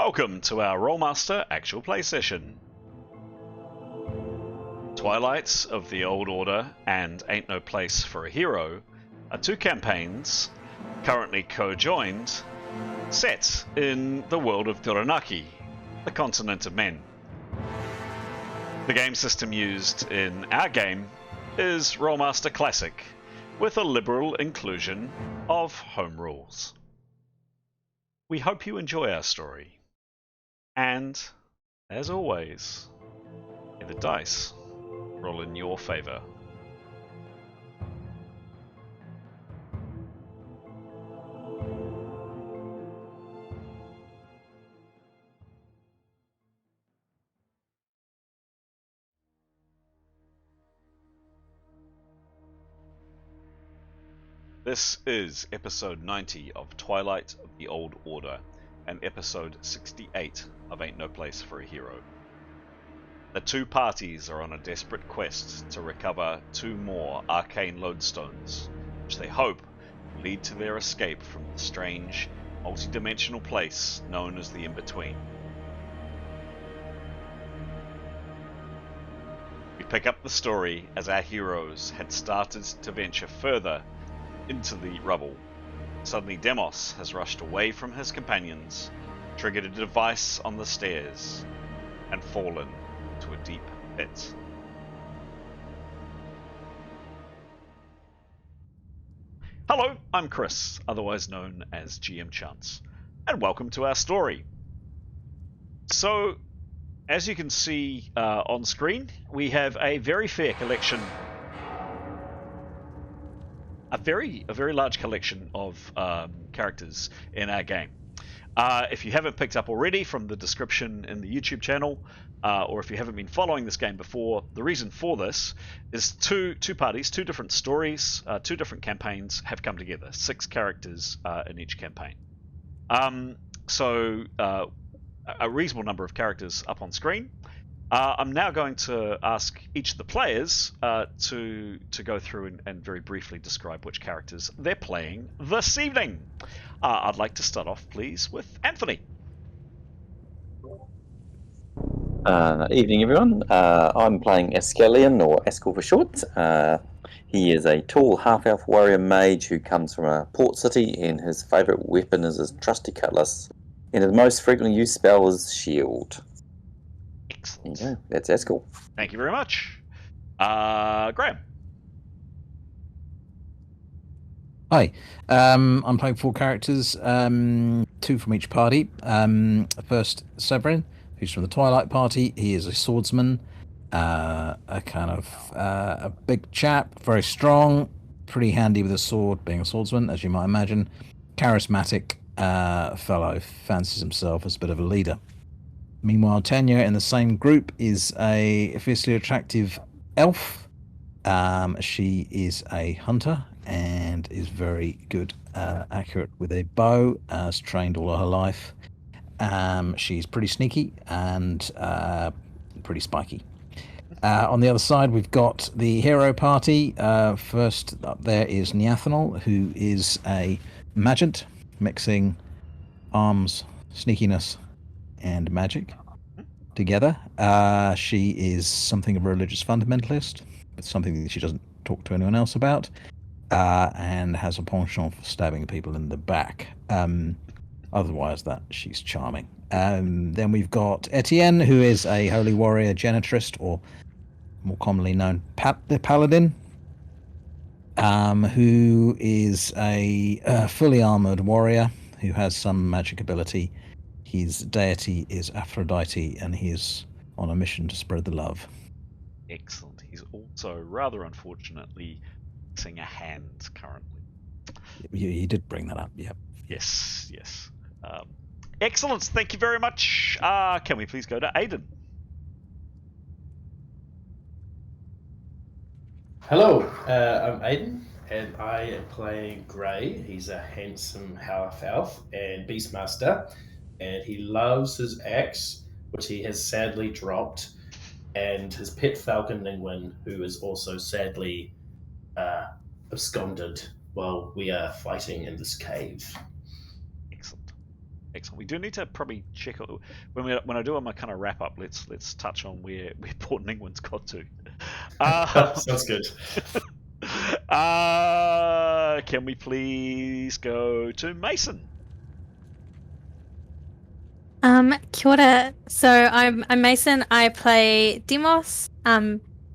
Welcome to our Rolemaster Actual play session. Twilight of the Old Order and Ain't No Place for a Hero are two campaigns, currently co-joined, set in the world of Duranarki, the continent of men. The game system used in our game is Rolemaster Classic, with a liberal inclusion of home rules. We hope you enjoy our story, and, as always, may the dice roll in your favor. This is episode 90 of Twilight of the Old Order, and episode 68 of Ain't No Place for a Hero. The two parties are on a desperate quest to recover two more arcane lodestones, which they hope will lead to their escape from the strange, multi-dimensional place known as the In-Between. We pick up the story as our heroes had started to venture further into the rubble. Suddenly Demos has rushed away from his companions, triggered a device on the stairs, and fallen to a deep pit. Hello, I'm Chris, otherwise known as GM Chance, and welcome to our story. So, as you can see on screen, we have a very fair collection, a very large collection of characters in our game. If you haven't picked up already from the description in the YouTube channel, or if you haven't been following this game before, the reason for this is two parties, two different stories, two different campaigns have come together. 6 characters in each campaign. So a reasonable number of characters up on screen. I'm now going to ask each of the players to go through and very briefly describe which characters they're playing this evening. I'd like to start off, please, with Anthony. Evening, everyone. I'm playing Escalion, or Eskel for short. He is a tall half-elf warrior mage who comes from a port city, and his favourite weapon is his trusty cutlass, and his most frequently used spell is Shield. Excellent. There you go. That's Eskel. Thank you very much. Graham. Hi, I'm playing 4 characters, 2 from each party. First, Severin, who's from the Twilight party. He is a swordsman, a big chap, very strong, pretty handy with a sword, being a swordsman, as you might imagine. Charismatic fellow, fancies himself as a bit of a leader. Meanwhile, Tanya in the same group is a fiercely attractive elf. She is a hunter and is very good, accurate with a bow, has trained all of her life. She's pretty sneaky and pretty spiky. On the other side, we've got the hero party. First up there is Niathanol, who is a magent, mixing arms, sneakiness, and magic together. She is something of a religious fundamentalist. It's something that she doesn't talk to anyone else about, and has a penchant for stabbing people in the back. Otherwise, she's charming. Then we've got Etienne, who is a holy warrior janitrist, or more commonly known the paladin, who is a fully armored warrior who has some magic ability. His deity is Aphrodite, and he is on a mission to spread the love. Excellent. He's also, rather unfortunately, missing a hand currently. You did bring that up, yeah. Yes. Excellent. Thank you very much. Can we please go to Aiden? Hello, I'm Aiden, and I am playing Grey. He's a handsome half-elf and beastmaster, and he loves his axe, which he has sadly dropped, and his pet falcon Ningwin, who is also sadly absconded while we are fighting in this cave. Excellent. Excellent. We do need to probably check when I do my kind of wrap up. Let's touch on where Port Ningwan's got to. Sounds good. Can we please go to Mason? Kia ora. So I'm Mason. I play Demos.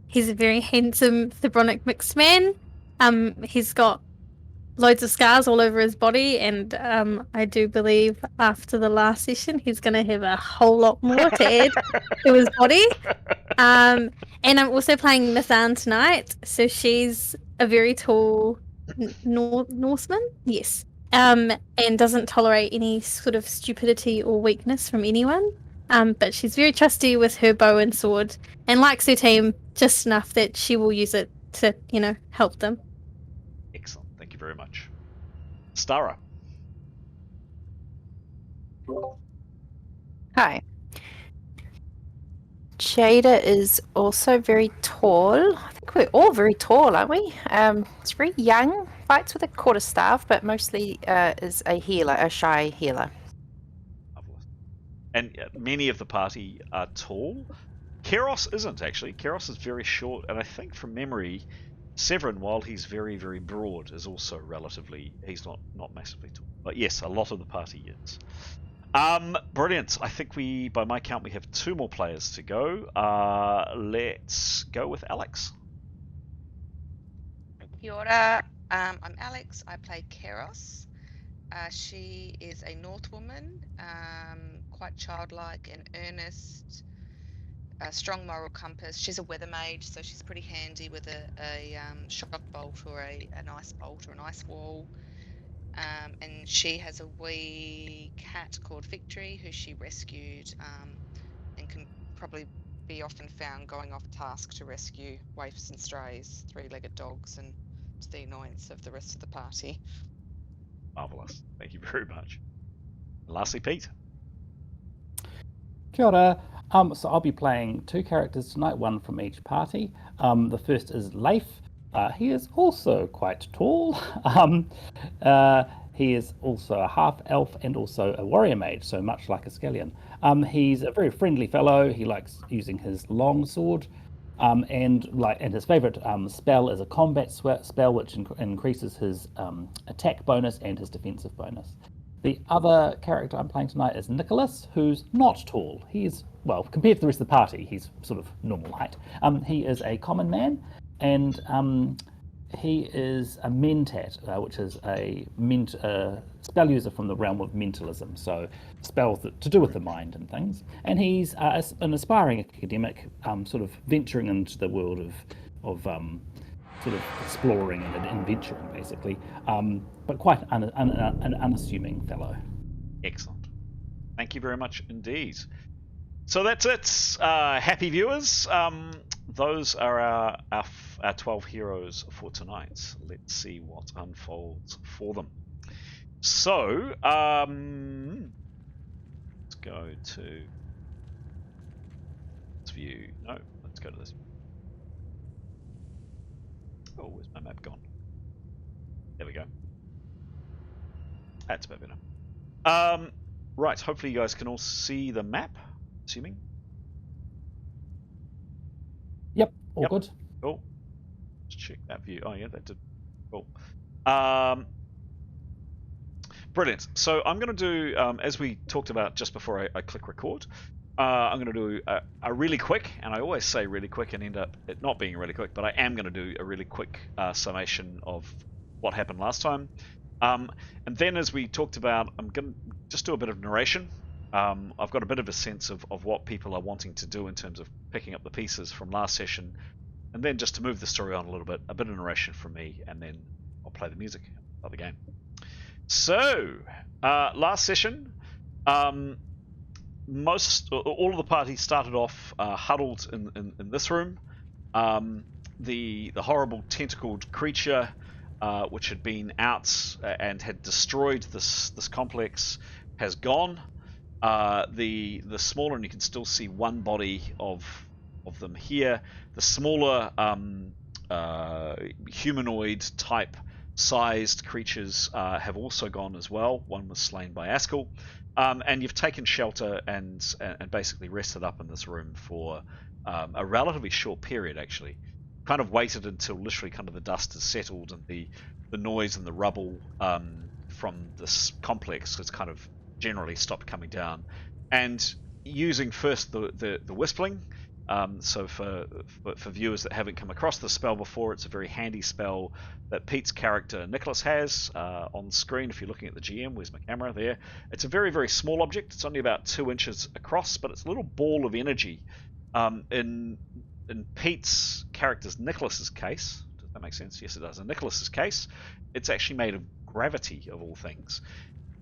He's a very handsome Thebronic mixed man. He's got loads of scars all over his body, and I do believe after the last session he's gonna have a whole lot more to add to his body. And I'm also playing Nathan tonight. So she's a very tall Norseman. Yes. And doesn't tolerate any sort of stupidity or weakness from anyone. But she's very trusty with her bow and sword, and likes her team just enough that she will use it to, help them. Excellent. Thank you very much. Stara. Hi. Jada is also very tall. I think we're all very tall, aren't we? It's very young, fights with a quarterstaff, but mostly is a healer, a shy healer. Marvelous. And many of the party are tall. Keros isn't, actually. Keros is very short, and I think from memory, Severin, while he's very, very broad, is also relatively... He's not massively tall. But yes, a lot of the party is. Brilliant. I think by my count, we have 2 more players to go. Let's go with Alex. Kia ora. I'm Alex. I play Keros. She is a North woman, quite childlike and earnest, strong moral compass. She's a weather mage, so she's pretty handy with a shock bolt or an ice bolt or an ice wall. And she has a wee cat called Victory, who she rescued, and can probably be often found going off task to rescue waifs and strays, 3-legged dogs, and to the annoyance of the rest of the party. Marvelous. Thank you very much. And lastly, Pete. Kia ora. So I'll be playing 2 characters tonight, one from each party. The first is Leif. He is also quite tall. He is also a half-elf and also a warrior mage, so much like a Skellion. He's a very friendly fellow. He likes using his long sword, and his favorite spell is a combat spell, which increases his attack bonus and his defensive bonus. The other character I'm playing tonight is Nicholas, who's not tall. He's, well, compared to the rest of the party, he's sort of normal height. He is a common man, and he is a mentat, which is a spell user from the realm of mentalism, so spells to do with the mind and things. And he's an aspiring academic, sort of venturing into the world of sort of exploring and adventuring, basically, but quite an unassuming fellow. Excellent. Thank you very much indeed. So that's it. Happy viewers. Those are our 12 heroes for tonight. Let's see what unfolds for them. So, let's go to this view. No, let's go to this. Oh, where's my map gone? There we go. That's a bit better. Right, hopefully you guys can all see the map, assuming. Yep, all good. Cool. Let's check that view. Oh yeah, that did. Cool. Brilliant. So I'm going to do, as we talked about just before I click record, I'm going to do a really quick, and I always say really quick and end up it not being really quick, but I am going to do a really quick summation of what happened last time. And then, as we talked about, I'm going to just do a bit of narration. I've got a bit of a sense of what people are wanting to do in terms of picking up the pieces from last session, and then just to move the story on a little bit, a bit of narration from me, and then I'll play the music of the game. So, last session, all of the party started off huddled in this room. The horrible tentacled creature, which had been out and had destroyed this complex, has gone. The smaller, and you can still see one body of them here. The smaller humanoid type sized creatures have also gone as well. One was slain by Actual. And you've taken shelter and basically rested up in this room for a relatively short period, actually. Kind of waited until literally kind of the dust has settled and the noise and the rubble from this complex has kind of generally stopped coming down. And using first the Whispling. So for viewers that haven't come across the spell before, it's a very handy spell that Pete's character Nicholas has on screen. If you're looking at the GM, where's my camera? There. It's a very, very small object. It's only about 2 inches across, but it's a little ball of energy. In Pete's character's Nicholas's case, does that make sense? Yes, it does. In Nicholas's case, it's actually made of gravity, of all things.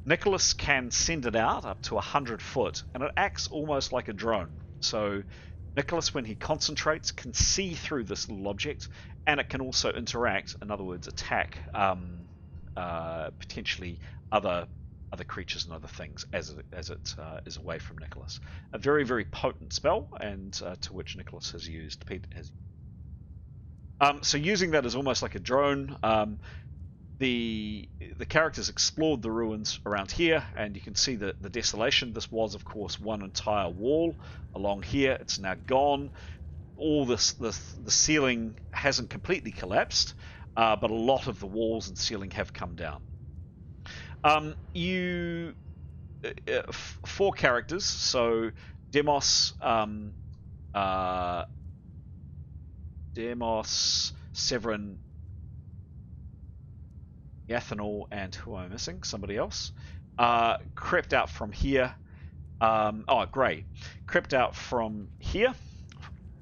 Nicholas can send it out up to 100 foot, and it acts almost like a drone. So Nicholas, when he concentrates, can see through this little object, and it can also interact, in other words, attack potentially other creatures and other things as it is away from Nicholas. A very, very potent spell, and to which Nicholas has used. Pete has. So using that as almost like a drone. The characters explored the ruins around here, and you can see the desolation. This was, of course, one entire wall along here. It's now gone. All the ceiling hasn't completely collapsed, but a lot of the walls and ceiling have come down. You 4 characters, so Demos, Severin, Ethanol, and who am I missing? Somebody else. Crept out from here. Grey. Crept out from here,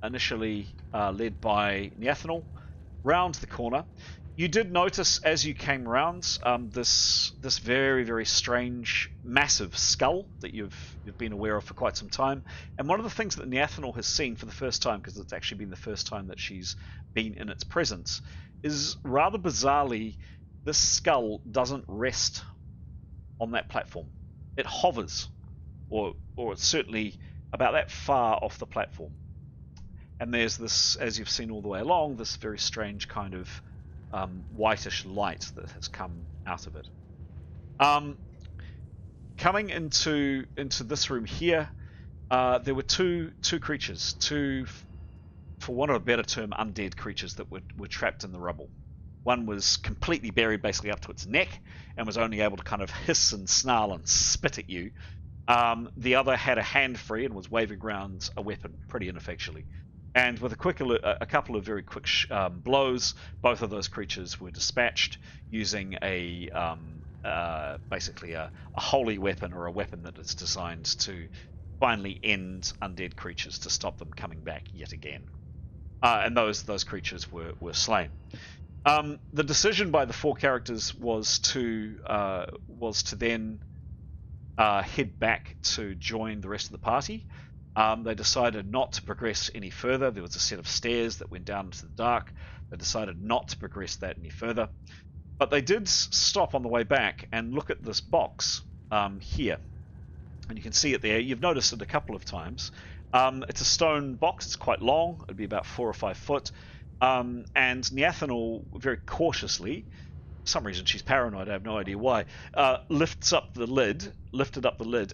initially led by Ethanol, round the corner. You did notice as you came round this very, very strange, massive skull that you've been aware of for quite some time. And one of the things that Neathanol has seen for the first time, because it's actually been the first time that she's been in its presence, is rather bizarrely, this skull doesn't rest on that platform. It hovers, or it's certainly about that far off the platform. And there's this, as you've seen all the way along, this very strange kind of whitish light that has come out of it. Coming into this room here, there were two creatures, two, for want of a better term, undead creatures that were trapped in the rubble. One was completely buried basically up to its neck and was only able to kind of hiss and snarl and spit at you. The other had a hand free and was waving around a weapon pretty ineffectually. And with a couple of very quick blows, both of those creatures were dispatched using basically a holy weapon, or a weapon that is designed to finally end undead creatures, to stop them coming back yet again. And those creatures were slain. The decision by the 4 characters was to then head back to join the rest of the party. They decided not to progress any further. There was a set of stairs that went down into the dark. They decided not to progress that any further. But they did stop on the way back and look at this box here. And you can see it there. You've noticed it a couple of times. It's a stone box. It's quite long. It'd be about 4 or 5 foot. And Neathanol, very cautiously, for some reason she's paranoid, I have no idea why, lifted up the lid,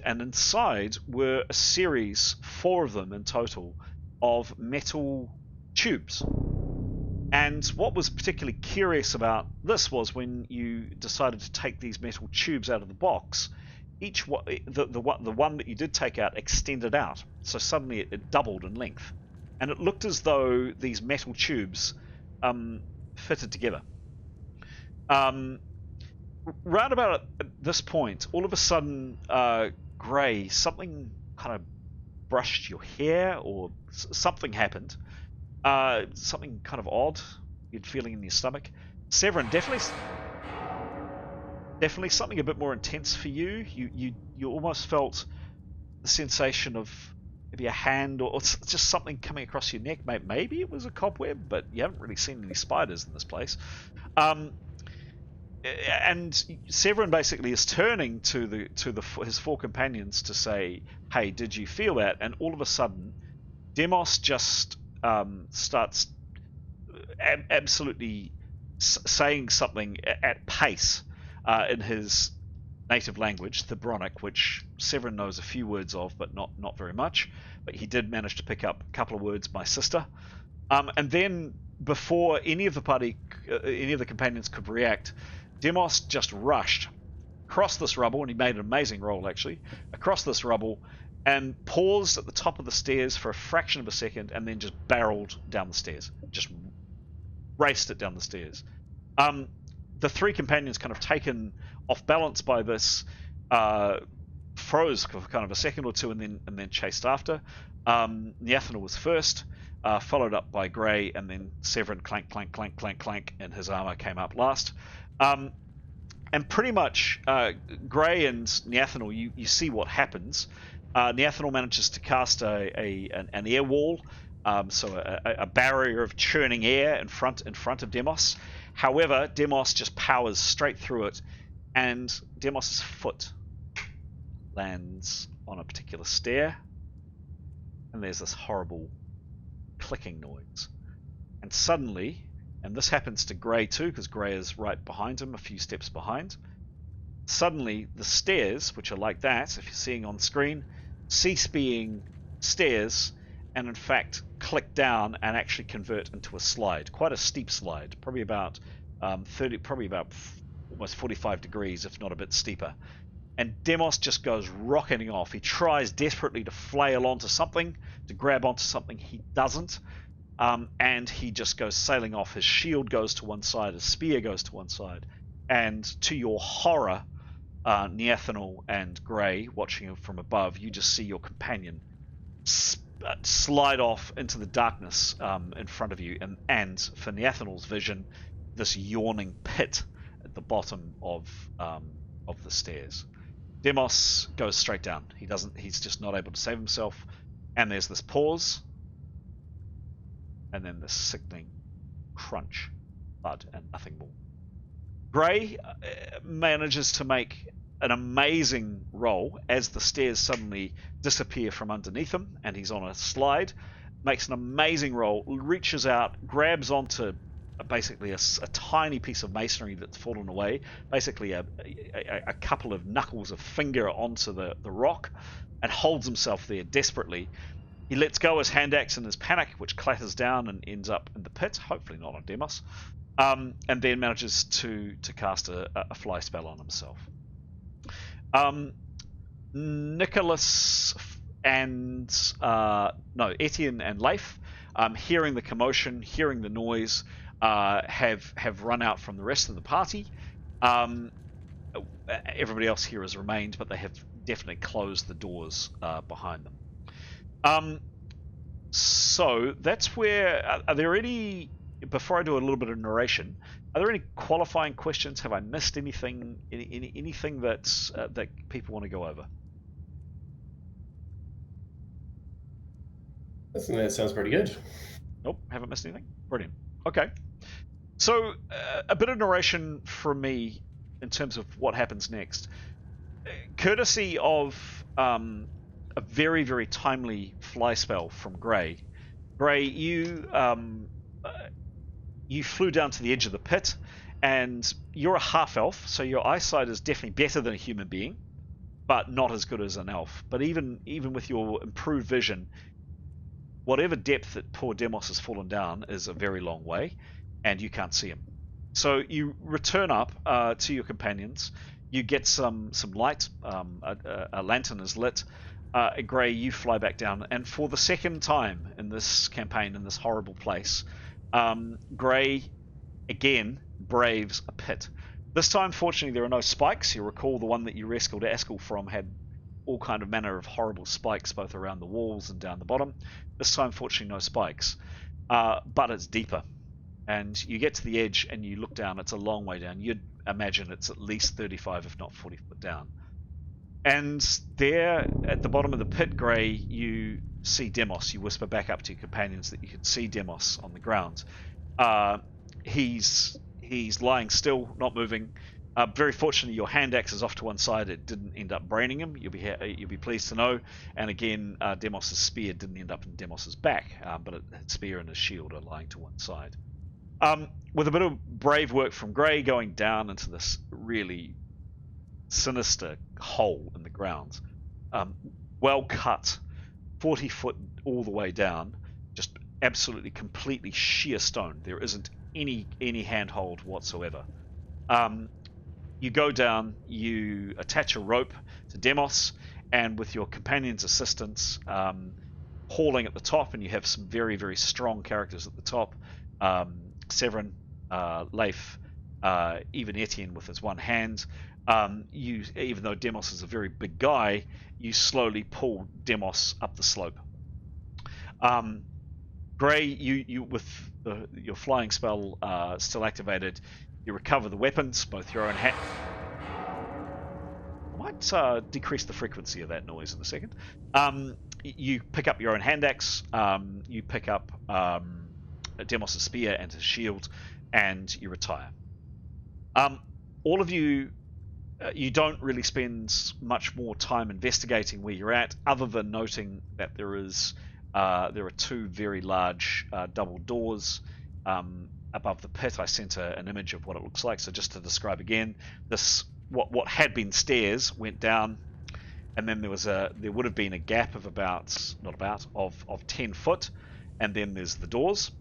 and inside were a series, 4 of them in total, of metal tubes. And what was particularly curious about this was when you decided to take these metal tubes out of the box, each one, the one that you did take out extended out, so suddenly it doubled in length. And it looked as though these metal tubes fitted together. Right about at this point, all of a sudden, Grey, something kind of brushed your hair, or something happened. Something kind of odd you'd feeling in your stomach. Severin, definitely something a bit more intense for you. You almost felt the sensation of maybe a hand, or just something coming across your neck. Maybe it was a cobweb, but you haven't really seen any spiders in this place. And Severin basically is turning to his 4 companions to say, "Hey, did you feel that?" And all of a sudden, Demos just starts absolutely saying something at pace in his native language, the Bronic, which Severin knows a few words of, but not very much. But he did manage to pick up a couple of words, my sister. And then, before any of the companions could react, Demos just rushed across this rubble, and he made an amazing roll, actually, across this rubble, and paused at the top of the stairs for a fraction of a second, and then just barreled down the stairs. Just raced it down the stairs. The three companions, kind of taken off balance by this, froze for kind of a second or two, and then chased after. Niathana was first, followed up by Grey, and then Severin, clank, clank, clank, clank, clank, and his armor came up last. And pretty much, Grey and Niathana, you see what happens. Niathana manages to cast an air wall, so a barrier of churning air in front of Demos. However, Demos just powers straight through it, and Demos's foot lands on a particular stair, and there's this horrible clicking noise. And suddenly, and this happens to Grey too, because Grey is right behind him, a few steps behind, suddenly the stairs, which are like that, if you're seeing on screen, cease being stairs, and in fact click down and actually convert into a slide, quite a steep slide, probably about almost 45 degrees, if not a bit steeper. And Demos just goes rocketing off. He tries desperately to flail onto something, to grab onto something. He doesn't, and he just goes sailing off. His shield goes to one side, his spear goes to one side, and to your horror, Niathana and Grey, watching him from above, you just see your companion slide off into the darkness in front of you, and for Niathanal's vision, this yawning pit at the bottom of the stairs. Demos goes straight down. He's just not able to save himself, and there's this pause, and then this sickening crunch, thud, and nothing more. Grey manages to make an amazing roll as the stairs suddenly disappear from underneath him, and he's on a slide. Makes an amazing roll, reaches out, grabs onto basically a tiny piece of masonry that's fallen away, basically a couple of knuckles of finger onto the rock, and holds himself there desperately. He lets go his hand axe in his panic, which clatters down and ends up in the pit, hopefully not on Demos, and then manages to cast a fly spell on himself. Nicholas and Etienne and Leif, hearing the commotion, hearing the noise, have run out from the rest of the party. Everybody else here has remained, but they have definitely closed the doors behind them. So that's where. Are there any? Before I do a little bit of narration, are there any qualifying questions? Have I missed anything? Anything that people want to go over? I think that sounds pretty good. Nope, haven't missed anything. Brilliant. Okay. So, a bit of narration from me in terms of what happens next. Courtesy of a very, very timely fly spell from Grey. Grey, you flew down to the edge of the pit, and you're a half-elf, so your eyesight is definitely better than a human being, but not as good as an elf. But even with your improved vision, whatever depth that poor Demos has fallen down is a very long way, and you can't see him. So you return up to your companions. You get some light. A lantern is lit. Grey, you fly back down, and for the second time in this campaign, in this horrible place, Grey again braves a pit. This time, fortunately, there are no spikes. You recall the one that you rescued Askel from had all kind of manner of horrible spikes, both around the walls and down the bottom. This time, fortunately, no spikes, but it's deeper. And you get to the edge and you look down. It's a long way down. You'd imagine it's at least 35, if not 40 foot down. And there, at the bottom of the pit, Grey, you see Demos. You whisper back up to your companions that you can see Demos on the ground. He's lying still, not moving. Very fortunately, your hand axe is off to one side. It didn't end up braining him. You'll be pleased to know. And again, Demos's spear didn't end up in Demos's back, but his spear and his shield are lying to one side. With a bit of brave work from Grey, going down into this really sinister hole in the ground, well cut, 40 foot all the way down, just absolutely completely sheer stone. There isn't any handhold whatsoever. You go down, you attach a rope to Demos, and with your companion's assistance, hauling at the top, and you have some very, very strong characters at the top. Severin, Leif, even Etienne with his one hand. Even though Demos is a very big guy, you slowly pull Demos up the slope. Grey, you with your flying spell still activated, you recover the weapons, both your own hand. I might decrease the frequency of that noise in a second. You pick up your own hand axe. You pick up Demos' spear and his shield, and you retire. All of you, you don't really spend much more time investigating where you're at, other than noting that there are two very large double doors above the pit. I sent an image of what it looks like. So just to describe again, this what had been stairs went down, and then there would have been a gap of of 10 foot, and then there's the doors.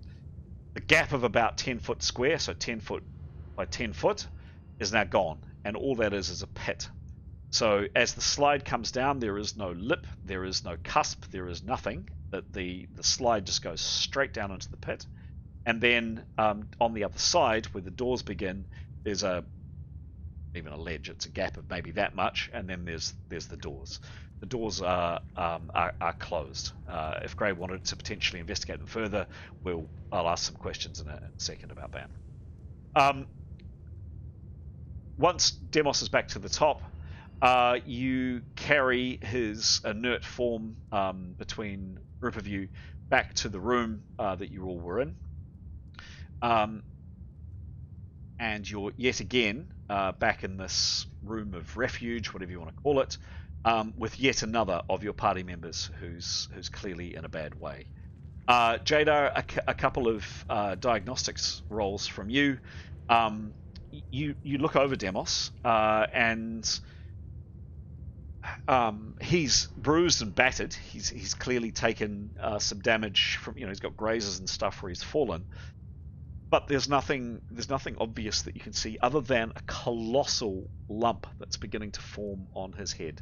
The gap of about 10 foot square, so 10 foot by 10 foot, is now gone, and all that is a pit. So as the slide comes down, there is no lip, there is no cusp, there is nothing. The slide just goes straight down into the pit, and then on the other side, where the doors begin, there's even a ledge. It's a gap of maybe that much, and then there's the doors. The doors are closed. If Grey wanted to potentially investigate them further, I'll ask some questions in a second about that. Once Demos is back to the top, you carry his inert form between a group of you back to the room that you all were in. And you're yet again back in this room of refuge, whatever you want to call it, with yet another of your party members who's clearly in a bad way. Jadar, a couple of diagnostics rolls from you. You look over Demos, and he's bruised and battered. He's clearly taken some damage from, he's got grazes and stuff where he's fallen. But there's nothing obvious that you can see other than a colossal lump that's beginning to form on his head.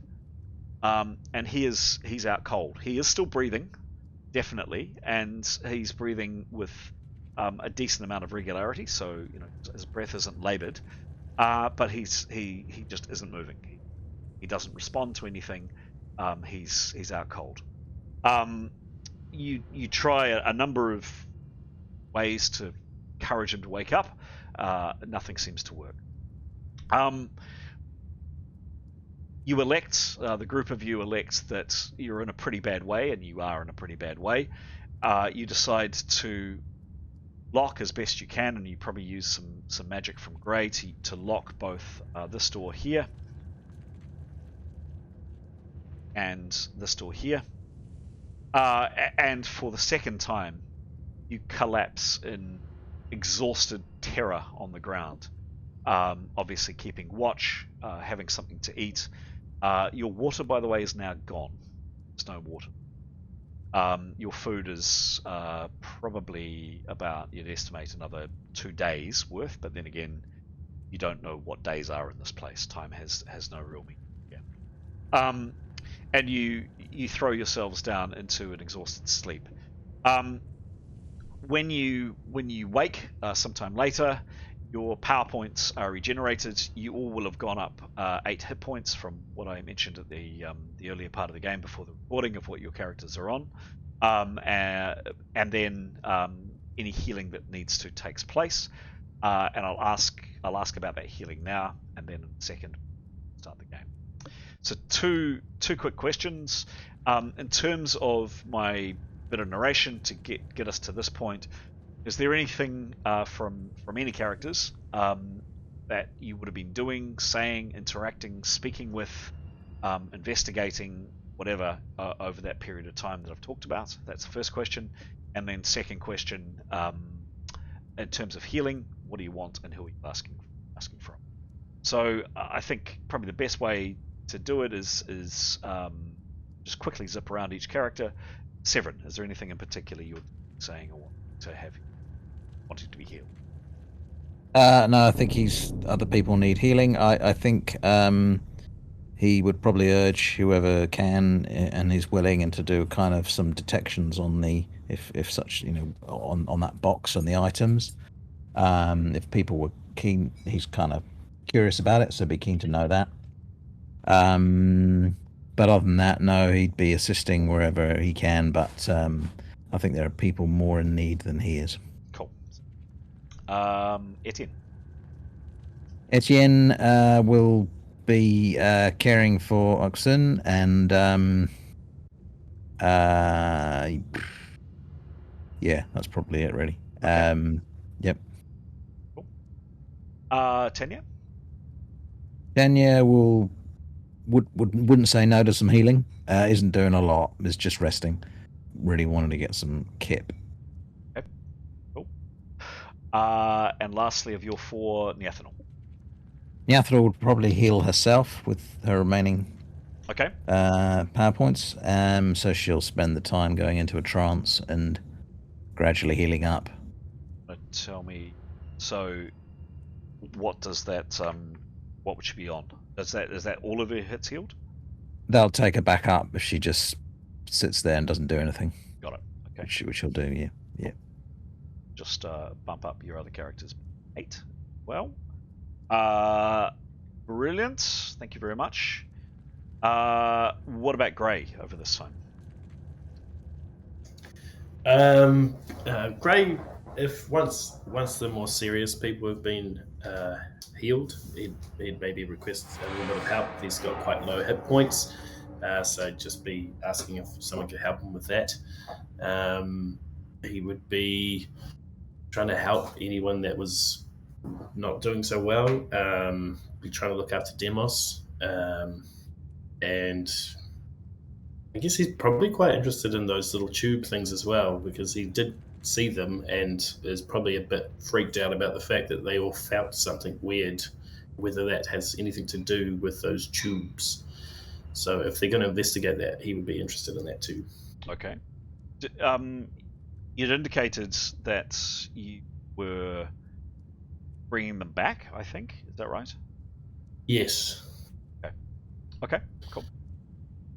And he's out cold. He is still breathing, definitely, and he's breathing with a decent amount of regularity. So his breath isn't laboured, but he just isn't moving. He doesn't respond to anything. He's out cold. You try a number of ways to encourage him to wake up. Nothing seems to work. You elect, the group of you elect that you're in a pretty bad way, and you are in a pretty bad way. You decide to lock as best you can, and you probably use some magic from Grey to lock both this door here and this door here. And for the second time, you collapse in exhausted terror on the ground. Obviously keeping watch, having something to eat. Your water, by the way, is now gone. There's no water. Your food is probably about, you'd estimate, another 2 days worth, but then again, you don't know what days are in this place. Time has no real meaning. Yeah. And you throw yourselves down into an exhausted sleep. When you wake sometime later, your power points are regenerated. You all will have gone up 8 hit points from what I mentioned at the earlier part of the game before the recording of what your characters are on, and then any healing that needs to takes place. And I'll ask about that healing now, and then in a second start the game. So two quick questions. In terms of my bit of narration to get us to this point, is there anything from any characters that you would have been doing, saying, interacting, speaking with, investigating, whatever, over that period of time that I've talked about? That's the first question. And then second question, in terms of healing, what do you want, and who are you asking from? So I think probably the best way to do it is just quickly zip around each character. Severin, is there anything in particular you're saying or want to have wanting to be healed? No, I think other people need healing. I think he would probably urge whoever can and is willing and to do kind of some detections on the if such on that box and the items. If people were keen, he's kind of curious about it, so be keen to know that. But other than that, no, he'd be assisting wherever he can. But I think there are people more in need than he is. Cool. Etienne. Etienne will be caring for Oxen and yeah, that's probably it really. Okay. Yep. Cool. Tanya. Tanya wouldn't say no to some healing. Isn't doing a lot. Is just resting. Really wanted to get some kip. Okay. Cool. And lastly, of your four, Niathanal. Niathanal would probably heal herself with her remaining Okay. power points. So she'll spend the time going into a trance and gradually healing up. Tell me, so what does that? What would she be on? Is that all of her hits healed? They'll take her back up if she just sits there and doesn't do anything. Got it. Okay. Which she'll do. Yeah. Just bump up your other characters. 8. Well, brilliant. Thank you very much. What about Grey over this time? Gray, if once the more serious people have been healed, he'd maybe request a little bit of help. He's got quite low hit points, so just be asking if someone could help him with that. He would be trying to help anyone that was not doing so well. Be trying to look after Demos, and I guess he's probably quite interested in those little tube things as well, because he did see them and is probably a bit freaked out about the fact that they all felt something weird, whether that has anything to do with those tubes. So if they're going to investigate that, he would be interested in that too. Okay. You'd indicated that you were bringing them back, I think. Is that right? Yes. Okay, cool.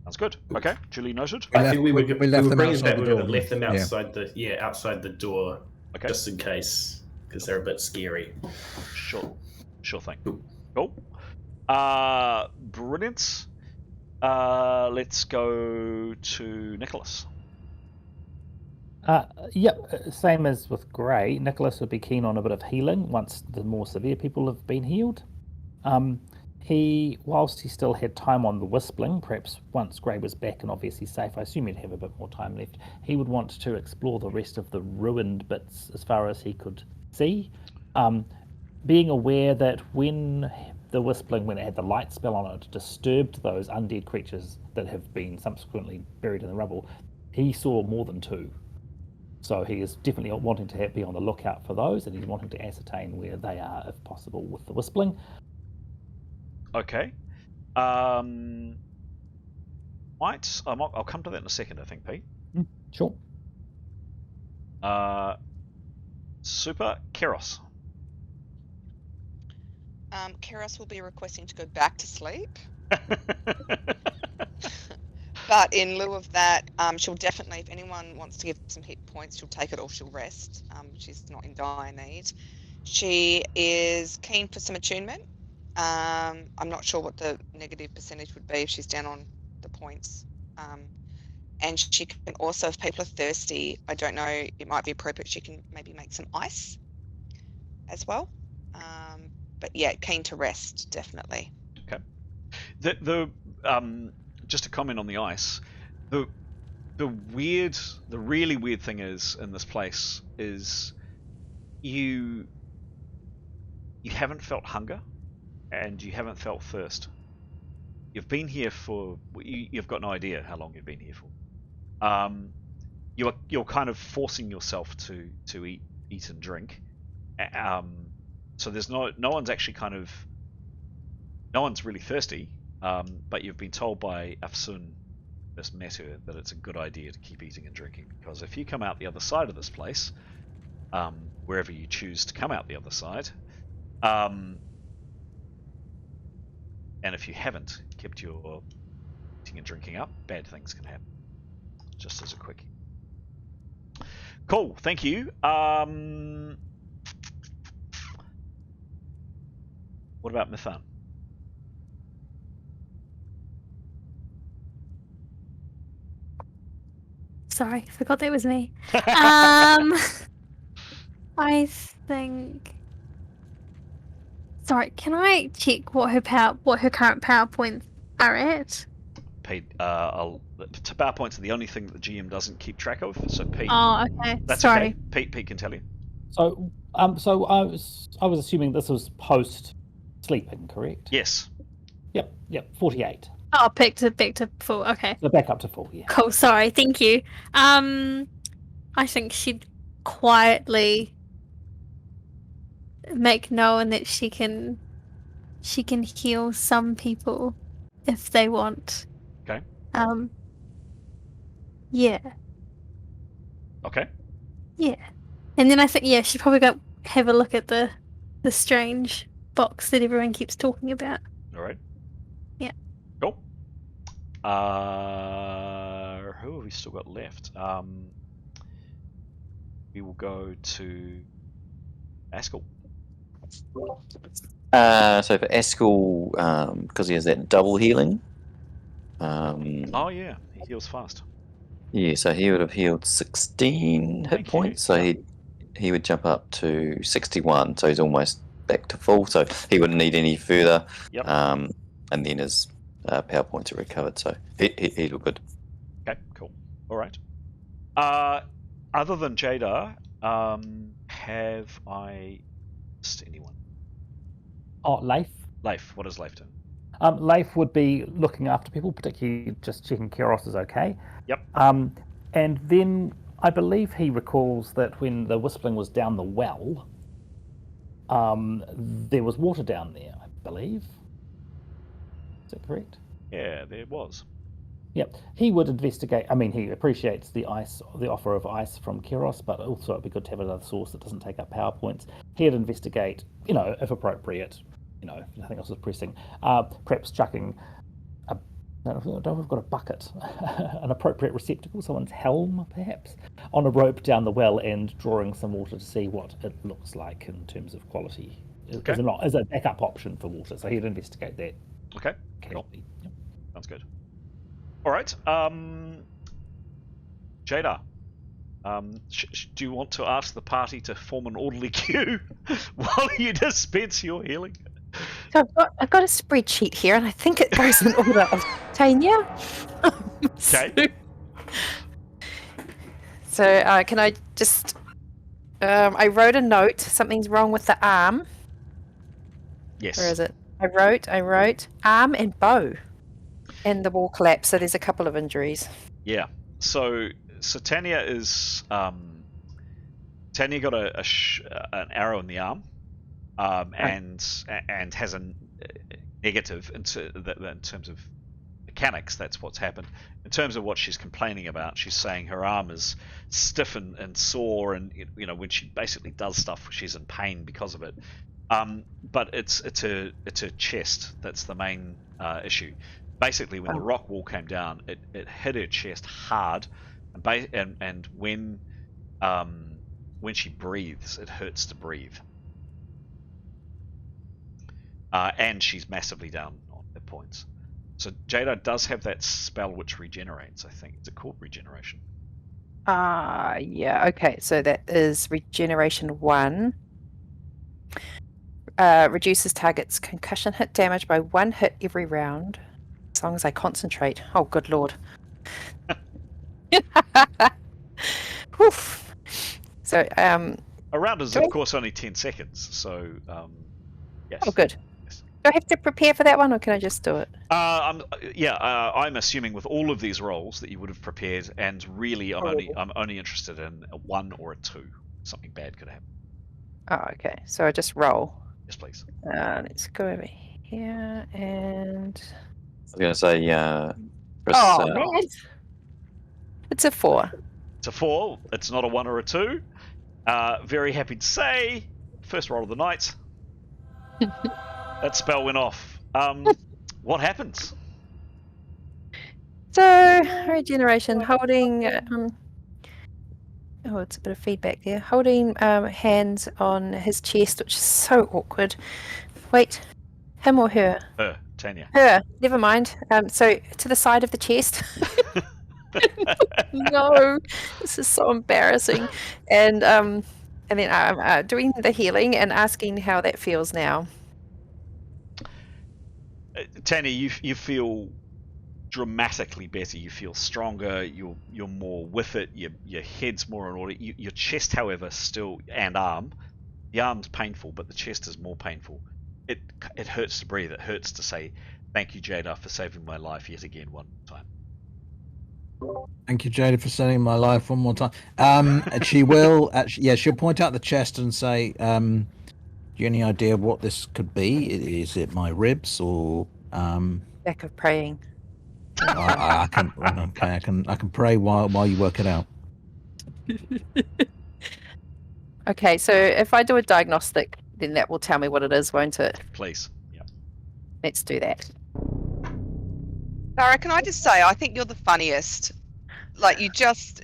Sounds good. Okay, duly noted. I think we would we left them bring them outside back. the We door. would have left them Yeah. outside the door, Okay, just in case, because they're a bit scary. sure thing. Cool. Cool. Brilliant. Let's go to Nicholas. Yep, same as with Grey. Nicholas would be keen on a bit of healing once the more severe people have been healed. Whilst he still had time on the Whispling, perhaps once Grey was back and obviously safe, I assume he'd have a bit more time left, he would want to explore the rest of the ruined bits as far as he could see. Being aware that when the Whispling, when it had the light spell on it, disturbed those undead creatures that have been subsequently buried in the rubble, he saw more than 2. So he is definitely wanting to be on the lookout for those, and he's wanting to ascertain where they are, if possible, with the Whispling. Okay. I'll come to that in a second, I think, Pete. Sure. Super. Keros. Keros will be requesting to go back to sleep. But in lieu of that, she'll definitely, if anyone wants to give some hit points, she'll take it or she'll rest. She's not in dire need. She is keen for some attunement. I'm not sure what the negative percentage would be if she's down on the points. And she can also, if people are thirsty, I don't know, it might be appropriate, she can maybe make some ice as well. But yeah, keen to rest, definitely. Okay. The just to comment on the ice, the really weird thing is in this place is you haven't felt hunger and you haven't felt thirst. You've been here for you've got no idea how long you've been here for. You're kind of forcing yourself to eat and drink, So there's no one's actually no one's really thirsty, but you've been told by Afsun, this met her, that it's a good idea to keep eating and drinking, because if you come out the other side of this place, wherever you choose to come out the other side, and if you haven't kept your eating and drinking up, bad things can happen. Just as a quickie. Cool, thank you. What about Mithan? Sorry, forgot that was me. I think. Sorry, can I check what her current PowerPoints are at? PowerPoints are the only thing that the GM doesn't keep track of. So Pete. Oh, okay. That's Sorry. okay. Pete can tell you. So, I was assuming this was post sleeping, correct? Yes. Yep. 48. Oh, back to full. Okay. So back up to full. Yeah. Cool. Sorry. Thank you. I think she'd quietly make known that she can heal some people if they want. Okay. Yeah. Okay. Yeah. And then I think she'd probably have a look at the strange box that everyone keeps talking about. All right. Yeah. Cool. Who have we still got left? We will go to Askell. So for Askell, because he has that double healing. Oh yeah, he heals fast. Yeah, so he would have healed 16 hit Thank you. points. So he would jump up to 61. So he's almost back to full. So he wouldn't need any further. Yep. And then his power points are recovered. So he'd look good. Okay, cool. All right. Other than Jada, have I missed anyone? Oh, Leif. Leif, what does Leif do? Leif would be looking after people, particularly just checking Keros is okay. Yep. And then I believe he recalls that when the Whispling was down the well, there was water down there, I believe. Is that correct? Yeah, there was. Yep. He would investigate. I mean, he appreciates the offer of ice from Keros, but also it'd be good to have another source that doesn't take up power points. He'd investigate, if appropriate, if nothing else is pressing, perhaps chucking we've got a bucket, an appropriate receptacle, someone's helm perhaps, on a rope down the well and drawing some water to see what it looks like in terms of quality. Okay. As a backup option for water. So he'd investigate that. Okay. Cool. Yep. Sounds good. All right. Jada, do you want to ask the party to form an orderly queue while you dispense your healing? So I've got a spreadsheet here, and I think it goes in order of Tanya. Okay. So can I just... I wrote a note. Something's wrong with the arm. Yes. Where is it? I wrote arm and bow. And the wall collapsed, so there's a couple of injuries. Yeah. So Tanya is... Tanya got an arrow in the arm. And has a negative in terms of mechanics. That's what's happened. In terms of what she's complaining about, she's saying her arm is stiff and sore, and when she basically does stuff, she's in pain because of it. But it's her chest that's the main issue. Basically, when the rock wall came down, it hit her chest hard, and when she breathes, it hurts to breathe. And she's massively down on hit points. So Jada does have that spell which regenerates, I think. It's called regeneration. Yeah, okay. So that is regeneration 1. Reduces target's concussion hit damage by 1 hit every round. As long as I concentrate. Oh, good lord. Oof. So, a round is, of course, only 10 seconds, so, yes. Oh, good. Do I have to prepare for that one, or can I just do it? I'm assuming with all of these rolls that you would have prepared, and really, I'm only interested in a 1 or a 2. Something bad could happen. Oh, okay. So I just roll. Yes, please. Let's go over here and. I was going to say, Chris, Oh man, it's a 4. It's a 4. It's not a 1 or a 2. Very happy to say, first roll of the night. That spell went off. What happens? So regeneration, holding. Oh, it's a bit of feedback there. Holding hands on his chest, which is so awkward. Wait, him or her? Tanya. Her. Never mind. So to the side of the chest. No, this is so embarrassing. And then I'm doing the healing and asking how that feels now. Tanya, you feel dramatically better. You feel stronger. You're more with it. Your head's more in order. Your chest, however, still, and arm. The arm's painful, but the chest is more painful. It hurts to breathe. It hurts to say thank you, Jada, for saving my life yet again one time. Thank you, Jada, for saving my life one more time. She will actually. Yeah, she'll point out the chest and say, "Do you have any idea what this could be? Is it my ribs or?" Lack of praying. I can. Okay, I can pray while you work it out. Okay, so if I do a diagnostic, then that will tell me what it is, won't it? Please. Yeah. Let's do that. Sarah, can I just say, I think you're the funniest. Like you just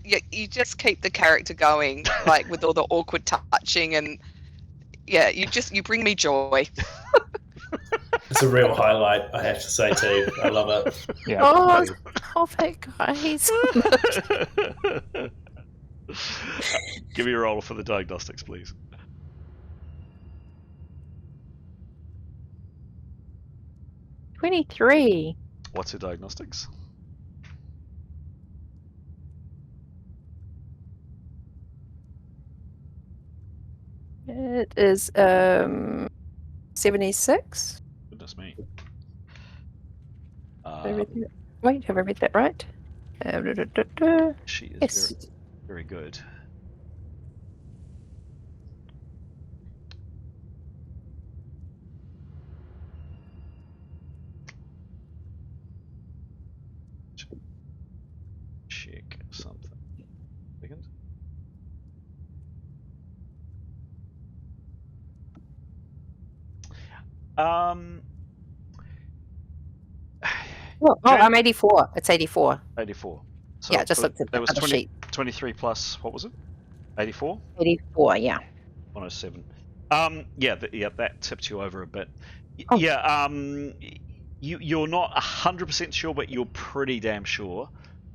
keep the character going, like with all the awkward touching, and you bring me joy. It's a real highlight, I have to say too. I love it. Yeah. Oh, that guys. Give me a roll for the diagnostics, please. 23. What's your diagnostics? It is 76. Goodness me. Wait, have I read that right? She is Yes. very good. Check something. Second. I'm 84. It's 84. 84. So Yeah, just looked at the that was other sheet. 23 plus, what was it? 84? 84, yeah. 107. That tipped you over a bit. Oh. Yeah, you're not 100% sure, but you're pretty damn sure.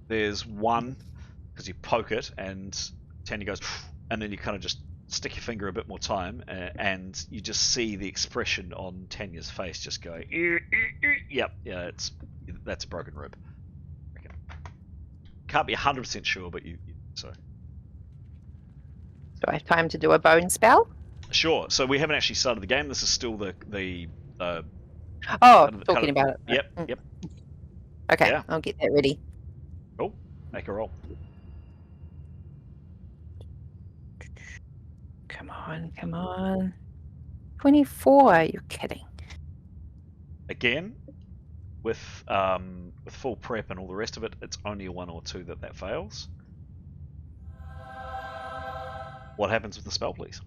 There's one, because you poke it, and Tanya goes, and then you kind of just stick your finger a bit more time, and you just see the expression on Tanya's face just go, that's a broken rib. Okay. Can't be 100% sure, but you so. Do I have time to do a bone spell? Sure. So we haven't actually started the game. This is still the talking about it. Yep. Okay, Yeah. I'll get that ready. Cool. Make a roll. Come on. 24, you're kidding. Again, with full prep and all the rest of it, it's only a 1 or 2 that fails. What happens with the spell, please?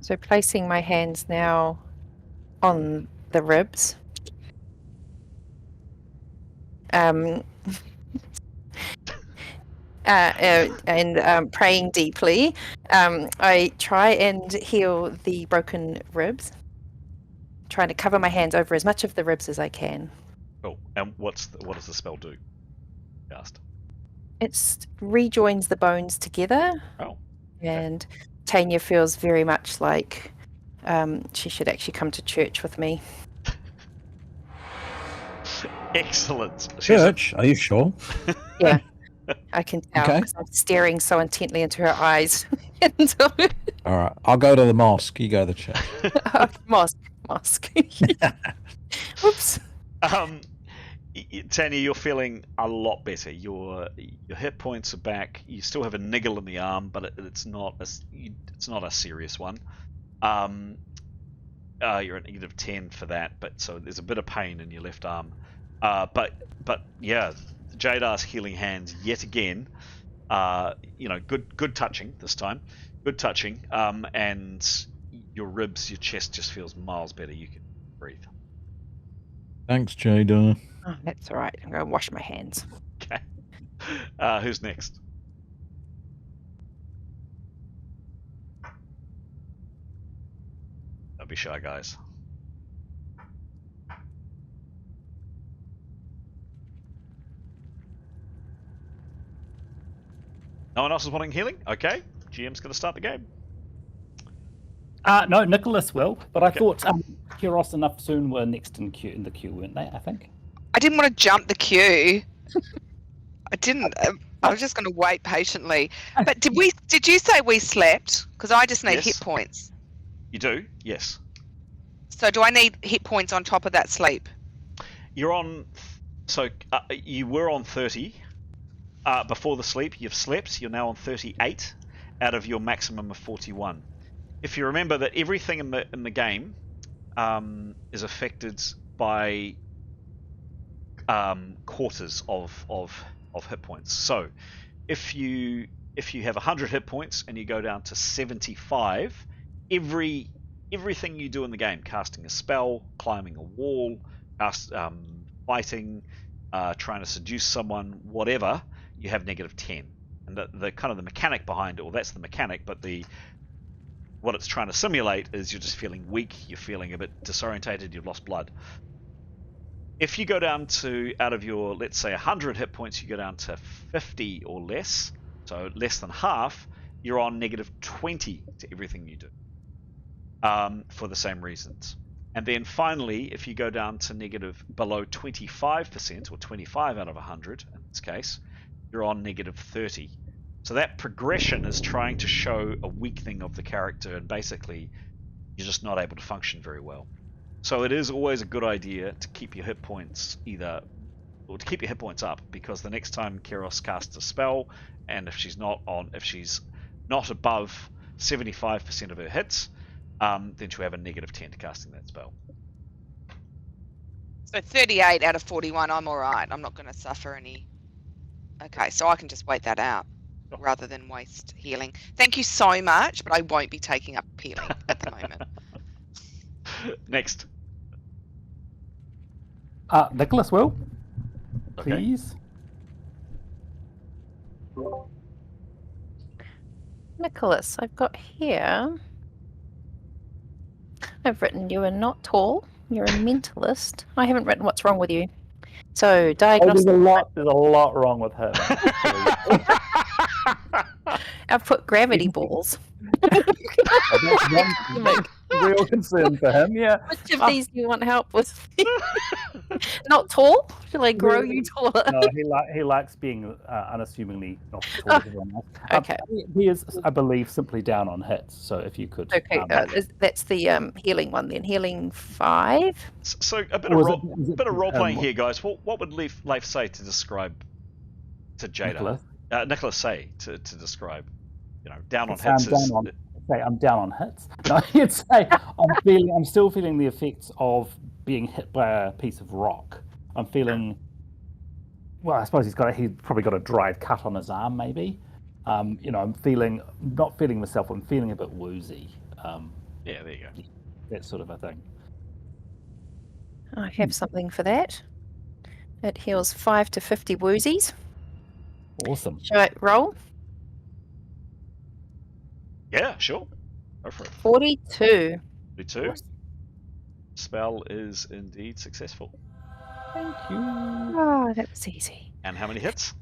So placing my hands now on the ribs. And praying deeply, I try and heal the broken ribs, trying to cover my hands over as much of the ribs as I can. Oh, and what does the spell do? Cast. It rejoins the bones together. Oh. And Tanya feels very much like she should actually come to church with me. Excellent. Church? Are you sure? Yeah. I can tell Okay. because I'm staring so intently into her eyes. All right, I'll go to the mosque. You go to the church. Mosque. Whoops. Tanya, you're feeling a lot better. Your hit points are back. You still have a niggle in the arm, but it's not a serious one. You're at -10 for that, but so there's a bit of pain in your left arm. But yeah, Jadar's healing hands yet again. Good touching this time. Good touching. And your ribs, your chest just feels miles better. You can breathe. Thanks, Jada. Oh, that's all right. I'm going to wash my hands. Okay. Who's next? Don't be shy, guys. No one else is wanting healing? Okay. GM's going to start the game. No, Nicholas will, but Okay. I thought Kiros and Nafsoon were next in the queue, weren't they? I think. I didn't want to jump the queue. I didn't. I was just going to wait patiently. But did you say we slept? Because I just need Yes. hit points. You do? Yes. So do I need hit points on top of that sleep? You're on... So, you were on 30 before the sleep. You've slept. You're now on 38 out of your maximum of 41. If you remember that everything in the game is affected by quarters of hit points. So if you have 100 hit points and you go down to 75, everything you do in the game, casting a spell, climbing a wall, fighting, trying to seduce someone, whatever, you have -10. And the kind of the mechanic behind it, well, that's the mechanic, but what it's trying to simulate is you're just feeling weak, you're feeling a bit disorientated, you've lost blood. If you go down to, out of your, let's say, 100 hit points, you go down to 50 or less, so less than half, you're on -20 to everything you do, for the same reasons. And then finally, if you go down to below 25%, or 25 out of 100 in this case, you're on -30. So that progression is trying to show a weakening of the character, and basically you're just not able to function very well. So it is always a good idea to keep your hit points up, because the next time Kiros casts a spell, and if she's not above 75% of her hits, then she'll have a -10 to casting that spell. So 38 out of 41, I'm all right. I'm not going to suffer any. Okay, so I can just wait that out rather than waste healing. Thank you so much, but I won't be taking up healing at the moment. Next. Nicholas will, Okay. please. Nicholas, I've got here. I've written you are not tall. You're a mentalist. I haven't written what's wrong with you. So Oh, diagnostic. there's a lot wrong with him. I've put gravity balls. That's one real concern for him. Yeah. Which of these do you want help with? Not tall? Shall I grow you taller? No, he likes being unassumingly not tall as everyone else. Okay. He is, I believe, simply down on hits. So if you could. Okay, that's the healing one then. Healing 5. So a bit Or of role playing here, guys. What would Leif say to describe to Jada? Nicholas say to describe, down on hits. I'm down on hits. No, he'd say I'm still feeling the effects of being hit by a piece of rock. I'm feeling. Well, I suppose he's probably got a dried cut on his arm, maybe. I'm not feeling myself. I'm feeling a bit woozy. Yeah, there you go. That sort of a thing. I have something for that. It heals 5 to 50 woozies. Awesome. Shall I roll? Yeah, sure. Go for it. 42. 42. Spell is indeed successful. Thank you. Oh, that was easy. And how many hits?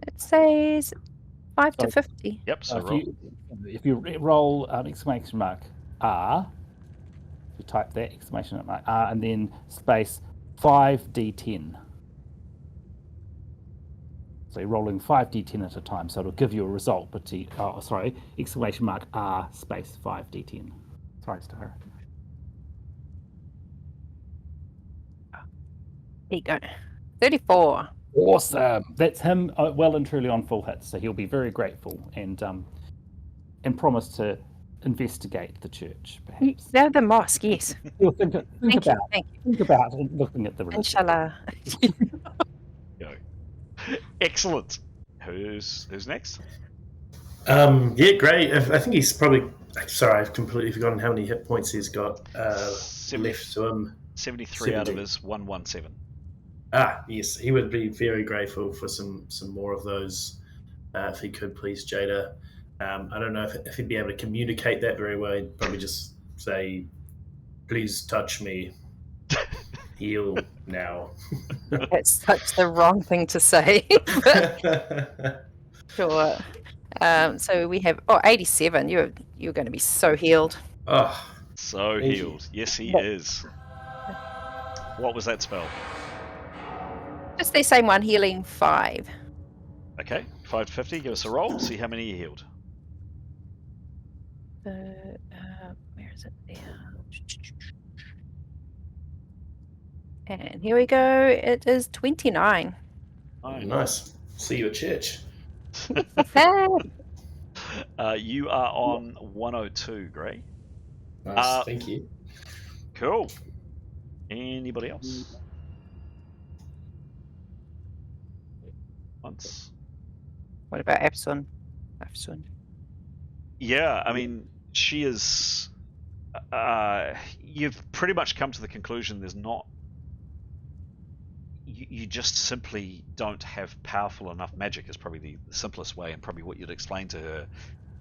It says 5 to Oh. 50. Yep. So If you roll exclamation mark R, you type that exclamation mark R and then space 5d10. So you're rolling 5d10 at a time, so it'll give you a result. But exclamation mark R space 5d10. Sorry, Star. There you go. 34. Awesome. That's him well and truly on full hits, so he'll be very grateful and promise to investigate the church, perhaps. No, the mosque, yes. You'll think about Thank you. think about looking at the religion. Inshallah. Go. Excellent. Who's next? Yeah, great. I think he's probably. Sorry, I've completely forgotten how many hit points he's got left to him. 73 out of his 117. Yes, he would be very grateful for some more of those, if he could, please, Jada. I don't know if he'd be able to communicate that very well. He'd probably just say, "Please touch me, heal now." That's such the wrong thing to say. But sure. So we have 87. You're going to be so healed. Oh, So Thank healed. you. Yes, he is. What was that spell? Just the same one, healing 5. Okay, 5 to 50. Give us a roll. See how many you healed. Where is it? There. And here we go. It is 29. nice. See you at church. You are on 102, Gray. Nice, thank you. Cool. Anybody else? Once. What about Epson? Yeah, I mean, she is. You've pretty much come to the conclusion there's not. You just simply don't have powerful enough magic, is probably the simplest way, and probably what you'd explain to her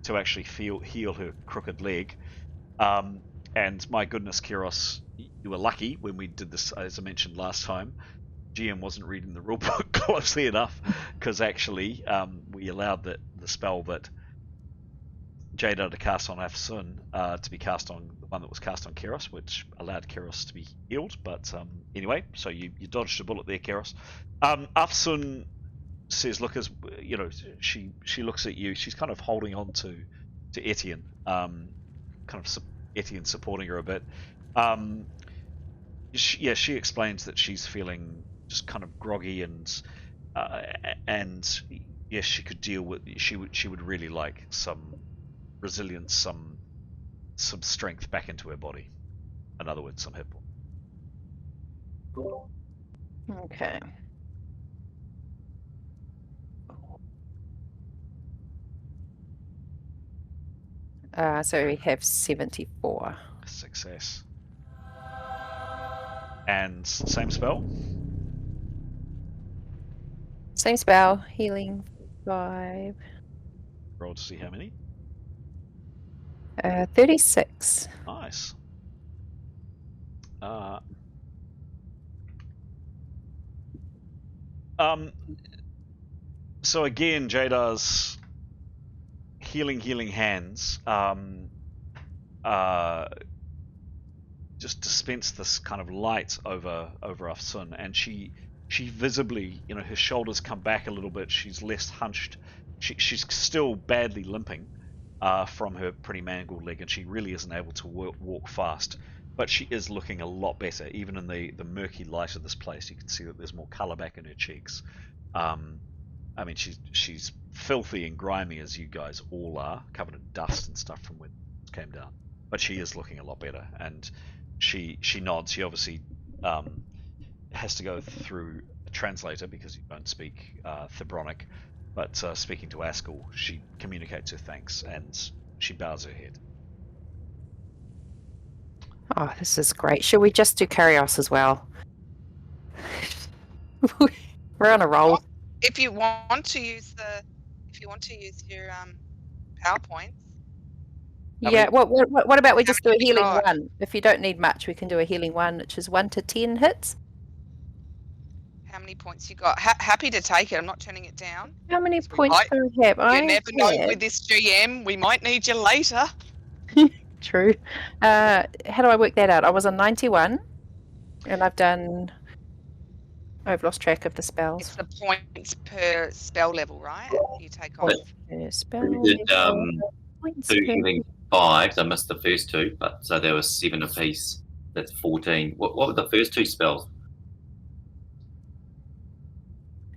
to actually heal her crooked leg. And my goodness, Kiros, you were lucky when we did this, as I mentioned last time. GM wasn't reading the rulebook closely enough, because actually we allowed the spell that Jada to cast on Afsun to be cast on the one that was cast on Kiros, which allowed Kiros to be healed. But anyway, so you dodged a bullet there, Kiros. Afsun says, "Look, as you know, she looks at you. She's kind of holding on to Etienne, Etienne supporting her a bit. She explains that she's feeling just kind of groggy and yes, she could deal with. She would really like some resilience, some strength back into her body. In other words, some hit points." Okay. So we have 74. Success. And same spell? Same spell, healing 5. Roll to see how many. 36. Nice. So again, Jada's healing hands just dispense this kind of light over Afsun, and she visibly, her shoulders come back a little bit. She's less hunched. She's still badly limping from her pretty mangled leg, and she really isn't able to walk fast. But she is looking a lot better, even in the murky light of this place. You can see that there's more colour back in her cheeks. I mean, she's filthy and grimy, as you guys all are, covered in dust and stuff from when it came down. But she is looking a lot better, and she nods. She obviously has to go through a translator because you don't speak Thebronic. But speaking to Askell, she communicates her thanks, and she bows her head. Oh, this is great. Should we just do Kyrios as well? We're on a roll. If you want to use your PowerPoints. Yeah. What about we just do a healing 1? If you don't need much, we can do a healing 1, which is 1 to 10 hits. How many points you got? Happy to take it. I'm not turning it down. How many points do I have? You never know with this GM. We might need you later. True. How do I work that out? I was on 91, and I've lost track of the spells. It's the points per spell level, right? You take off. Spell We did points 2 per- healing 5s. I missed the first 2, but so there was 7 apiece. That's 14. What were the first 2 spells?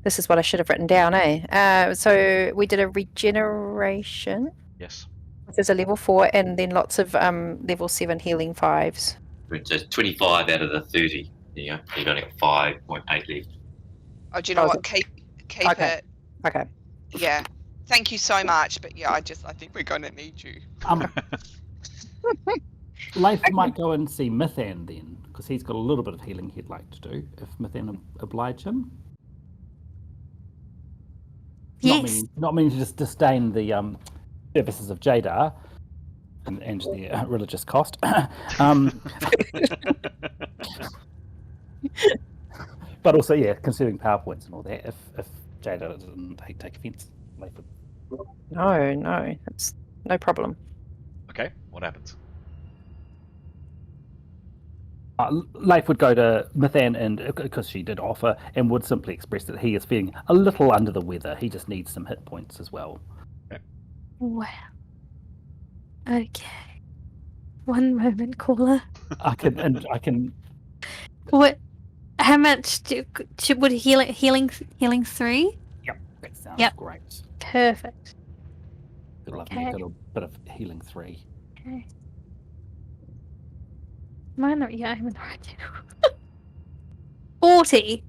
This is what I should have written down, eh? So we did a regeneration. Yes. There's a level 4, and then lots of level 7 healing 5s. Which is 25 out of the 30. There you go. You've only got 5.8 left. Oh, do you know Oh, what? Keep okay. it. Okay. Yeah. Thank you so much, but yeah, I think we're gonna need you. Leif might go and see Mithan then, because he's got a little bit of healing he'd like to do, if Mithan oblige him. Yes. Not meaning to just disdain the services of Jadar and the religious cost. But also, yeah, considering PowerPoints and all that, if Jadar doesn't take offence, Leif would. No, that's no problem. Okay, what happens? Leif would go to Mithan, and because she did offer, and would simply express that he is feeling a little under the weather. He just needs some hit points as well. Wow. Okay. One moment, caller. I can. What? How much would healing 3? Yep, that sounds Yep. great. Perfect. Good luck. Okay. Got a bit of healing 3. Okay. Mine are, yeah, I'm in the right channel. 40.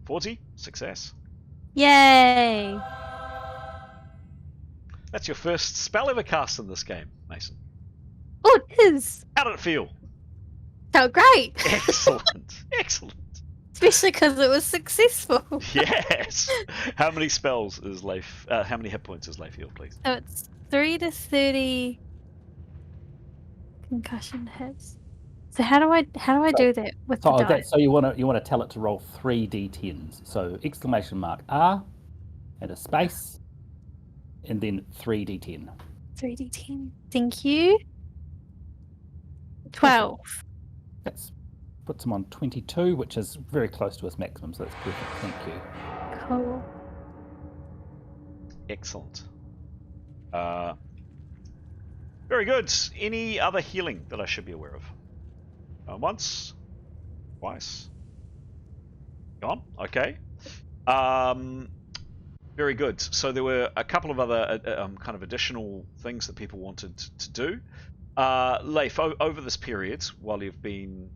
40, success. Yay. That's your first spell ever cast in this game, Mason. Oh, it is. How did it feel? Felt great. Excellent, excellent. Especially because it was successful. Yes. How many spells is Leif? How many hit points is Leif healed, please? So it's 3 to 30 concussion hits. So how do I do that with the dice? So you want to tell it to roll 3 d10s. So !R and a space, and then 3 d10. 3d10. Thank you. 12. That puts him on 22, which is very close to his maximum. So that's perfect. Thank you. Cool. Excellent. Very good. Any other healing that I should be aware of? Once, twice. Gone. Okay. Very good. So there were a couple of other kind of additional things that people wanted to do. Leif, over this period, while you've been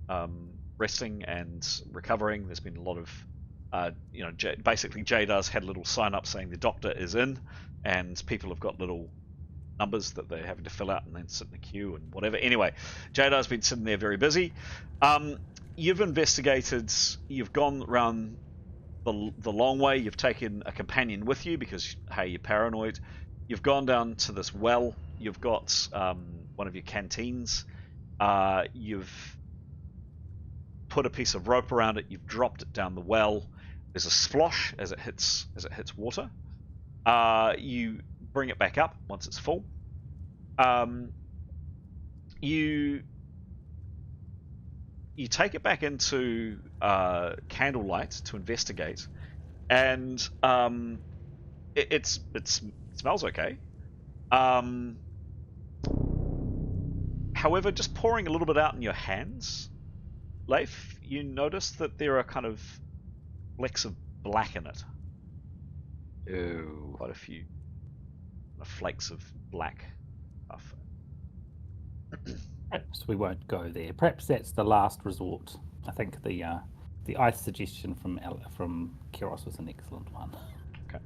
resting and recovering, there's been a lot of, basically Jadar's had a little sign up saying the doctor is in, and people have got little numbers that they're having to fill out and then sit in the queue and whatever. Anyway, Jadar's been sitting there very busy. You've investigated, you've gone around the long way, you've taken a companion with you because, hey, you're paranoid. You've gone down to this well, you've got one of your canteens, you've put a piece of rope around it, you've dropped it down the well, there's a splosh as it hits water. You bring it back up once it's full. You take it back into candlelight to investigate, and it smells okay. However, just pouring a little bit out in your hands, Leif, you notice that there are kind of flecks of black in it. Ooh. Quite a few flakes of black stuff. Perhaps we won't go there. Perhaps that's the last resort. I think the ice suggestion from Keros was an excellent one. Okay.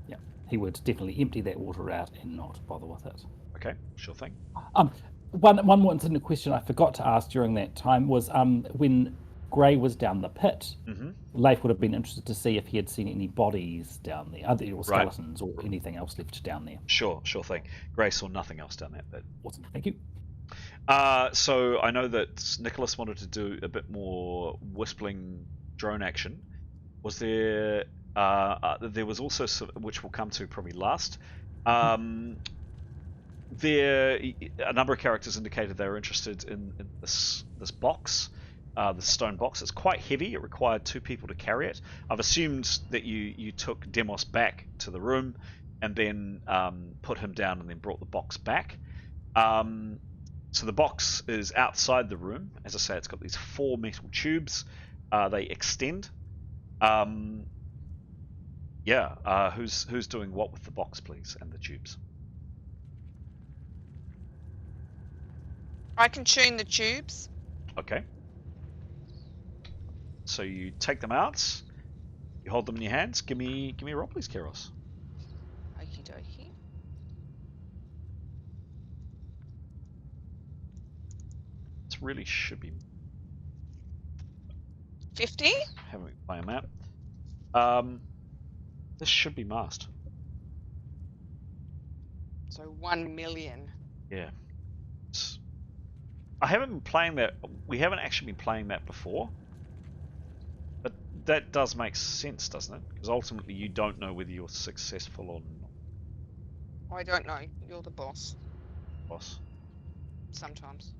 Yeah, he would definitely empty that water out and not bother with it. Okay, sure thing. One more incident question I forgot to ask during that time was when Gray was down the pit. Mm-hmm. Leif would have been interested to see if he had seen any bodies down there, or skeletons, or anything else left down there. Sure thing. Gray saw nothing else down there. But... Awesome, thank you. So I know that Nicholas wanted to do a bit more whistling drone action. Was there? There was also, which we'll come to probably last. There, a number of characters indicated they were interested in this box. The stone box. It's quite heavy. It required 2 people to carry it. I've assumed that you took Demos back to the room and then put him down and then brought the box back. So the box is outside the room. As I say, it's got these 4 metal tubes. They extend. Yeah. Who's doing what with the box, please, and the tubes? I can tune the tubes. Okay. So you take them out. You hold them in your hands. Give me a roll, please, Keros. Okie dokie. This really should be 50? having it by a map. This should be masked. So 1 million. Yeah. I haven't been playing that. We haven't actually been playing that before. But that does make sense, doesn't it? Because ultimately you don't know whether you're successful or not, I don't know. You're the boss. boss. Sometimes.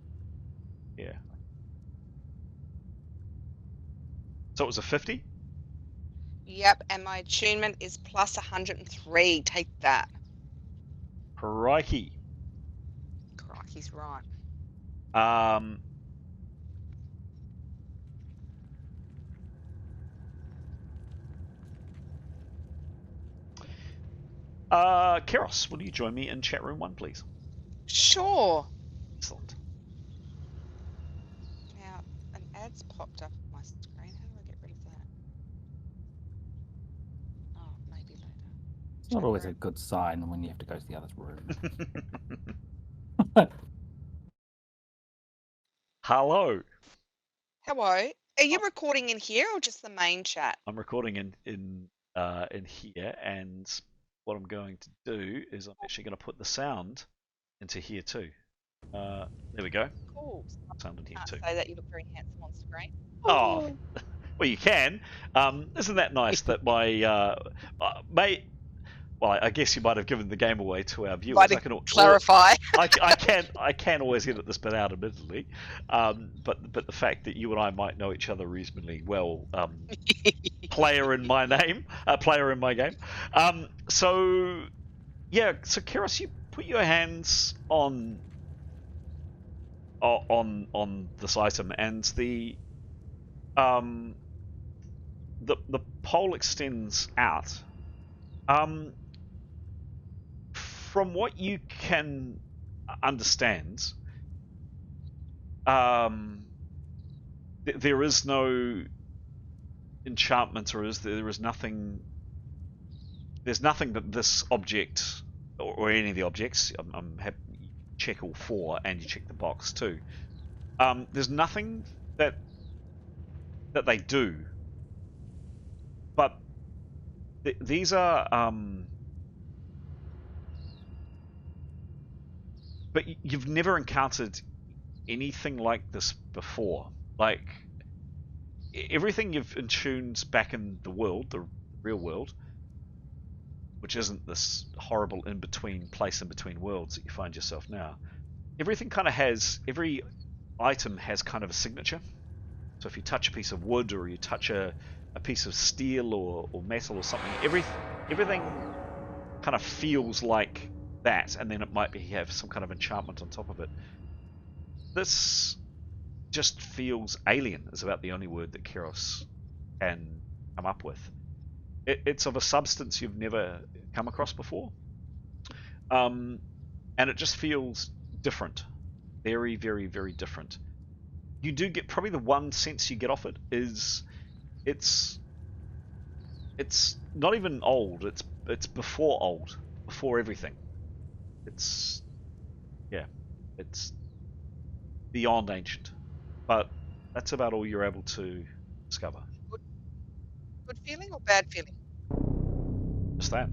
Yeah. So it was a 50? Yep, and my attunement is plus 103. Take that. Crikey. Crikey's right. Um, Keros, will you join me in chat room 1, please? Sure. Excellent. Now, an ad's popped up on my screen. How do I get rid of that? Oh, maybe later. It's not always a room. good sign when you have to go to the other room. Hello. Hello. Are you recording in here or just the main chat? I'm recording in here, and what I'm going to do is I'm actually going to put the sound into here too. There we go. Cool. Sound in here Can't too. say that you look very handsome on screen. Oh, well, you can. Isn't that nice that my mate? Well, I guess you might have given the game away to our viewers. Might clarify. I can always edit this bit out, admittedly. But the fact that you and I might know each other reasonably well, player in my name, player in my game. So yeah, so Keros, you put your hands on this item, and the pole extends out. From what you can understand, there is no enchantment, or there is nothing. There's nothing that this object or any of the objects. I'm happy you check all 4, and you check the box too. There's nothing that they do, but these are. But you've never encountered anything like this before. Like everything you've attuned back in the world, the real world, which isn't this horrible in-between place in between worlds that you find yourself now. Everything kind of has, every item has kind of a signature. So if you touch a piece of wood, or you touch a piece of steel or metal or something, everything kind of feels like that, and then it might be have some kind of enchantment on top of it. This just feels alien, is about the only word that Keros can come up with. It's of a substance you've never come across before. And it just feels different. Very, very, very different. You do get, probably the one sense you get off it is it's not even old, it's before old, before everything. It's it's beyond ancient. But that's about all you're able to discover. Good feeling or bad feeling? Just that.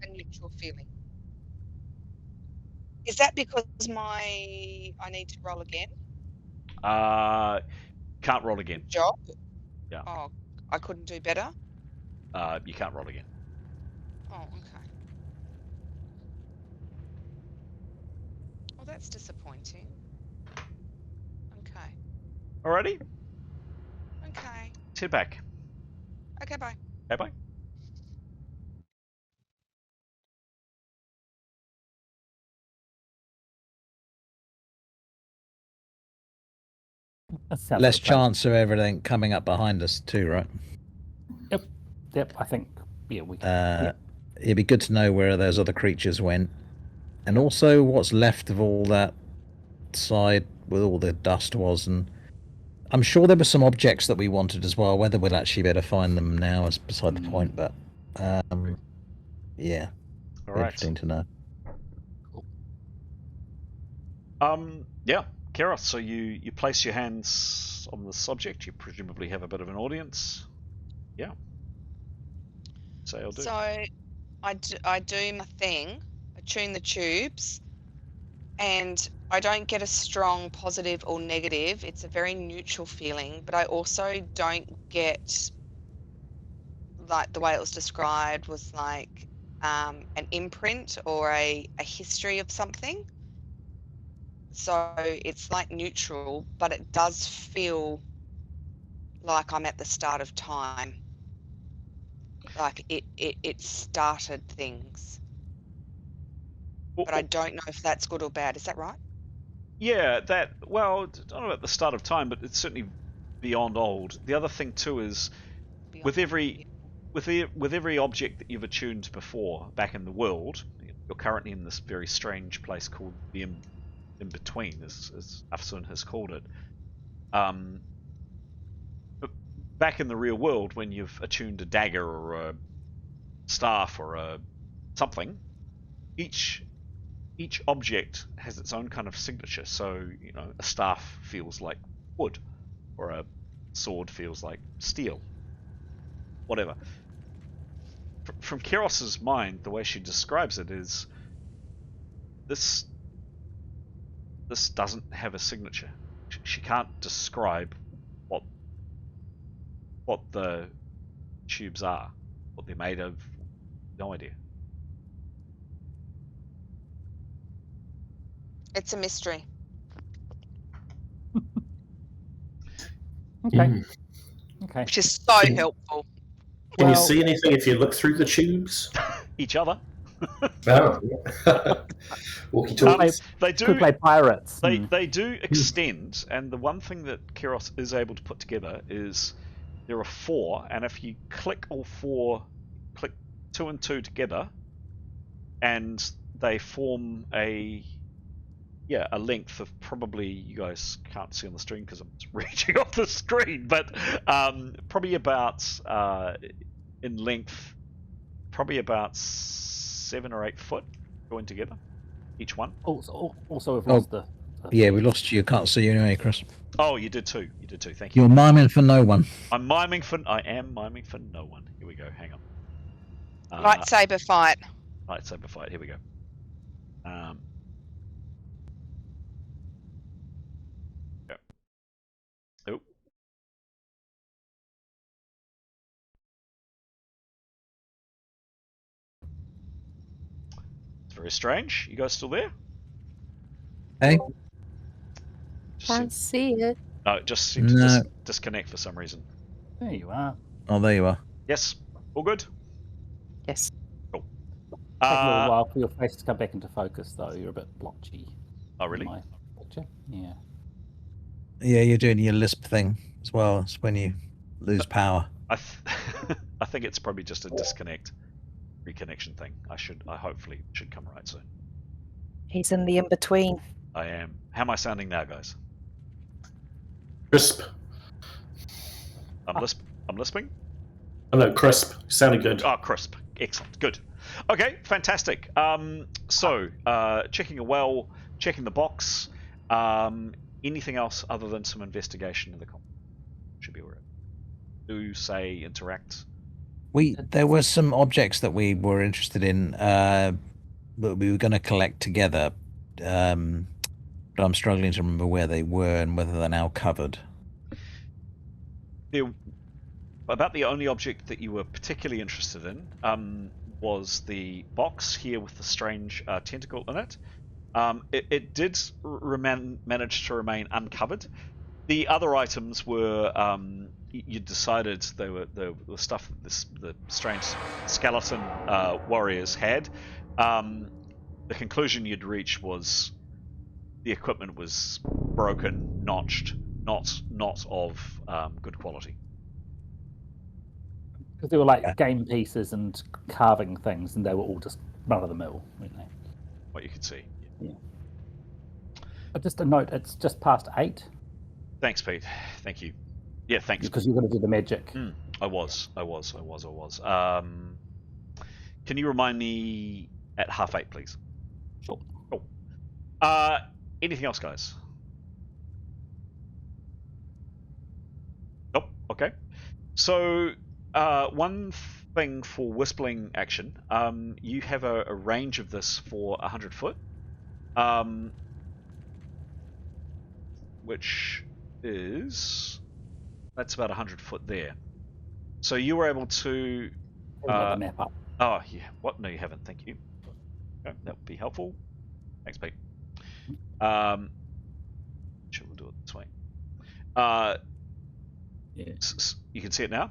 A neutral feeling. Is that because I need to roll again? Can't roll again. Job? Yeah. Oh, I couldn't do better? You can't roll again. Oh, okay. Well, that's disappointing. Okay. Alrighty. Okay. Sit back. Okay, bye. Bye bye. That sounds Less like a plan. chance of everything coming up behind us too, right? Yep. Yep, I think, yeah, we can. It'd be good to know where those other creatures went, and also what's left of all that side with all the dust was. And I'm sure there were some objects that we wanted as well. Whether we'll actually be able to find them now is beside the point. But yeah, All right. interesting to know. Yeah, Keros, so you place your hands on the subject. You presumably have a bit of an audience. Yeah. Say I'll do. So I do my thing. I tune the tubes, and I don't get a strong positive or negative. It's a very neutral feeling, but I also don't get, like the way it was described was like an imprint or a history of something. So it's like neutral, but it does feel like I'm at the start of time. Like it started things. But I don't know if that's good or bad. Is that right? Yeah, well, I don't know about the start of time, but it's certainly beyond old. The other thing too is Beyond with every old, with every object that you've attuned before back in the world, you're currently in this very strange place called the in between, as Afsun has called it. But back in the real world, when you've attuned a dagger or a staff or a something, each object has its own kind of signature. So, a staff feels like wood, or a sword feels like steel, whatever. From Kiros's mind, the way she describes it is this doesn't have a signature. She can't describe what the tubes are, what they're made of. No idea. it's a mystery. Okay. Okay. Which is so helpful. Can you Well- see anything if you look through the tubes? Each other. Oh, walkie talkies. They Could do. play pirates. They do extend, and the one thing that Keros is able to put together is there are 4, and if you click all 4, click 2 and 2 together, and they form a length of, probably, you guys can't see on the screen because I'm just reaching off the screen, but probably about in length, probably about 7 or 8 foot joined together, each one. Also we've lost the Yeah, we lost you. Can't see you anyway, Chris. Oh, you did too. Thank you. You're miming for no one. I am miming for no one. Here we go. Hang on. Lightsaber fight. Lightsaber fight. Here we go. Oh. It's very strange. You guys still there? Hey? Can't see it. No, it just seemed to disconnect for some reason. There you are. Oh, there you are. Yes. All good? Yes. Cool. Take a little while for your face to come back into focus, though. You're a bit blotchy. Oh, really? In my picture. Yeah. Yeah, you're doing your lisp thing as well. It's when you lose power. I think it's probably just a disconnect, reconnection thing. I hopefully should come right soon. He's in the in-between. I am. How am I sounding now, guys? Crisp. I'm lisping? Oh, no, crisp. Sounded good. Oh, crisp. Excellent. Good. Okay, fantastic. So, checking a well, checking the box. Anything else other than some investigation in the comp? Should be aware of. Do, say, interact. There were some objects that we were interested in, that we were going to collect together. But I'm struggling to remember where they were and whether they're now covered. About the only object that you were particularly interested in was the box here with the strange tentacle in it. It did manage to remain uncovered. The other items were, you decided they were the stuff that the strange skeleton warriors had. The conclusion you'd reach was the equipment was broken, notched, not of good quality. Because they were like game pieces and carving things, and they were all just run of the mill, weren't they? What you could see. But just a note, it's just past 8. Thanks, Pete. Thank you. Yeah, thanks. Because you're going to do the magic. I was. Can you remind me at 8:30, please? Sure. Cool. Anything else, guys? Nope. Okay. So, one thing for whistling action, you have a range of this for 100 foot, which is that's about 100 foot there. So you were able to. Got the map up. Oh yeah. What? No, you haven't. Thank you. Okay, that would be helpful. Thanks, Pete. Sure, we'll do it this way. You can see it now?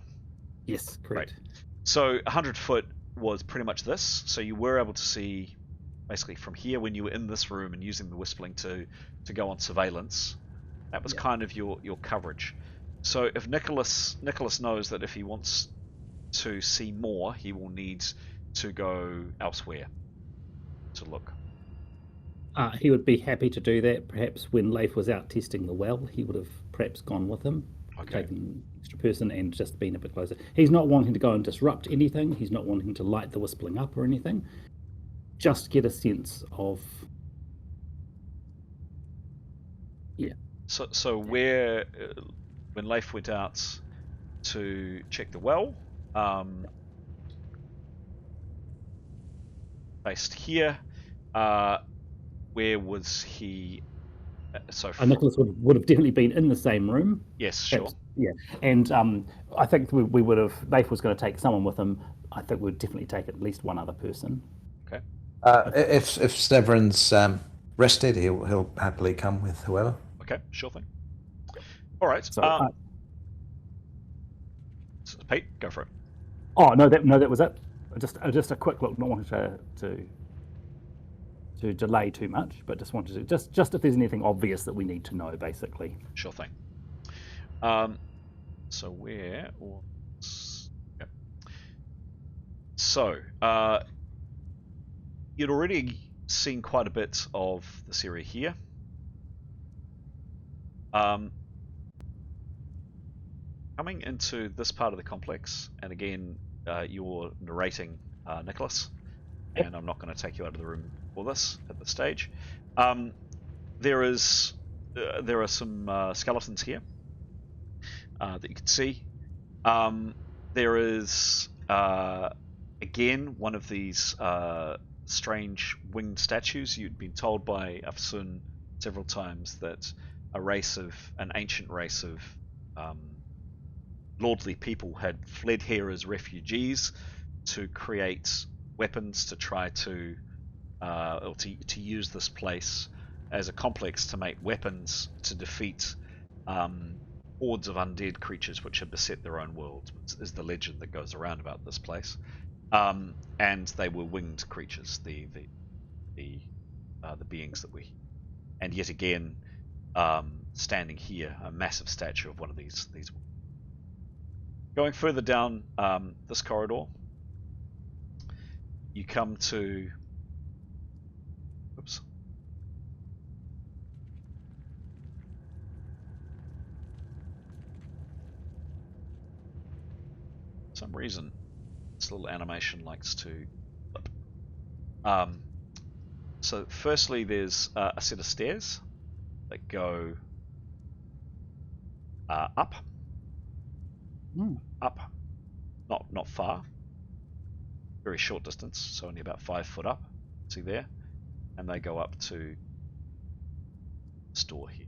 Yes, correct. Right. So 100 foot was pretty much this. So you were able to see basically from here when you were in this room and using the whistling to go on surveillance. That was kind of your coverage. So if Nicholas knows that if he wants to see more, he will need to go elsewhere to look. He would be happy to do that. Perhaps when Leif was out testing the well, he would have perhaps gone with him, taken an extra person and just been a bit closer. He's not wanting to go and disrupt anything. He's not wanting to light the whistling up or anything. Just get a sense of... Yeah. So where, when Leif went out to check the well, based here, where was he? Nicholas would have definitely been in the same room. Yes, sure. Yeah, and I think we would have. Leif was going to take someone with him. I think we'd definitely take at least one other person. Okay. If Severan's rested, he'll happily come with whoever. Okay, sure thing. All right. So, Pete, go for it. Oh no, that was it. Just a quick look. Not wanting to delay too much, but just wanted to just if there's anything obvious that we need to know, basically. Sure thing. So where was? Yep. So you'd already seen quite a bit of this area here. Coming into this part of the complex, and again, you're narrating Nicholas, and I'm not going to take you out of the room for this at this stage. There are some skeletons here that you can see. There is again one of these strange winged statues. You'd been told by Afsun several times that an ancient race of lordly people had fled here as refugees to create weapons to try to or to use this place as a complex to make weapons to defeat hordes of undead creatures which had beset their own world, is the legend that goes around about this place. And they were winged creatures, the beings that we, and yet again, standing here, a massive statue of one of these. Going further down this corridor, you come to. Oops. For some reason, this little animation likes to flip. So, firstly, there's a set of stairs that go up. Up, not far, very short distance, so only about 5 foot up. See there, and they go up to this door here.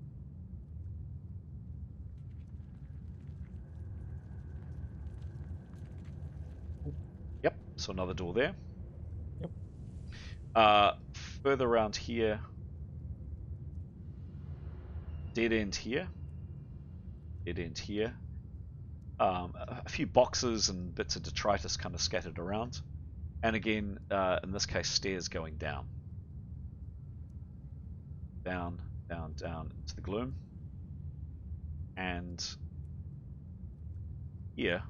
Yep, so another door there. Yep. Further around here, dead end here. Dead end here. A few boxes and bits of detritus kind of scattered around. And again, in this case, stairs going down. Down, down, down into the gloom. And here,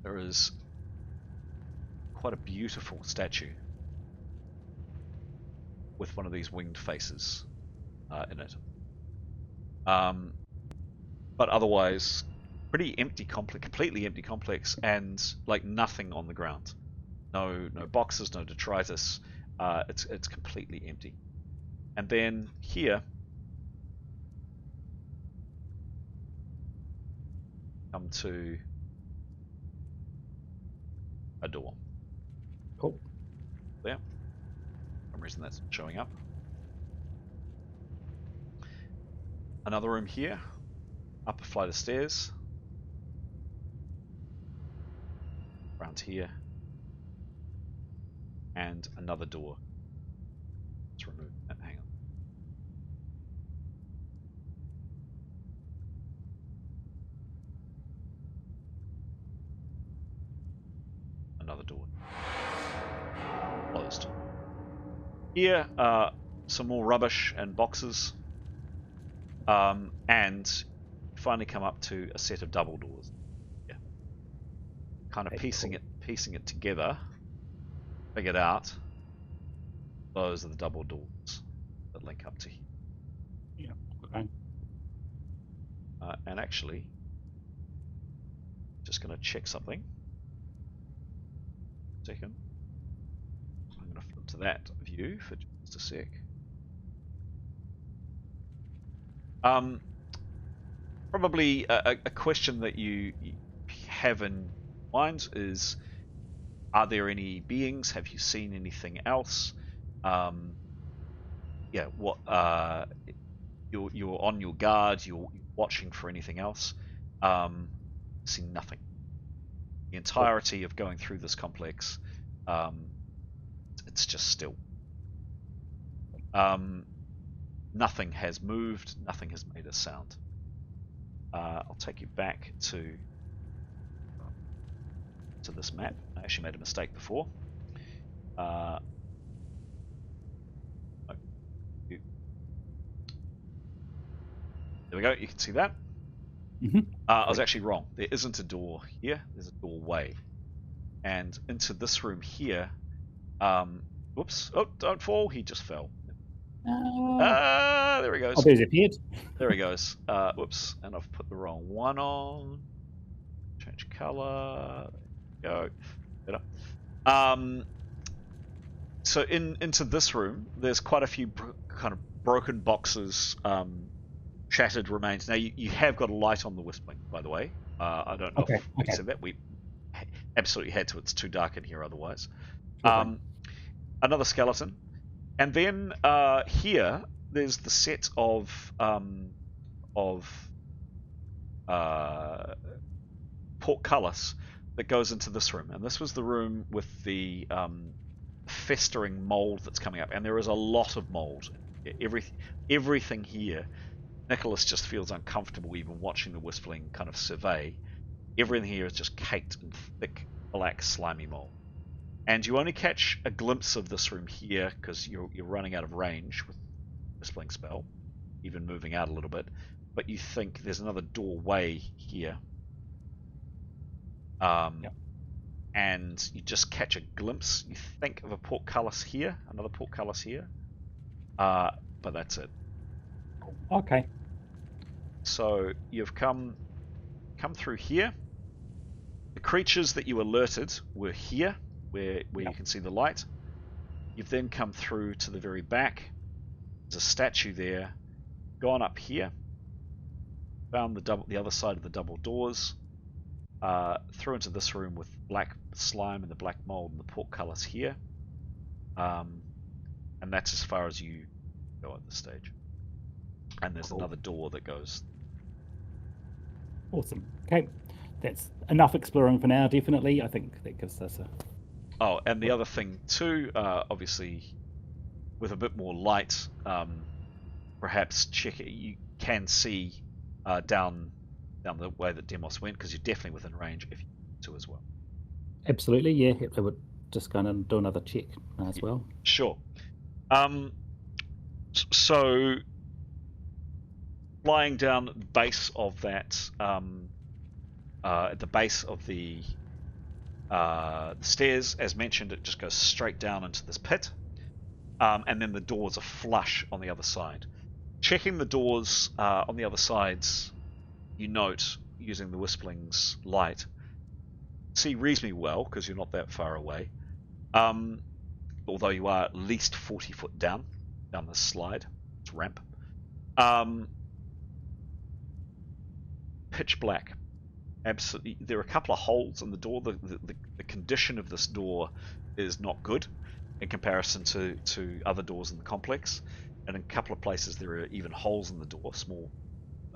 there is quite a beautiful statue with one of these winged faces in it. But otherwise, pretty empty complex, completely empty complex, and like nothing on the ground. No boxes, no detritus. It's completely empty. And then here, come to a door. Cool. There. For some reason that's showing up. Another room here. Up a flight of stairs. Around here. And another door. Let's remove that. Hang on. Another door. Closed. Here, some more rubbish and boxes. And finally come up to a set of double doors. Yeah. Kind of piecing it together. Figured out those are the double doors that link up to here. Yeah. Okay. And actually, just going to check something. Second. I'm going to flip to that view for just a sec. Probably a question that you have in mind is, are there any beings? Have you seen anything else? Yeah, what you're on your guard, you're watching for anything else. See nothing. The entirety of going through this complex, it's just still. Nothing has moved, nothing has made a sound. I'll take you back to this map. I actually made a mistake before. There we go, you can see that. I was actually wrong. There isn't a door here, there's a doorway. And into this room here, whoops, oh, don't fall, he just fell. There he goes. Oh, there's a pit. There he goes. Whoops, and I've put the wrong one on. Change color. There we go. Better. So into this room, there's quite a few kind of broken boxes, shattered remains. Now you have got a light on the whistling, by the way. I don't know if we said that. We absolutely had to. It's too dark in here otherwise. Another skeleton, and then here there's the set of portcullis that goes into this room, and this was the room with the festering mold that's coming up, and there is a lot of mold. Everything here, Nicholas just feels uncomfortable even watching the whistling kind of survey. Everything here is just caked in thick black slimy mold, and you only catch a glimpse of this room here because you're running out of range with the whistling spell, even moving out a little bit. But you think there's another doorway here. And you just catch a glimpse. You think of a portcullis here, another portcullis here, but that's it. Okay. So you've come through here. The creatures that you alerted were here, where you can see the light. You've then come through to the very back. There's a statue there. Gone up here. Found the other side of the double doors. Through into this room with black slime and the black mold and the portcullis here. And that's as far as you go at this stage. And there's another door that goes. Awesome. Okay. That's enough exploring for now, definitely. I think that gives us a... Oh, and the other thing too, obviously, with a bit more light, perhaps check it. You can see down the way that Demos went, because you're definitely within range if you want to as well. Absolutely, yeah. I would just go and do another check as well. Sure. So lying down at the base of that, at the base of the The stairs, as mentioned, it just goes straight down into this pit. And then the doors are flush on the other side. Checking the doors on the other sides, you note, using the Wispling's light, see reasonably well, because you're not that far away. Although you are at least 40 foot down this slide. It's ramp. Pitch black. Absolutely. There are a couple of holes in the door. The condition of this door is not good in comparison to other doors in the complex. And in a couple of places there are even holes in the door, small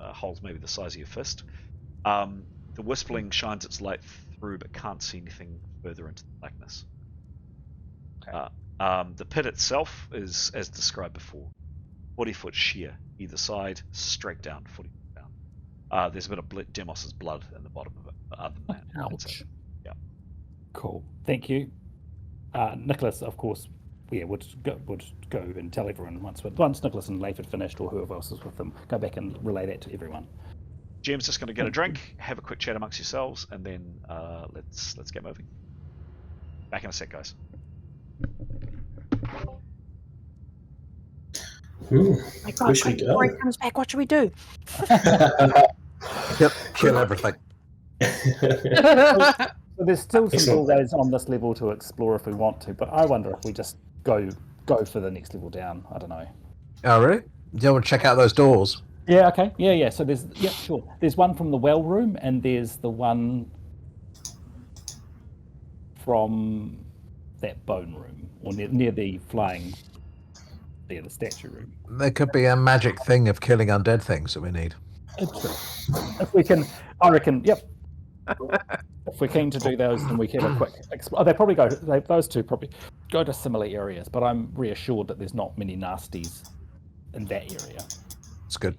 holes maybe the size of your fist. The Wispling shines its light through but can't see anything further into the blackness. Okay. The pit itself is, as described before, 40 foot sheer either side, straight down, 40 foot down. There's a bit of Demos's blood in the bottom of it. But other than that, Ouch. Yeah. Cool. Thank you. Nicholas, of course, would go and tell everyone once Nicholas and Leif had finished, or whoever else is with them, go back and relay that to everyone. GM's just going to get a drink, have a quick chat amongst yourselves, and then let's get moving. Back in a sec, guys. My God, Wish we before he go. comes back, what should we do? Yep, kill everything. So there's still some Excellent. doorways on this level to explore if we want to, but I wonder if we just go for the next level down. I don't know. Oh, really? Do you want to check out those doors? Yeah. Okay. Yeah. So sure. There's one from the well room, and there's the one from that bone room, or near the flying, the statue room. There could be a magic thing of killing undead things that we need. It's true. If we can, I reckon. Yep. If we're keen to do those, then we can have a quick. Those two probably go to similar areas, but I'm reassured that there's not many nasties in that area. It's good.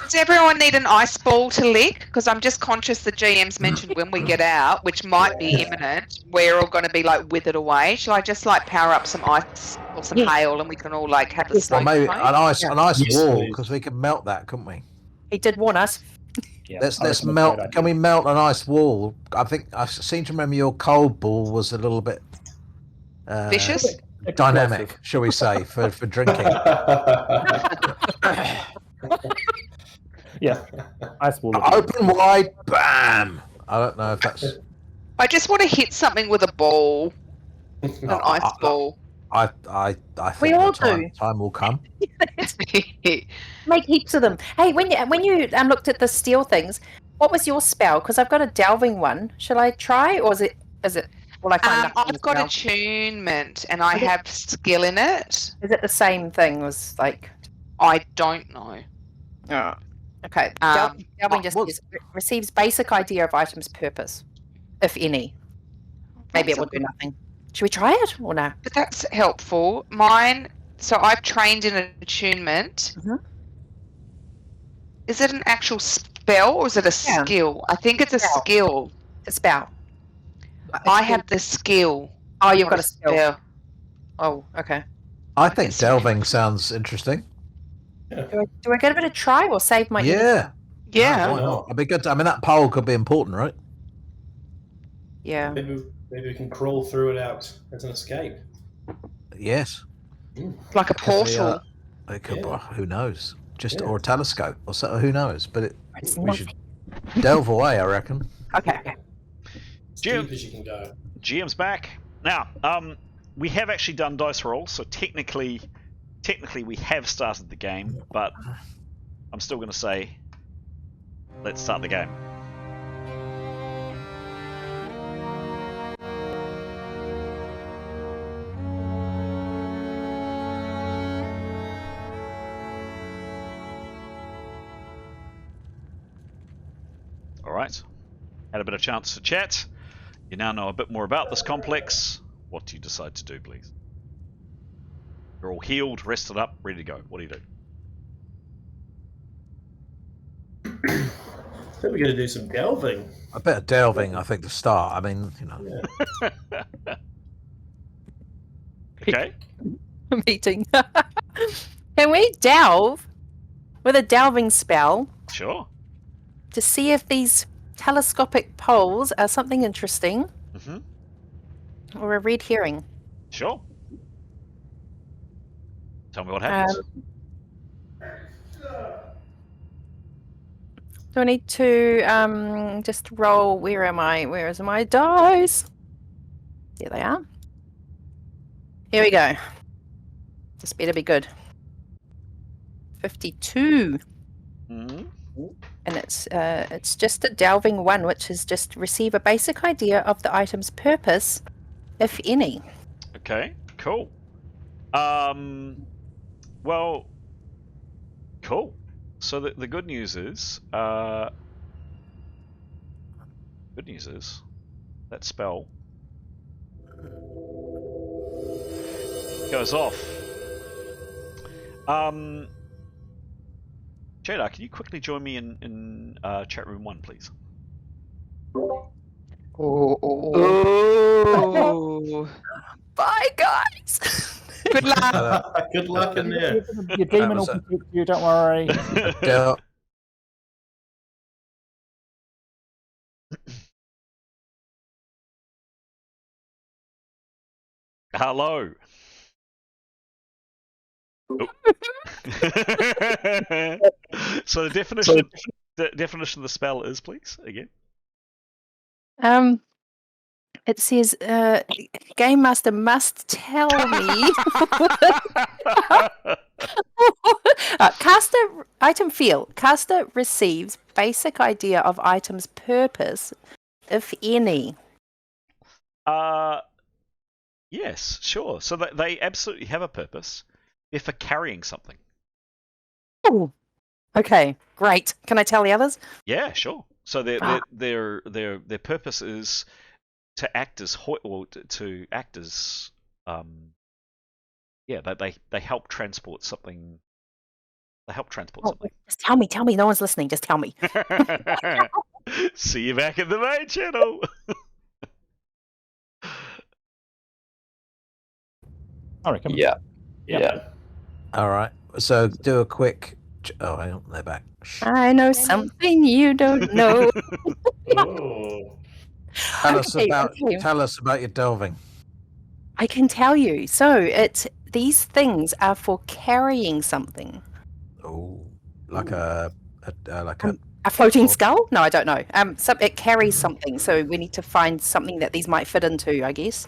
Does everyone need an ice ball to lick? Because I'm just conscious the GM's mentioned when we get out, which might be imminent, we're all going to be like withered away. Shall I just like power up some ice or some hail, and we can all like have the Well, smoke? maybe smoke? an ice Yes, wall, please. because we can melt that, couldn't we? He did warn us. Yeah, Let's I reckon that's a melt. great Can we idea. melt an ice wall? I think I seem to remember your cold ball was a little bit Vicious? dynamic, shall we say, for drinking. Yeah, ice wall. Open wide, bam! I don't know if that's. I just want to hit something with a ball, an ice ball. I think We all the do. time will come. Make heaps of them. Hey, when you looked at the steel things, what was your spell? Because I've got a delving one. Should I try, or is it? Will I find nothing I've got as well? attunement, and I have skill in it. Is it the same thing as like? I don't know. Oh, okay. Um, Delving just what- says, receives basic idea of item's purpose, if any. Maybe it will do nothing. Should we try it or no? But that's helpful. Mine. So I've trained in attunement. Mhm. Is it an actual spell or is it a Yeah. skill? I think it's a Spell. skill. A spell. I have the skill. Oh, you've not got a skill. spell. Oh, okay. I think guess- delving sounds interesting. Do I give it a try or save my? Yeah. Yeah. Why not? It'd be good. I mean, that pole could be important, right? Yeah. Maybe we can crawl through it out as an escape. Yes. Like a Could be, portal. It could. Yeah. Who knows? Just Yeah. or a telescope or so. Who knows? But It's we nothing. should delve away. I reckon. Okay. As Jim. deep as you can go. GM's back. Now, we have actually done dice rolls, so technically we have started the game, but I'm still going to say, let's start the game. All right. Had a bit of chance to chat. You now know a bit more about this complex. What do you decide to do, please? You're all healed, rested up, ready to go. What do you do? I think we're going to do some delving. A bit of delving, I think, to start. I mean, you know. Yeah. Okay. Meeting. Can we delve with a delving spell Sure. to see if these telescopic poles are something interesting? Or a red herring? Sure. Tell me what happens. Do I need to just roll? Where am I? Where is my dice? There they are. Here we go. This better be good. 52. Mhm. And it's just a delving one, which is just receive a basic idea of the item's purpose, if any. Okay, cool. Well, cool. So the good news is, that spell goes off. Jada, can you quickly join me in chat room 1, please? Oh. Bye, guys. Good luck. Good luck in there. Your demon will was protect you, don't worry. Del- Hello. Oh. So the definition of the spell is, please, again. It says, Game Master must tell me. Caster item field. Caster receives basic idea of item's purpose, if any. Yes, sure. So they absolutely have a purpose. They're for carrying something. Oh, okay, great. Can I tell the others? Yeah, sure. So their purpose is to act as to act as they help transport something. They help transport something. Just tell me. No one's listening. Just tell me. See you back in the main channel. I reckon. Yeah. All right. So do a quick. Oh, hang on, they're back. I know something you don't know. Oh. Tell us about your delving. I can tell you. So these things are for carrying something. Oh, like a floating skull? No, I don't know. It carries something, so we need to find something that these might fit into, I guess.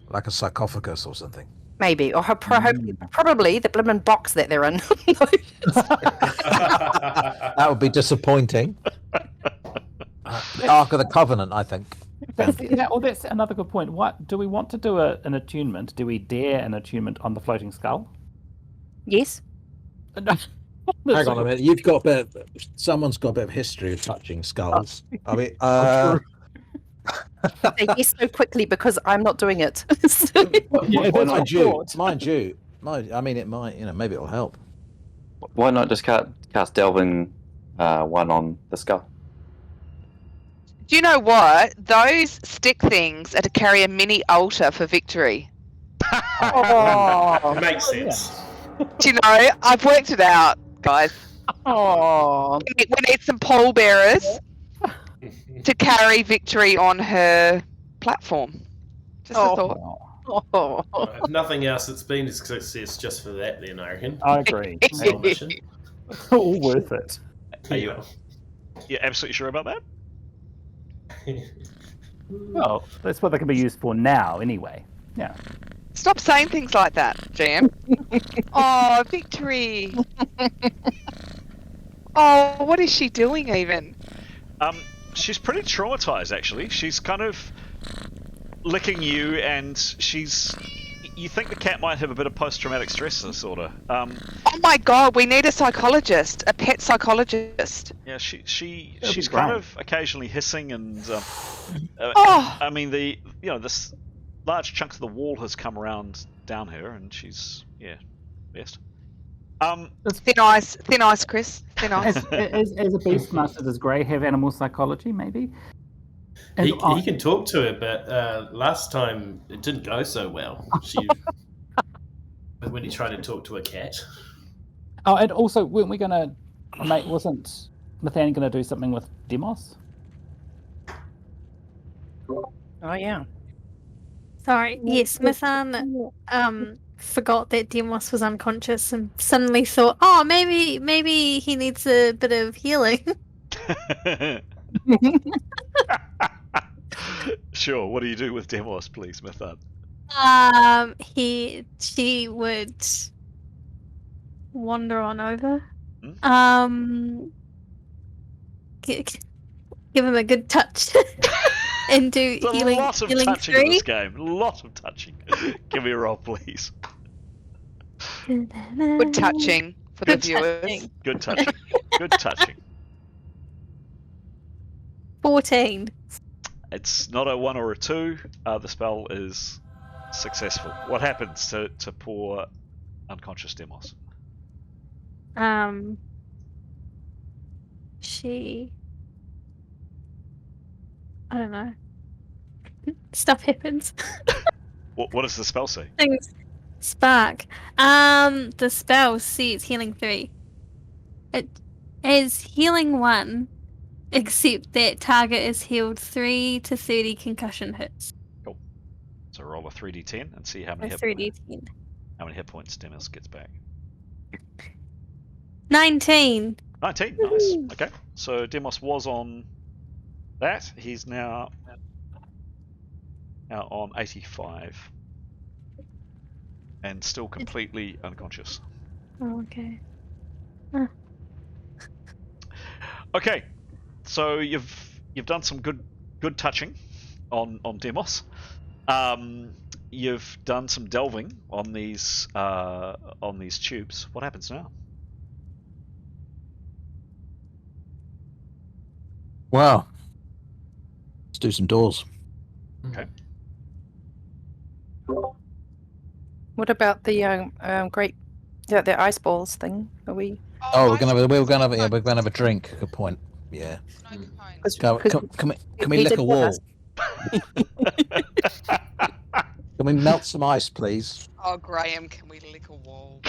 like a sarcophagus or something. Maybe, or probably the blimmin' box that they're in. That would be disappointing. The Ark of the Covenant, I think. That's another good point. What do we want to do an attunement? Do we dare an attunement on the floating skull? Yes. Hang on a minute. Someone's got a bit of history of touching skulls. I mean, Say yes so quickly because I'm not doing it. mind you, I mean, it might, maybe it'll help. Why not just cast Delving one on the skull? Do you know what? Those stick things are to carry a mini altar for victory. It makes sense. Do you know? I've worked it out, guys. Oh, We need some pallbearers to carry victory on her platform. Just a thought. If nothing else, it's been a success just for that, then, I reckon. I agree. Sole mission. All worth it. Are you absolutely sure about that? Well, that's what they can be used for now, anyway. Yeah. Stop saying things like that, Jam. Oh, victory. Oh, what is she doing even? She's pretty traumatized, actually. She's kind of licking you, and you think the cat might have a bit of post-traumatic stress disorder. Oh my god, we need a psychologist, a pet psychologist. Yeah, she's kind of occasionally hissing, and I mean this large chunk of the wall has come around down her, and she's best. Thin ice, Chris. Thin ice. As a beastmaster, does Grey have animal psychology? Maybe. He can talk to her, but last time it didn't go so well. When he tried to talk to a cat. Oh, and also, weren't we gonna? Wasn't Mathan gonna do something with Demos? Oh yeah. Sorry. Yes, Mithan forgot that Demos was unconscious and suddenly thought, oh, maybe he needs a bit of healing. Sure. What do you do with Demos, please, Mithan? She would wander on over. Give him a good touch and do There's healing. a lot of healing touching in 3. this game. A lot of touching. Give me a roll, please. Good touching for the viewers. touching. Good touching. Good touching. 14. It's not a 1 or a 2. The spell is successful. What happens to poor unconscious Demos? I don't know. Stuff happens. What does the spell say? Things spark. The spell says healing 3. It is healing 1, except that target is healed 3 to 30 concussion hits. Cool. So roll a 3d10 and see how many A hit 3d10. How many hit points Demos gets back. 19. 19. Nice. Okay. So Demos was on that. He's now on 85 and still completely unconscious. Oh, okay. Okay, so you've done some good touching on Demos. You've done some delving on these tubes. What happens now? Wow. Let's do some doors. Okay. What about the the ice balls thing? Are we? Oh, we're gonna have a drink. Good point. Yeah. Can we lick a wall? Can we melt some ice, please? Oh, Graham, can we lick a wall?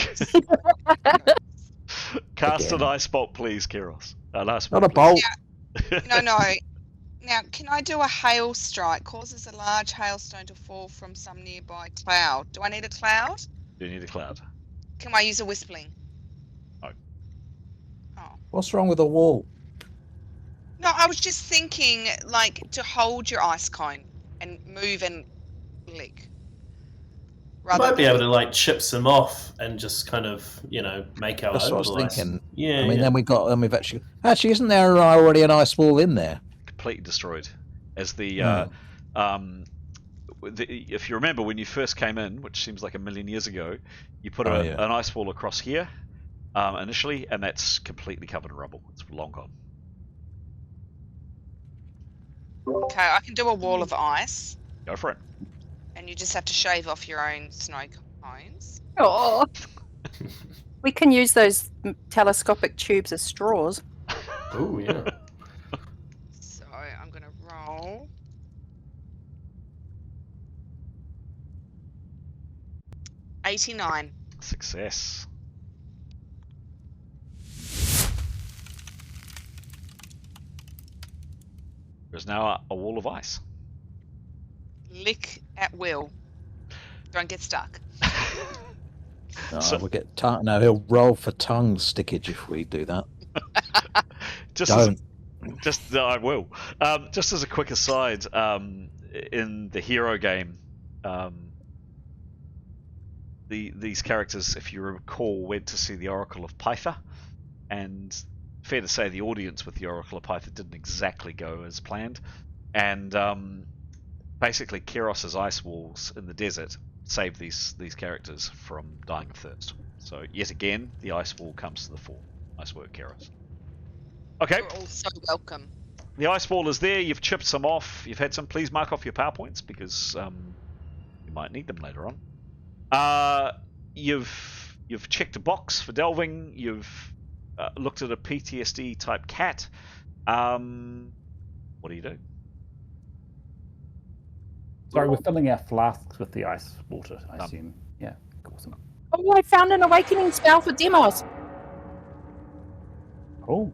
Cast Again. an ice bolt, please, Kiros. Not a bolt. No. Now, can I do a hail strike? Causes a large hailstone to fall from some nearby cloud. Do I need a cloud? You need a cloud. Can I use a whistling? No. Oh. What's wrong with a wall? No, I was just thinking, like, to hold your ice cone and move and lick. You might be able to like chip some off and just kind of, make our That's own what I was ice. thinking. Yeah. I mean, then we've actually isn't there already an ice wall in there? Completely destroyed. As if you remember when you first came in, which seems like a million years ago, you put an ice wall across here initially, and that's completely covered in rubble. It's long gone. Okay, I can do a wall of ice. Go for it. And you just have to shave off your own snow cones. Oh. We can use those telescopic tubes as straws. Oh, yeah. So I'm going to roll. $89. Success. There's now a wall of ice. Lick at will. Don't get stuck. We'll get he'll roll for tongue stickage if we do that. I will. Just as a quick aside, in the hero game, these characters, if you recall, went to see the Oracle of Pytha, and fair to say the audience with the Oracle of Pytha didn't exactly go as planned, and basically Kiros's ice walls in the desert saved these characters from dying of thirst. So yet again, the ice wall comes to the fore. Nice work, Kiros. Okay. You're all so welcome. The ice wall is there. You've chipped some off. You've had some. Please mark off your PowerPoints because you might need them later on. You've checked a box for delving. You've looked at a PTSD type cat. What do you do? Sorry, we're filling our flasks with the ice water, I assume. Yeah, awesome. Oh, I found an awakening spell for Demos. Oh.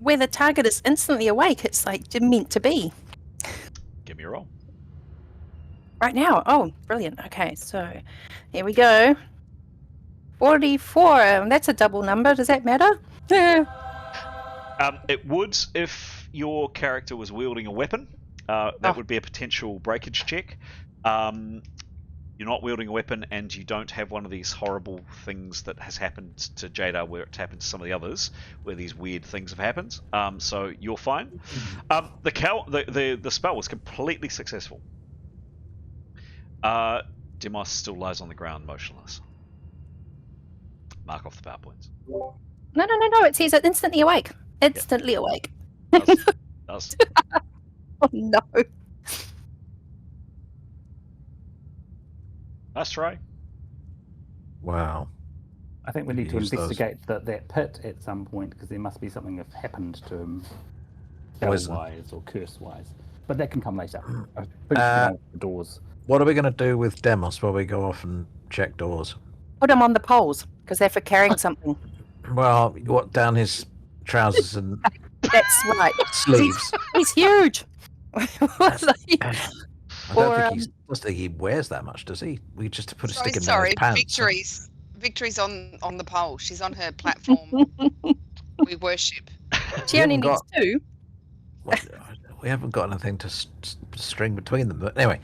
where the target is instantly awake. It's like meant to be. Give me a roll. Right now. Oh, brilliant. Okay, so here we go. 44. That's a double number. Does that matter? It would if your character was wielding a weapon. That would be a potential breakage check. You're not wielding a weapon, and you don't have one of these horrible things that has happened to Jada, where it's happened to some of the others, where these weird things have happened. So you're fine. The spell was completely successful. Demos still lies on the ground, motionless. Mark off the power points. No. It says it instantly awake. Instantly awake. Does. Oh no. Nice try. Wow. I think we need to Use those. investigate that pit at some point because there must be something that happened to him, Poison. spell-wise or curse-wise. But that can come later. I think the doors. What are we going to do with Demos while we go off and check doors? Put them on the poles because they're for carrying something. Well, what, down his trousers and That's right. sleeves? He's huge. I don't think he wears that much, does he? We just put a stick in his pants. Victory's on the pole. She's on her platform. We worship. She only needs 2. We haven't got anything to string between them. But anyway,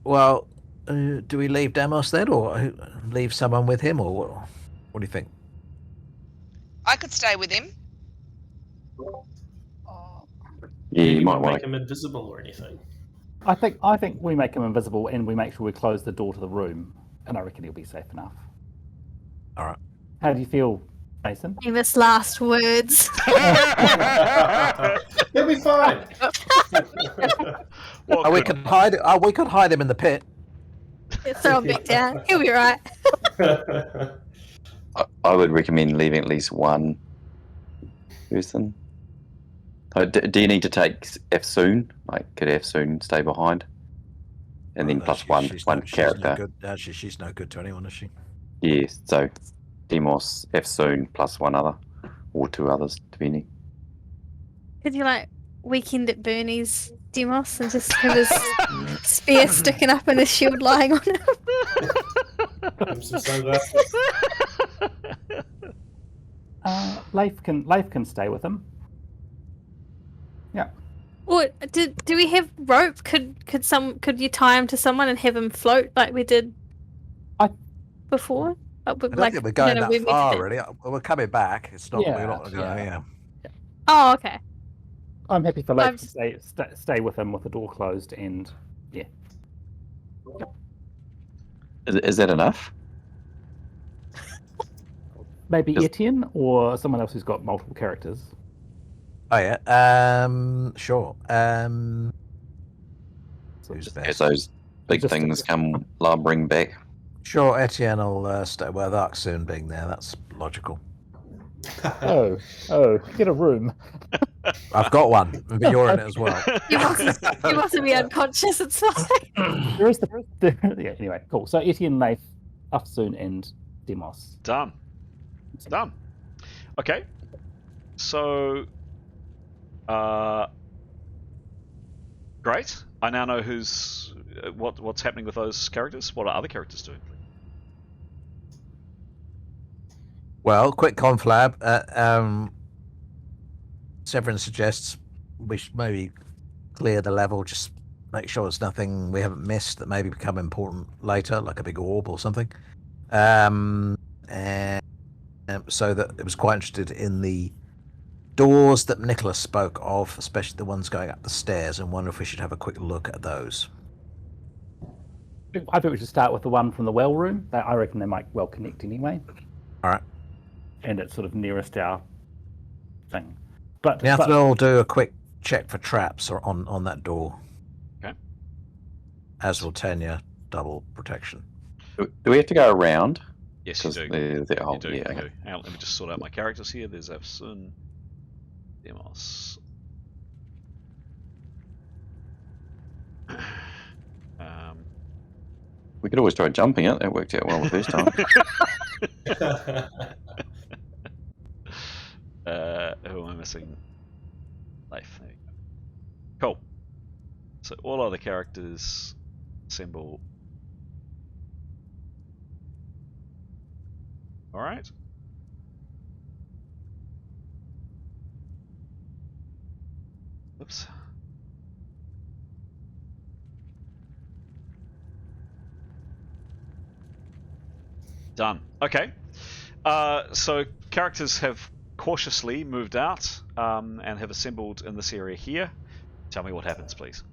well, do we leave Demos then, or leave someone with him, or what do you think? I could stay with him. Yeah, you might make want him invisible or anything. I think we make him invisible and we make sure we close the door to the room, and I reckon he'll be safe enough. All right. How do you feel, Mason? Famous last words. He'll be fine. We could hide. We could hide him in the pit. Throw him back down. He'll be right. I would recommend leaving at least one person. Do you need to take F soon? Like, could F soon stay behind? And then plus one character. She's no good to anyone, is she? Yes, so Demos, F soon, plus one other. Or 2 others, depending. Could you weekend at Bernie's Demos and just have his spear sticking up and his shield lying on him? Some sunglasses. Leif can stay with him. Yeah. Or do we have rope? Could you tie him to someone and have him float like we did before? I don't think we're going that far, really. We're coming back. It's not. We're not going. Yeah. Oh, okay. I'm happy for Leif to stay with him with the door closed, and yeah. Is that enough? Maybe Etienne or someone else who's got multiple characters. Oh yeah. Sure. As those big things come lumbering back. Sure, Etienne will stay with Ark soon being there. That's logical. Oh, get a room. I've got one, but you're in it as well. You mustn't be unconscious. It's fine. There is yeah. Anyway, cool. So Etienne, Leif, Afsoon, and Demos. Done. Okay. So, great. I now know what's happening with those characters. What are other characters doing? Well, quick conflab. Severin suggests we should maybe clear the level, just make sure it's nothing we haven't missed that maybe become important later, like a big orb or something. And so that it was quite interested in the doors that Nicholas spoke of, especially the ones going up the stairs, and wonder if we should have a quick look at those. I think we should start with the one from the well room. I reckon they might well connect anyway. All right. And it's sort of nearest our thing. But we'll do a quick check for traps on that door. Okay. As will Tanya, double protection. Do we have to go around? Yes, you do. You do. Hang on, let me just sort out my characters here. There's Afsun, Demos. We could always try jumping it. That worked out well the first time. Who am I missing? Life. There you go. Cool. So all other characters assemble. All right. Oops. Done. Okay. So characters have cautiously moved out and have assembled in this area here. Tell me what happens, please.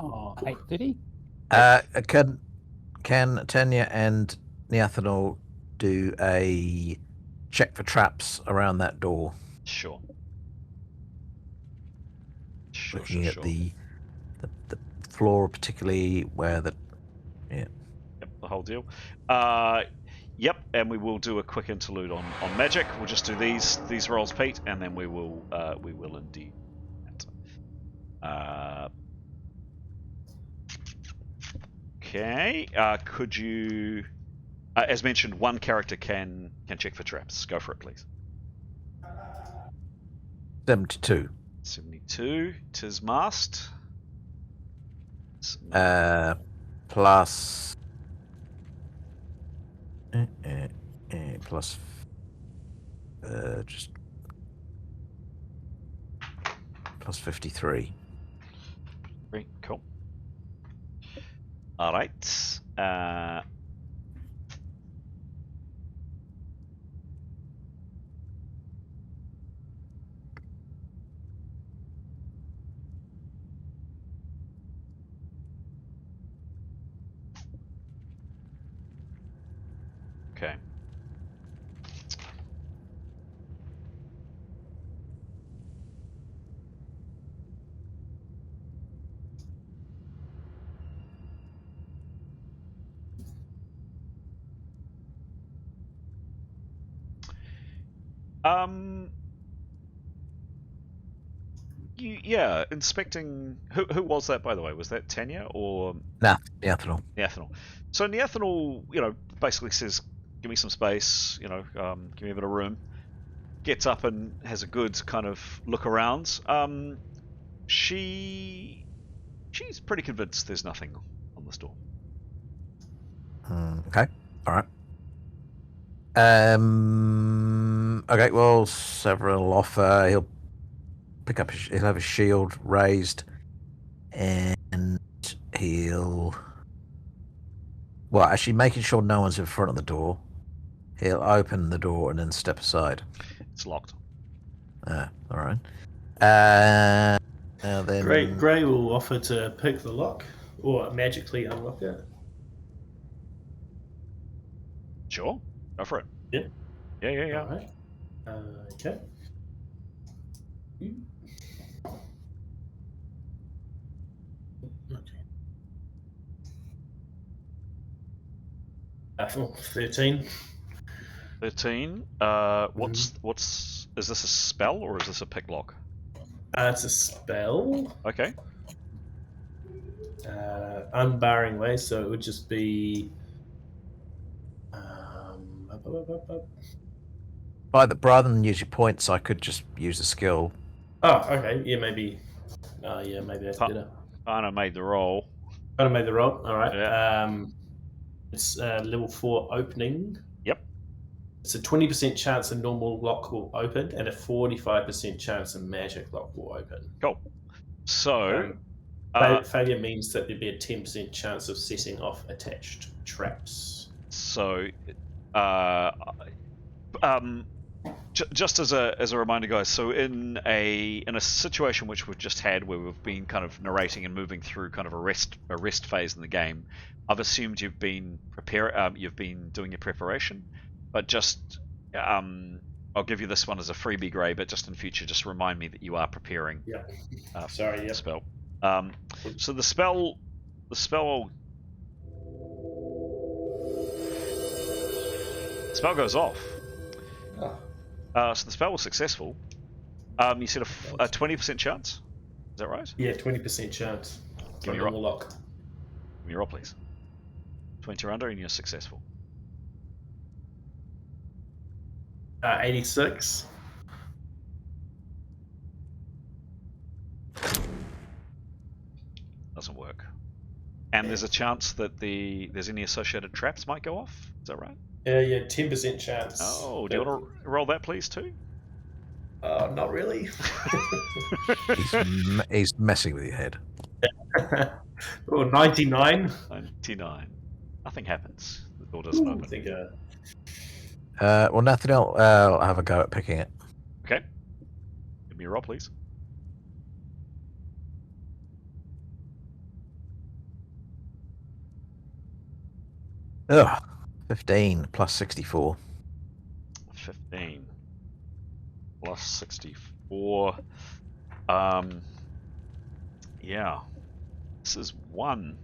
Oh, 8:30. Can Tanya and Neathanol do a check for traps around that door? Sure. Looking at the floor, particularly where the Yep, the whole deal. Yep, and we will do a quick interlude on magic. We'll just do these rolls, Pete, and then we will indeed. Okay. Could you, as mentioned, one character can check for traps. Go for it, please. 72. 72. Tis mast. Plus. Plus. Just. Plus 53. Great, cool. All right. Okay. Yeah, inspecting. Who was that, by the way? Was that Tanya or Neathanol? Neathanol. So Neathanol, basically says, "Give me some space. Give me a bit of room." Gets up and has a good kind of look around. She's pretty convinced there's nothing on this door. Okay. All right. Okay. Well, Severin will offer. He'll pick up. He'll have his shield raised, and he'll. Well, actually, making sure no one's in front of the door. He'll open the door and then step aside. It's locked. All right. Now then. Gray will offer to pick the lock or magically unlock it. Sure. Go for it. Yeah. Yeah. All right. Okay. Okay. 13. 13. What's is this a spell or is this a pick lock? It's a spell. Okay. Unbarring way, so it would just be. Rather than use your points, I could just use a skill. Oh, okay. Yeah, maybe. Maybe that's better. Anna made the roll. Anna made the roll. All right. Yeah. It's level 4 opening. Yep. It's a 20% chance a normal lock will open and a 45% chance a magic lock will open. Cool. So. Failure means that there'd be a 10% chance of setting off attached traps. So, just as a reminder, guys. So in a situation which we've just had, where we've been kind of narrating and moving through kind of a rest phase in the game, I've assumed you've been doing your preparation, but just I'll give you this one as a freebie, Gray. But just in future, just remind me that you are preparing. Yeah. For the spell. So the spell goes off. Oh. So the spell was successful. You said a 20% chance? Is that right? Yeah, 20% chance. Give me a normal lock. Give me a roll, please. 20 or under, and you're successful. 86. Doesn't work. And there's a chance that there's any associated traps might go off. Is that right? Yeah, 10% chance. Oh, do you want to roll that, please, too? Not really. He's messing with your head. Well, 99. 99. Nothing happens. The door doesn't open. I think, Well, Nathaniel, I'll have a go at picking it. Okay. Give me a roll, please. Ugh. 15 plus 64. 15 plus 64. Yeah. This is one.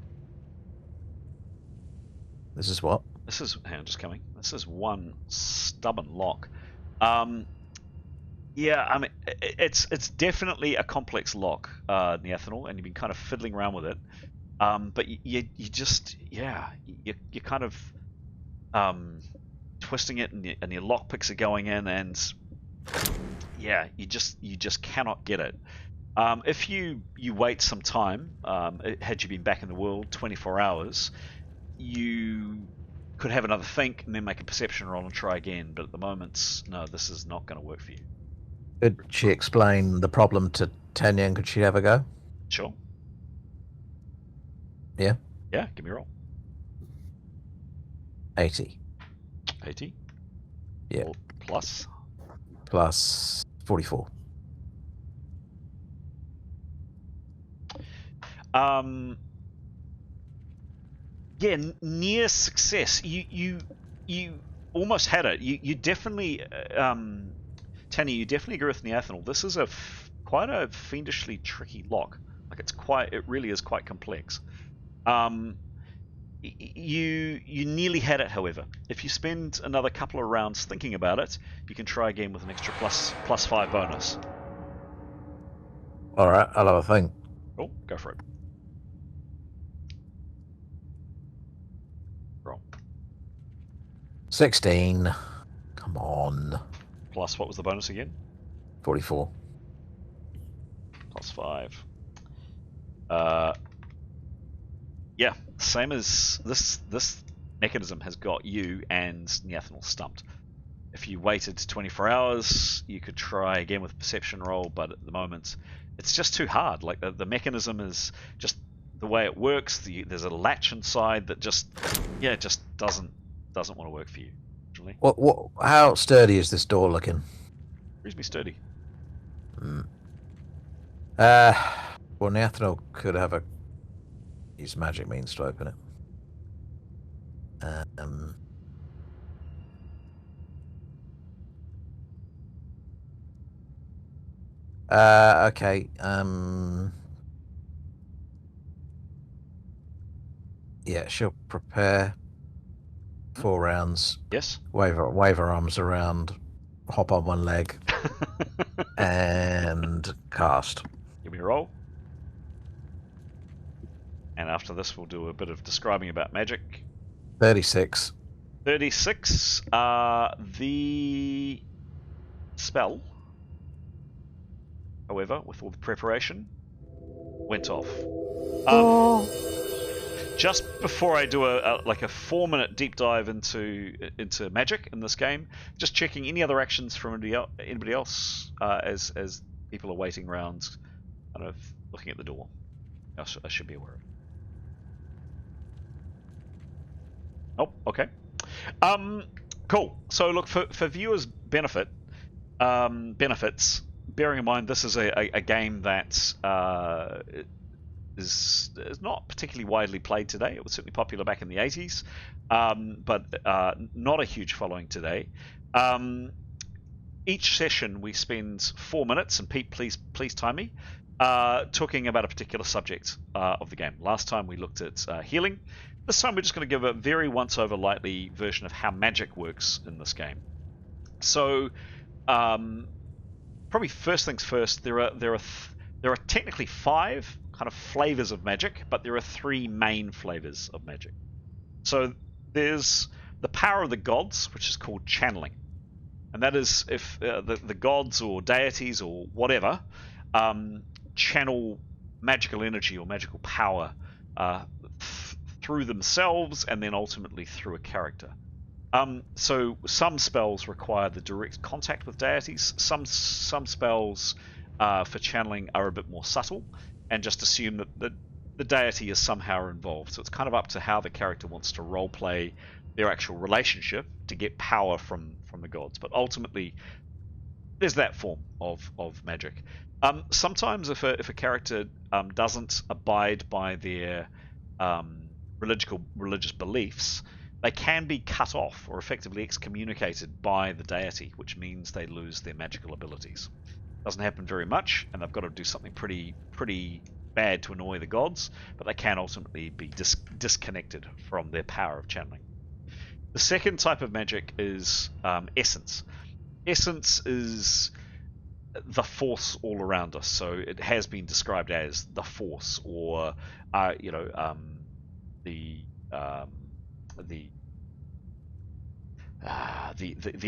This is what? This is, hang on, just coming. This is one stubborn lock. Yeah, I mean, it's definitely a complex lock, Neathanel, and you've been kind of fiddling around with it. But you just, yeah, you're kind of twisting it, and your lock picks are going in, and yeah, you just cannot get it. If you wait some time, had you been back in the world 24 hours, you could have another think and then make a perception roll and try again. But at the moment, no, this is not going to work for you. Could she explain the problem to Tanya, and could she have a go? Sure. Yeah? Yeah, give me a roll. 80. 80? Yeah. Roll plus? Plus 44. Yeah, near success. You almost had it. You definitely, Tanya, you definitely agree with Neathanel. This is quite a fiendishly tricky lock. Like it really is quite complex. You nearly had it, however. If you spend another couple of rounds thinking about it, you can try again with an extra plus 5 bonus. All right, I'll have a think. Oh, go for it. Roll. 16. Come on. Plus, what was the bonus again? 44. Plus 5. Yeah, same as this mechanism has got you and Neathanel stumped. If you waited 24 hours, you could try again with a perception roll, but at the moment, it's just too hard. Like the mechanism is just the way it works. There's a latch inside that just doesn't want to work for you. Actually. What? How sturdy is this door looking? Reasonably sturdy. Well, Nathaniel could have use magic means to open it. Okay. Yeah, she'll prepare 4 rounds. Yes. Wave her arms around, hop on one leg, and cast. Give me a roll. And after this, we'll do a bit of describing about magic. 36. 36. The spell, however, with all the preparation, went off. Just before I do a 4-minute deep dive into magic in this game, just checking any other actions from anybody else as people are waiting around, kind of looking at the door. I should be aware of. Oh, okay. Cool. So look, for viewers' benefits, bearing in mind this is a game that is not particularly widely played today. It was certainly popular back in the 80s, but not a huge following today. Each session we spend 4 minutes, and Pete, please time me, talking about a particular subject of the game. Last time we looked at healing. This time we're just going to give a very once-over lightly version of how magic works in this game. So, probably first things first, there are There are technically 5 kind of flavors of magic, but there are 3 main flavors of magic. So there's the power of the gods, which is called channeling. And that is if the gods or deities or whatever channel magical energy or magical power through themselves and then ultimately through a character. So some spells require the direct contact with deities. Some spells for channeling are a bit more subtle and just assume that the deity is somehow involved. So it's kind of up to how the character wants to roleplay their actual relationship to get power from the gods. But ultimately, there's that form of magic. Sometimes if a character doesn't abide by their religious beliefs, they can be cut off or effectively excommunicated by the deity, which means they lose their magical abilities. Doesn't happen very much, and they've got to do something pretty bad to annoy the gods, but they can ultimately be disconnected from their power of channeling. The second type of magic is essence. Essence is the force all around us, so it has been described as the force, or the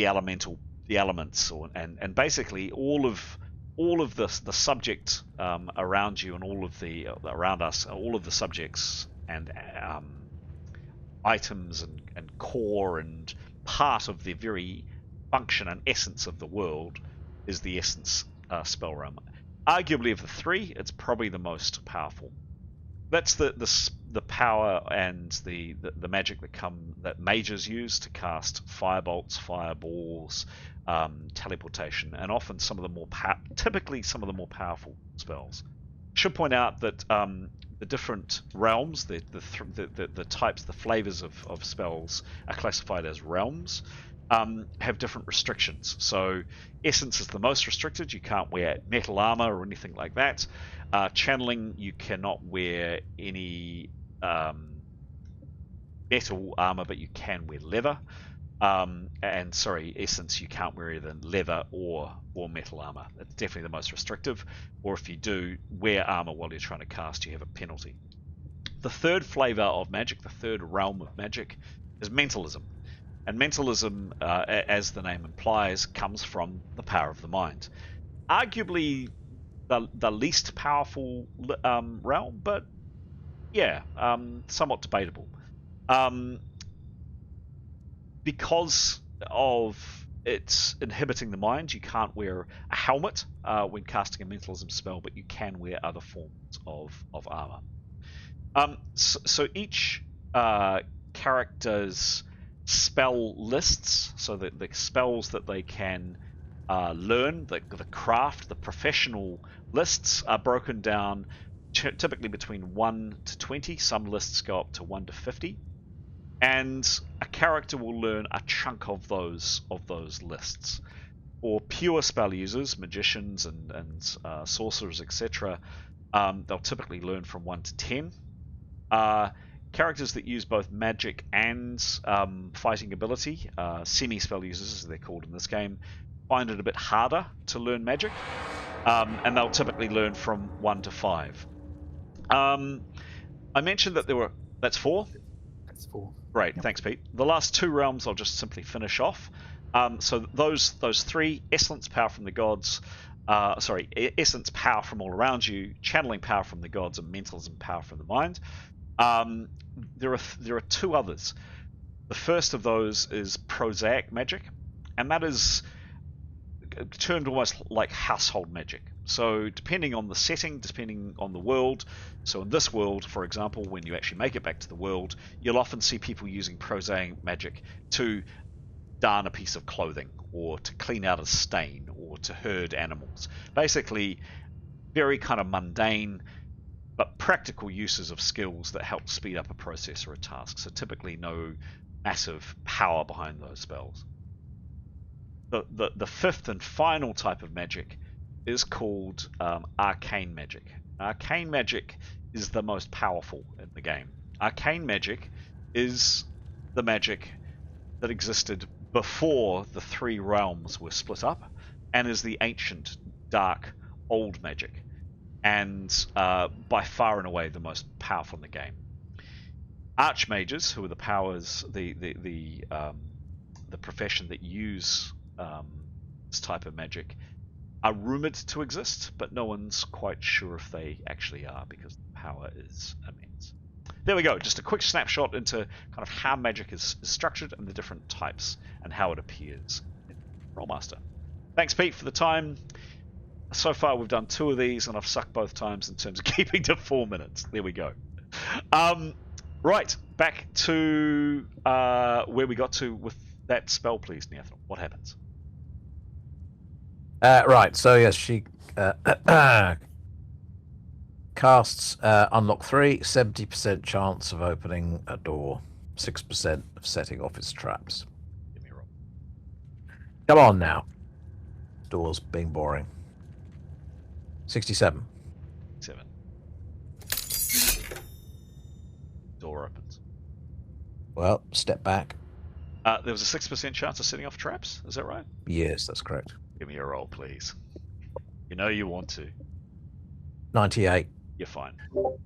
elemental, the elements, and basically all of the subject around you and all of the around us, all of the subjects and items and core and part of the very function and essence of the world is the essence spell realm. Arguably of the 3, it's probably the most powerful. That's the power and the magic that mages use to cast firebolts, fireballs, teleportation, and often typically some of the more powerful spells. Should point out that the different realms, the types, the flavors of spells are classified as realms. Have different restrictions. So essence is the most restricted. You can't wear metal armor or anything like that. Channeling, you cannot wear any metal armor, but you can wear leather. Essence, you can't wear either leather or metal armor. It's definitely the most restrictive. Or if you do wear armor while you're trying to cast, you have a penalty. The third flavor of magic, the third realm of magic, is mentalism. And mentalism, as the name implies, comes from the power of the mind. Arguably the least powerful realm, but yeah, somewhat debatable. Because of its inhibiting the mind, you can't wear a helmet when casting a mentalism spell, but you can wear other forms of armor. So each character's spell lists, so that the spells that they can learn, the craft, the professional lists are broken down typically between 1 to 20. Some lists go up to 1 to 50. And a character will learn a chunk of those lists. For pure spell users, magicians and sorcerers, etc., they'll typically learn from 1 to 10. Characters that use both magic and fighting ability, semi-spell users as they're called in this game, find it a bit harder to learn magic, and they'll typically learn from 1 to 5. I mentioned that that's 4? That's 4. Great, yep. Thanks, Pete. The last 2 realms I'll just simply finish off. So those 3, essence, power from the gods, essence, power from all around you, channeling, power from the gods, and mentalism, power from the mind. There are 2 others. The first of those is prosaic magic, and that is termed almost like household magic. So depending on the setting, depending on the world, so in this world, for example, when you actually make it back to the world, you'll often see people using prosaic magic to darn a piece of clothing, or to clean out a stain, or to herd animals. Basically, very kind of mundane but practical uses of skills that help speed up a process or a task. So typically no massive power behind those spells. The fifth and final type of magic is called arcane magic. Arcane magic is the most powerful in the game. Arcane magic is the magic that existed before the 3 realms were split up, and is the ancient, dark, old magic. and by far and away the most powerful in the game. Archmages, who are the powers, the profession that use this type of magic, are rumored to exist, but no one's quite sure if they actually are because the power is immense. There we go, just a quick snapshot into kind of how magic is structured and the different types and how it appears in Rolemaster. Thanks, Pete, for the time. So far, we've done 2 of these, and I've sucked both times in terms of keeping to 4 minutes. There we go. Right, back to where we got to with that spell, please, Neathel. What happens? Right, so yes, she casts Unlock 3, 70% chance of opening a door, 6% of setting off its traps. Give me a roll. Come on now. Doors being boring. 67. 7. Door opens. Well, step back. There was a 6% chance of setting off traps, is that right? Yes, that's correct. Give me a roll, please. You know you want to. 98. You're fine. What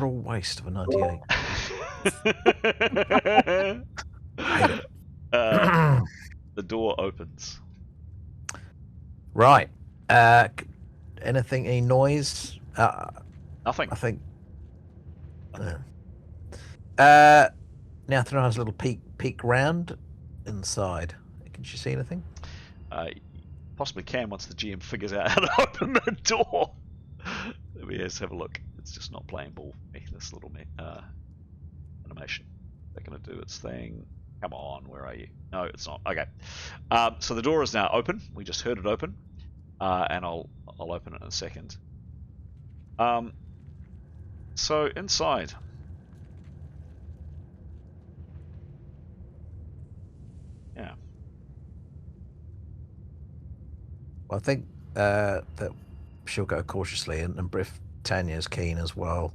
a waste of a 98. Hate it. The door opens. Right. Anything, any noise? Nothing. I think. Now throw has a little peek round inside. Can she see anything? Possibly can once the GM figures out how to open the door. Let me just have a look. It's just not playing ball for me, this little animation. They're going to do its thing. Come on, where are you? No, it's not. Okay. So the door is now open. We just heard it open. And I'll open it in a second. So inside. Yeah. Well, I think that she'll go cautiously, and if Tanya's keen as well,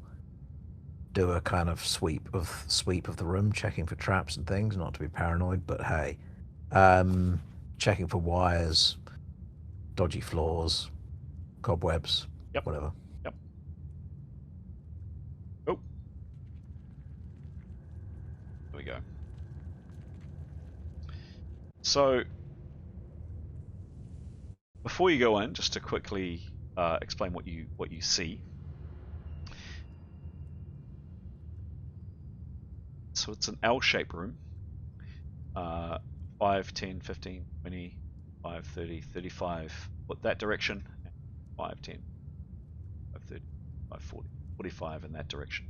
do a kind of sweep of the room, checking for traps and things. Not to be paranoid, but hey, checking for wires, dodgy floors, cobwebs, Yep. whatever. Yep. Oh. There we go. So, before you go in, just to quickly explain what you see. So it's an L-shaped room. 5, 10, 15, 20, 5, 30, 35. Put that direction. 5, 10, 5, 30, 5, 40, 45 in that direction.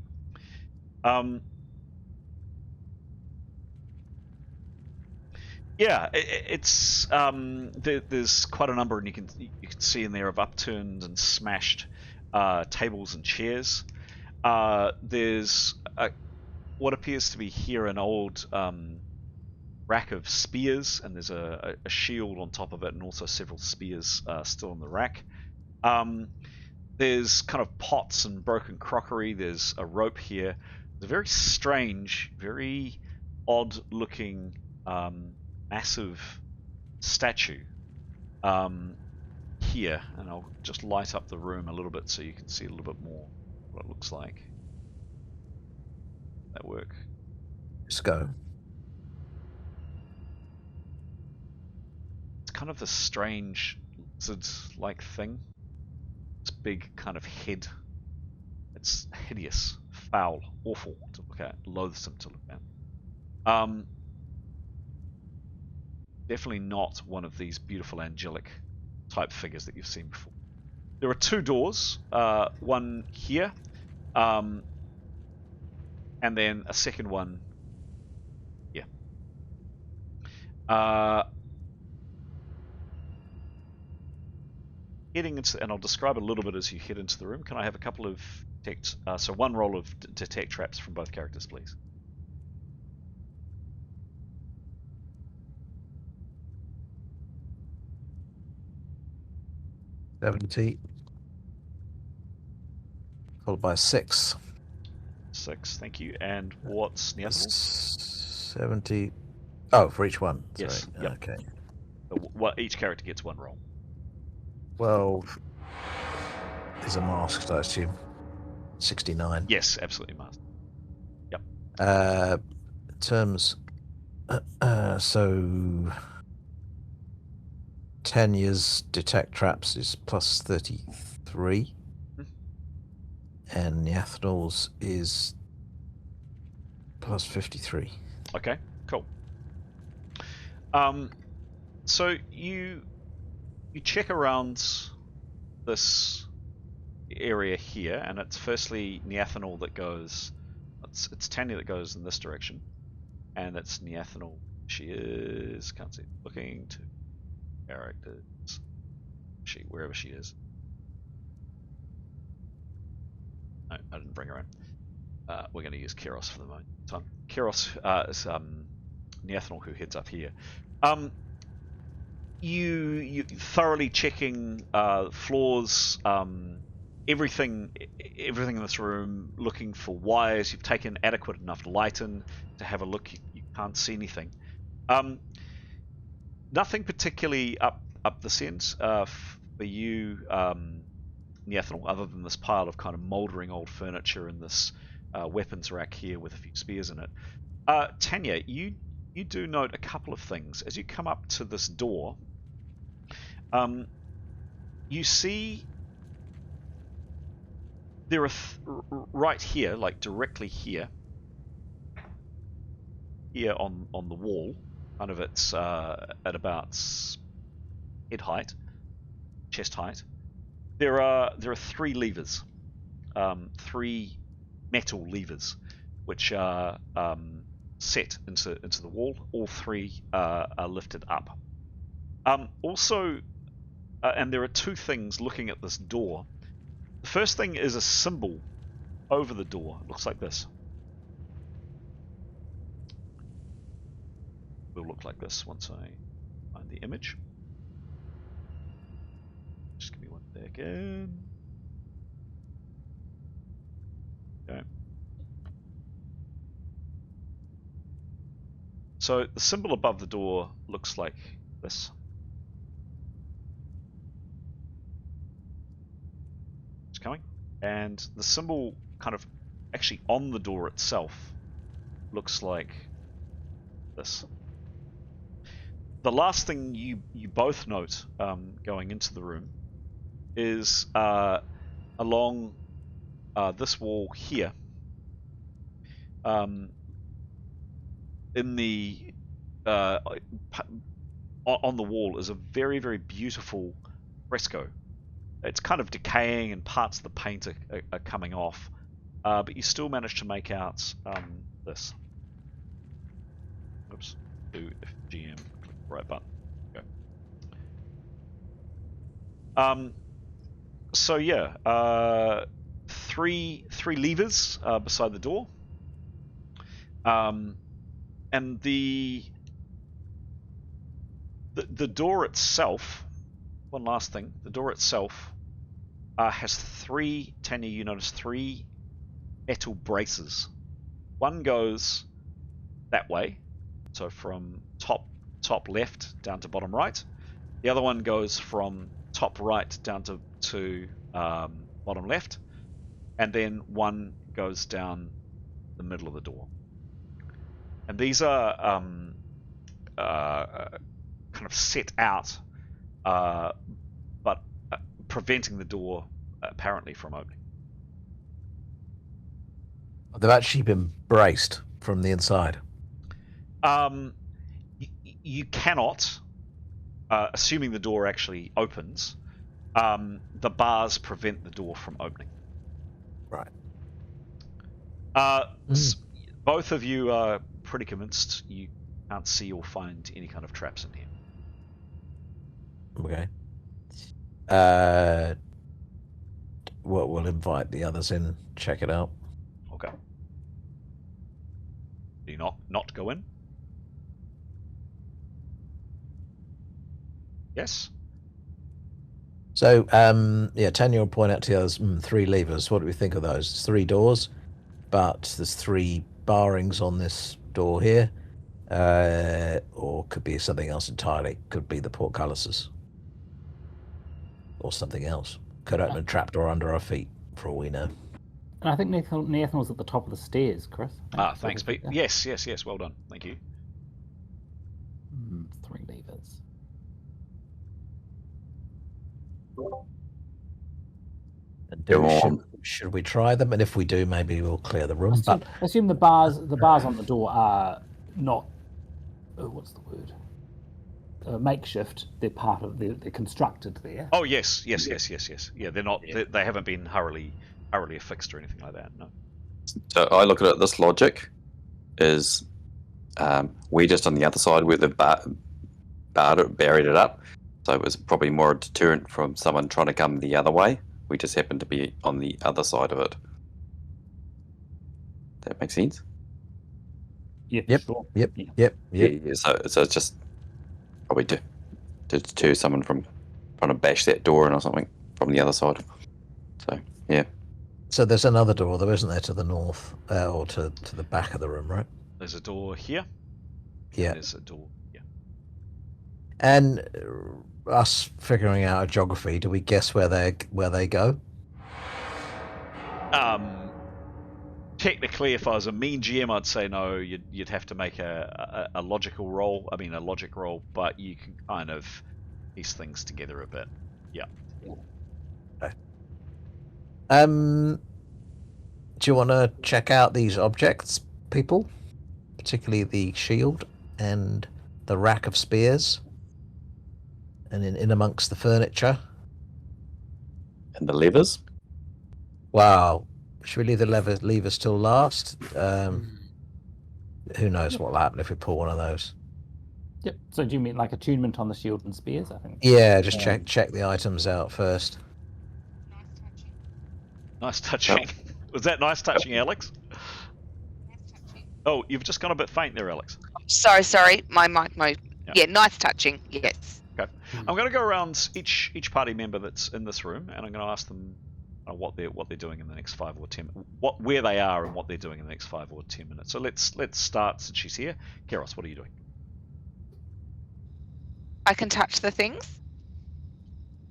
Yeah, it's there's quite a number, and you can see in there of upturned and smashed tables and chairs. There's what appears to be here an old rack of spears, and there's a shield on top of it, and also several spears still on the rack. There's kind of pots and broken crockery. There's a rope here. There's a very strange, very odd-looking, massive statue here, and I'll just light up the room a little bit so you can see a little bit more what it looks like. That work? Let's go. It's kind of this strange lizard-like thing. This big kind of head. It's hideous, foul, awful to look at, loathsome to look at. Definitely not one of these beautiful angelic type figures that you've seen before. There are 2 doors, one here, and then a second one here. Heading into, and I'll describe a little bit as you head into the room. Can I have a couple of detect, so one roll of detect traps from both characters, please? $70, followed by 6. 6, thank you. And what's Neathel? 70. Oh, for each one. Sorry. Yes. Yep. Okay. Each character gets 1 roll. 12, These are masked, I assume. 69. Yes, absolutely masked. Terms. So 10 years detect traps is plus 33. And the ethanol's is plus 53. Okay, cool. So you check around this area here, and it's firstly neathanol that goes. It's Tanya that goes in this direction, and it's neathanol. She is can't see looking to characters. Wherever she is. No, I didn't bring her in. We're going to use Keros for the moment. Keros is Neathanol, who heads up here. You thoroughly checking floors, everything in this room, looking for wires. You've taken adequate enough light in to have a look. You can't see anything. Nothing particularly up this end for you, Neathanol, other than this pile of kind of mouldering old furniture and this weapons rack here with a few spears in it. Tanya, you do note a couple of things. As you come up to this door, you see there are right here, like directly here on the wall, kind of it's at about head height, chest height. There are 3 levers, 3 metal levers, which are set into the wall. All 3 are lifted up. Also, and there are 2 things looking at this door. The first thing is a symbol over the door. It looks like this. It will look like this once I find the image. Just give me 1 second. Okay. So the symbol above the door looks like this. It's coming. And the symbol kind of actually on the door itself looks like this. The last thing you both note going into the room is along this wall here, in the on the wall is a very, very beautiful fresco. It's kind of decaying and parts of the paint are coming off, but you still manage to make out this. Oops. Do GM, click the right button. Go. So yeah, 3 levers beside the door, and the door itself. One last thing, the door itself has 3. Tanya, you notice 3 metal braces. One goes that way, so from top left down to bottom right. The other one goes from top right down to bottom left, and then one goes down the middle of the door. And these are kind of set out, but preventing the door apparently from opening. They've actually been braced from the inside. You cannot, assuming the door actually opens, the bars prevent the door from opening. Right. Both of you are pretty convinced you can't see or find any kind of traps in here. Okay. We'll invite the others in, check it out. Okay. Do you not go in? Yes. So, yeah, Tanya will point out to the others, 3 levers. What do we think of those? It's 3 doors, but there's 3 barrings on this door here, or could be something else entirely. Could be the portcullises, or something else. Could open a trapdoor under our feet, for all we know. And I think Nathan was at the top of the stairs, Chris. Thanks, Pete. Yes. Well done. Thank you. 3 levers. And should we try them? And if we do, maybe we'll clear the room. Assume the bars on the door are not. Oh, what's the word? Makeshift. They're part of. They're constructed there. Oh yes. Yeah, they're not. Yeah. They haven't been hurriedly affixed or anything like that. No. So I look at it. This logic is we're just on the other side where they've buried it up. So it was probably more a deterrent from someone trying to come the other way. We just happen to be on the other side of it. That makes sense? Yep. Sure. Yep. So it's just probably to deter someone from trying to bash that door in or something from the other side. So, yeah. So there's another door, though, isn't there, to the north, or to the back of the room, right? There's a door here. Yeah. There's a door. Yeah. And us figuring out a geography, do we guess where they go? Technically, if I was a mean GM, I'd say no. You'd have to make a logical roll. I mean, a logic roll, but you can kind of piece things together a bit. Yeah. Okay. Do you want to check out these objects, people? Particularly the shield and the rack of spears, and in amongst the furniture. And the levers? Wow. Should we leave the levers till last? Who knows what'll happen if we pull one of those? Yep. So do you mean like attunement on the shield and spears? I think. Yeah, just check the items out first. Nice touching. Was that nice touching, Alex? Oh, you've just gone a bit faint there, Alex. Sorry. My mic mode. Yeah, nice touching. Yes. Okay. I'm going to go around each party member that's in this room, and I'm going to ask them what they're doing in the next 5 or 10, where they are and what they're doing in the next 5 or 10 minutes. So let's start since she's here. Keros, what are you doing? I can touch the things.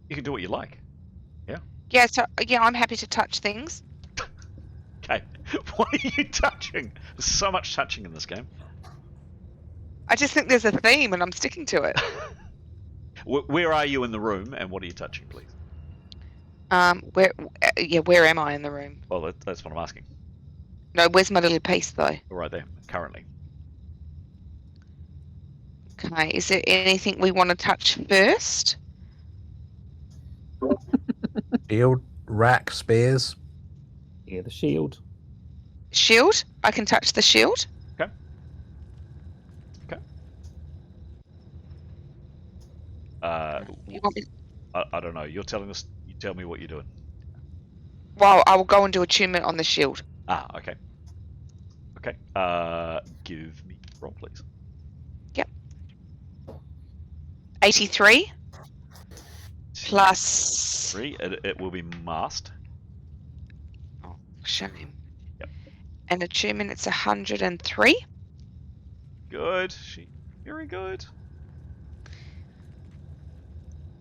You can do what you like. Yeah. Yeah. So I'm happy to touch things. Okay. What are you touching? There's so much touching in this game. I just think there's a theme, and I'm sticking to it. Where are you in the room, and what are you touching, please? Where am I in the room? Well, that's what I'm asking. No, where's my little piece though? Right there, currently. Okay, is there anything we want to touch first? Shield, rack, spears. Yeah, the shield. Shield? I can touch the shield. Okay. You want me... I don't know. You're telling us. You tell me what you're doing. Well, I will go and do attunement on the shield. Okay. Okay. Give me roll, please. Yep. 83 plus 3. It will be masked. Oh, shame. Yep. And attunement, it's 103. Good. Very good.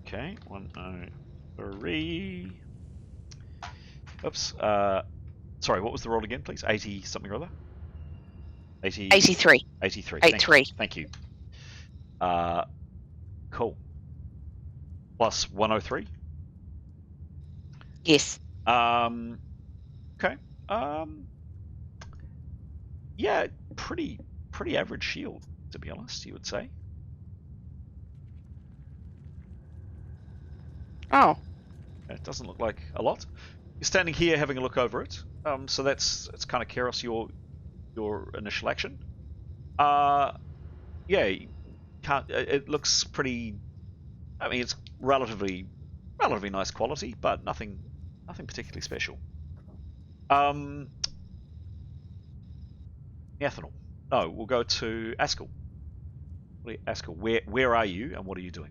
Okay. 103. Oops. Sorry, what was the roll again, please? 80 something or other? 83. 83. 83. Thank you. Cool. Plus 103? Yes. Okay. Yeah, pretty average shield, to be honest, you would say. Oh. It doesn't look like a lot. You're standing here having a look over it. So it's kind of Keros, your initial action. Yeah, you can't. It looks pretty. I mean, it's relatively nice quality, but nothing particularly special. Ethanol. No, we'll go to Askell. Askell, where are you and what are you doing?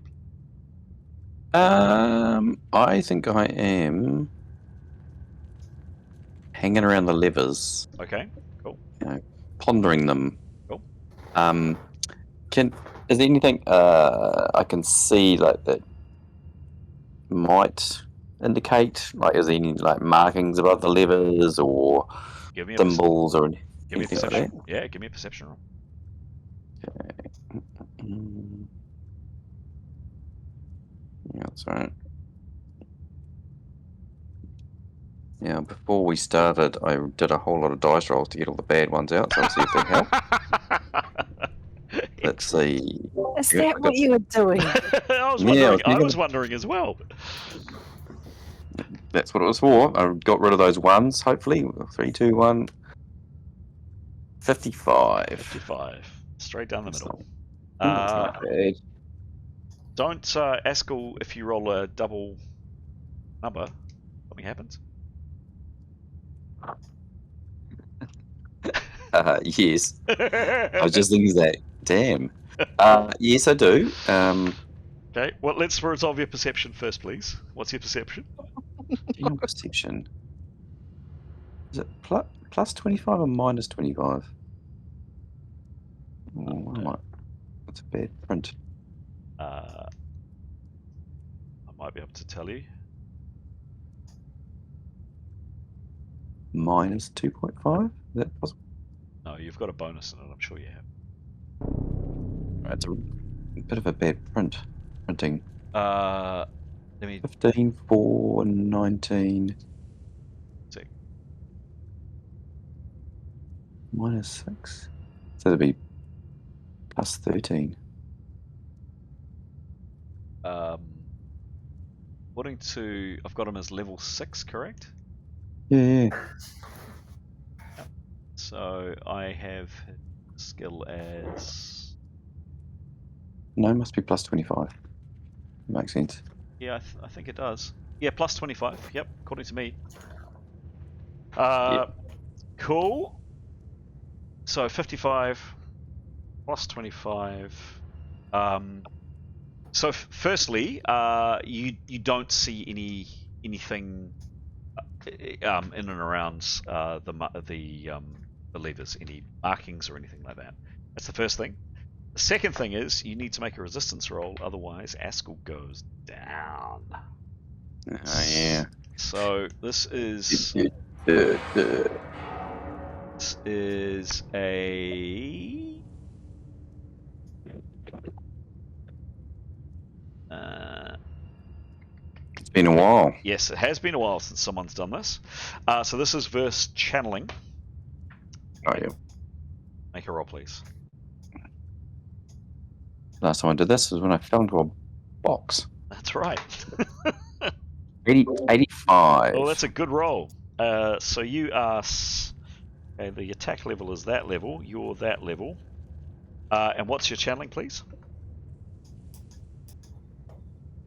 I think I am hanging around the levers. Okay, cool. Pondering them. Cool. Is there anything I can see like that might indicate? Like, is there any like markings above the levers or Give me a thimbles or give me a anything like perception. that? Yeah, give me a perception roll. Yeah, that's right. Yeah, before we started, I did a whole lot of dice rolls to get all the bad ones out, so I'll see if they help. Let's see. Is Yeah, that what you were doing? I was Yeah, wondering. I thinking- was wondering as well. That's what it was for. I got rid of those ones, hopefully. 3, 2, 1. 55. 55, straight down the That's middle. That's not bad. Don't Askell if you roll a double number, something happens. Yes. I was just thinking that. Damn. Yes, I do. Okay, well, let's resolve your perception first, please. What's your perception? General perception. Is it plus 25 or minus 25? That's a bad print. I might be able to tell you. Minus 2.5? Is that possible? No, you've got a bonus in it, I'm sure you have. It's a bit of a bad printing. Let me 15, 4, 19. see. Minus 6. So that'd be plus 13. According to, I've got him as level 6, correct? Yeah. So I have his skill as... No, must be plus 25. Makes sense. Yeah, I think it does. Yeah, plus 25. Yep, according to me. Cool. So 55 plus 25. So firstly, you don't see anything in and around the levers, any markings or anything like that. That's the first thing. The second thing is you need to make a resistance roll, otherwise Askell goes down. Yeah. So this is a it's been a while. Yes, it has been a while since someone's done this. So this is versus channeling. Oh yeah. Make a roll, please. Last time I did this was when I fell into a box. That's right. 85. Well, that's a good roll. So you are... Okay, the attack level is that level. You're that level. And what's your channeling, please?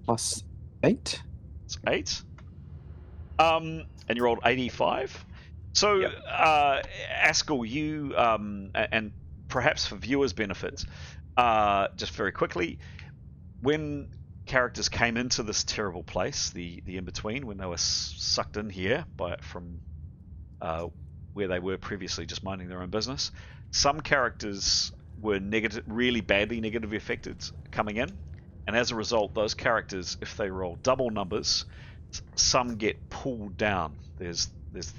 Plus 8. It's 8. And you rolled 85. So, Yep. Askell, you... and perhaps for viewers' benefit, just very quickly, when characters came into this terrible place, the in-between, when they were sucked in here from where they were previously just minding their own business, some characters were really badly negatively affected coming in, and as a result, those characters, if they roll double numbers, some get pulled down. There's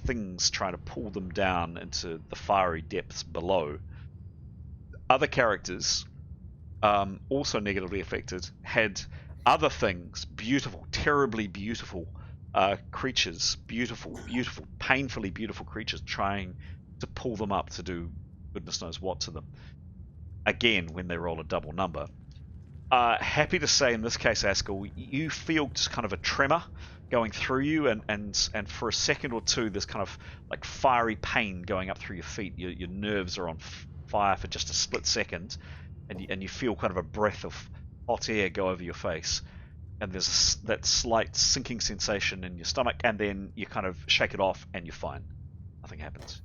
things trying to pull them down into the fiery depths below. Other characters, also negatively affected, had other things, beautiful, terribly beautiful creatures, beautiful, painfully beautiful creatures trying to pull them up to do goodness knows what to them. Again, when they roll a double number. Happy to say in this case, Askell, you feel just kind of a tremor going through you, and for a second or two, there's kind of like fiery pain going up through your feet. Your nerves are on fire for just a split second, and you feel kind of a breath of hot air go over your face, and there's that slight sinking sensation in your stomach, and then you kind of shake it off and you're fine. Nothing happens.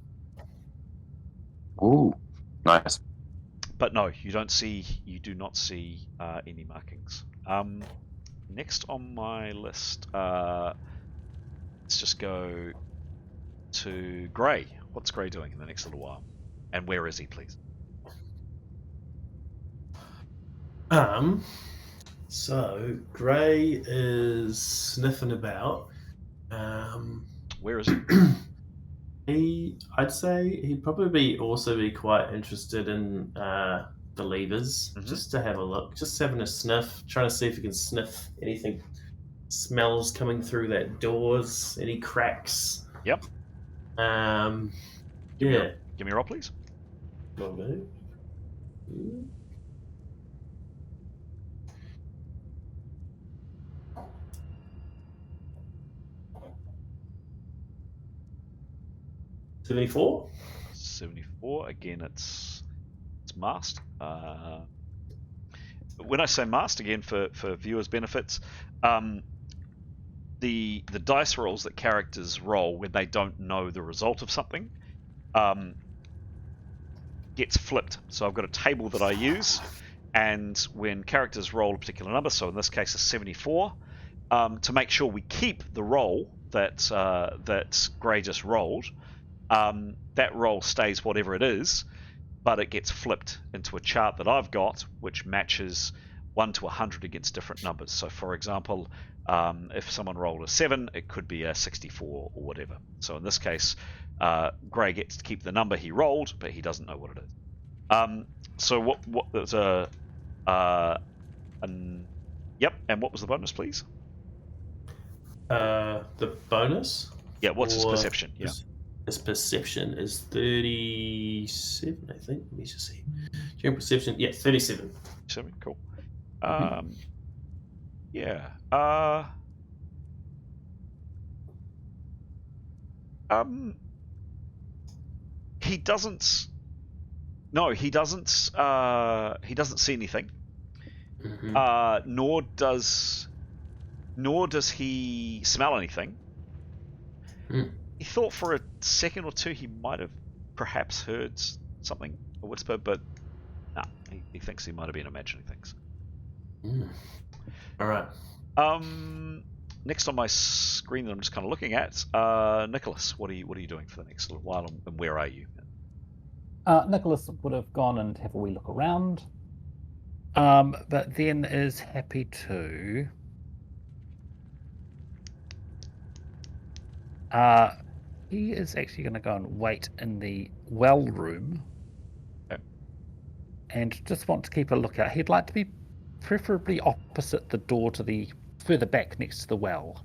Ooh, nice. But no, you do not see any markings. Next on my list, let's just go to Gray. What's Gray doing in the next little while? And where is he, please? So Gray is sniffing about, Where is he? I'd say he'd probably also be quite interested in the levers, just to have a look, just having a sniff, trying to see if he can sniff anything, smells coming through that doors, any cracks. Yep. Give me a roll, please. Will do. 74. 74. Again, it's masked. When I say masked, again for viewers' benefits, the dice rolls that characters roll when they don't know the result of something gets flipped. So I've got a table that I use, and when characters roll a particular number, so in this case a 74, to make sure we keep the roll that Grey just rolled, that roll stays whatever it is, but it gets flipped into a chart that I've got, which matches 1 to 100 against different numbers. So, for example, if someone rolled a 7, it could be a 64 or whatever. So in this case, Grey gets to keep the number he rolled, but he doesn't know what it is. So what there's yep. And what was the bonus, please? The bonus? Yeah. What's his perception? Yeah. His perception is 37, I think. Let me just see. General perception, yeah, 37. 7, cool. Yeah. He doesn't. No, he doesn't. He doesn't see anything. Nor does he smell anything. He thought for a second or two he might have perhaps heard something, a whisper, but no, he thinks he might have been imagining things. All right. Next on my screen that I'm just kind of looking at, Nicholas, what are you doing for the next little while, and where are you? Nicholas would have gone and have a wee look around, but then is happy to. He is actually going to go and wait in the well room, and just want to keep a lookout. He'd like to be preferably opposite the door to the further back next to the well.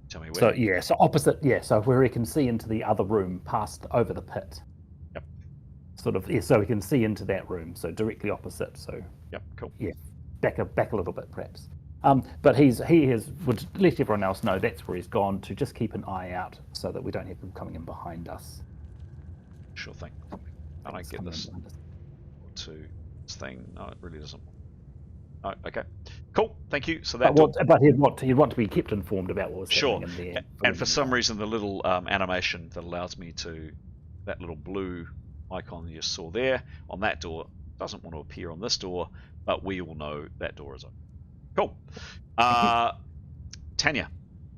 Tell me where. So yeah, so opposite, yeah, so where he can see into the other room past over the pit. Yep. Sort of, yeah, so he can see into that room, so directly opposite. So yep, cool. Yeah, back a little bit perhaps. But he would let everyone else know that's where he's gone, to just keep an eye out so that we don't have him coming in behind us. Sure thing. I don't get this to this thing. No, it really doesn't. Oh, okay. Cool. Thank you. So that. But he'd want to be kept informed about what was happening in there. And for some reason, the little animation that allows me to, that little blue icon you just saw there on that door doesn't want to appear on this door, but we all know that door is open. Cool. Tanya,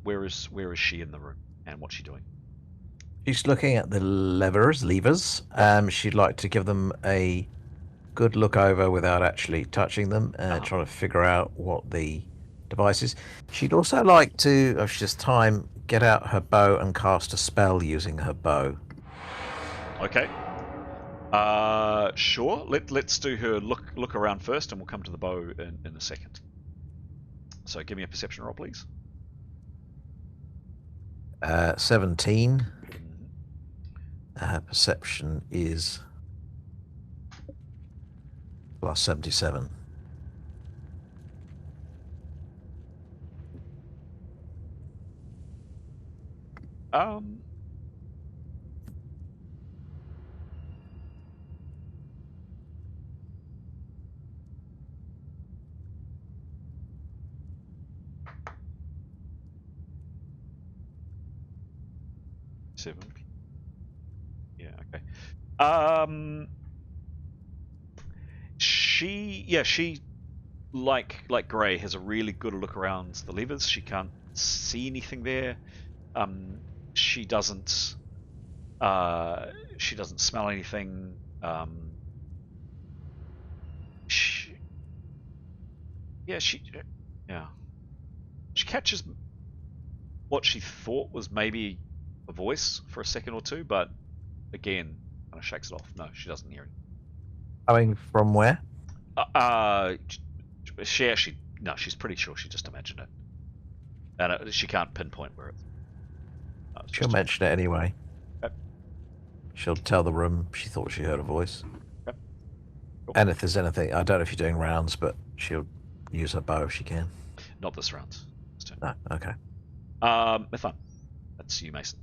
where is she in the room, and what's she doing? She's looking at the levers. She'd like to give them a good look over without actually touching them, trying to figure out what the device is. She'd also like to, if she has time, get out her bow and cast a spell using her bow. Okay. Sure. Let's do her look around first, and we'll come to the bow in a second. So give me a perception roll, please. 17. Perception is plus 77. Seven. Yeah. Okay. She like Grey has a really good look around the levers. She can't see anything there. She doesn't smell anything. She catches what she thought was maybe a voice for a second or two, but again, kind of shakes it off. No, she doesn't hear it. Coming from where? She actually, no, she's pretty sure she just imagined it, and she can't pinpoint where it's. She'll mention it anyway. Okay. She'll tell the room she thought she heard a voice. Okay. Cool. And if there's anything, I don't know if you're doing rounds, but she'll use her bow if she can. Not this round. This turn. No, okay. Mithun, that's you, Mason.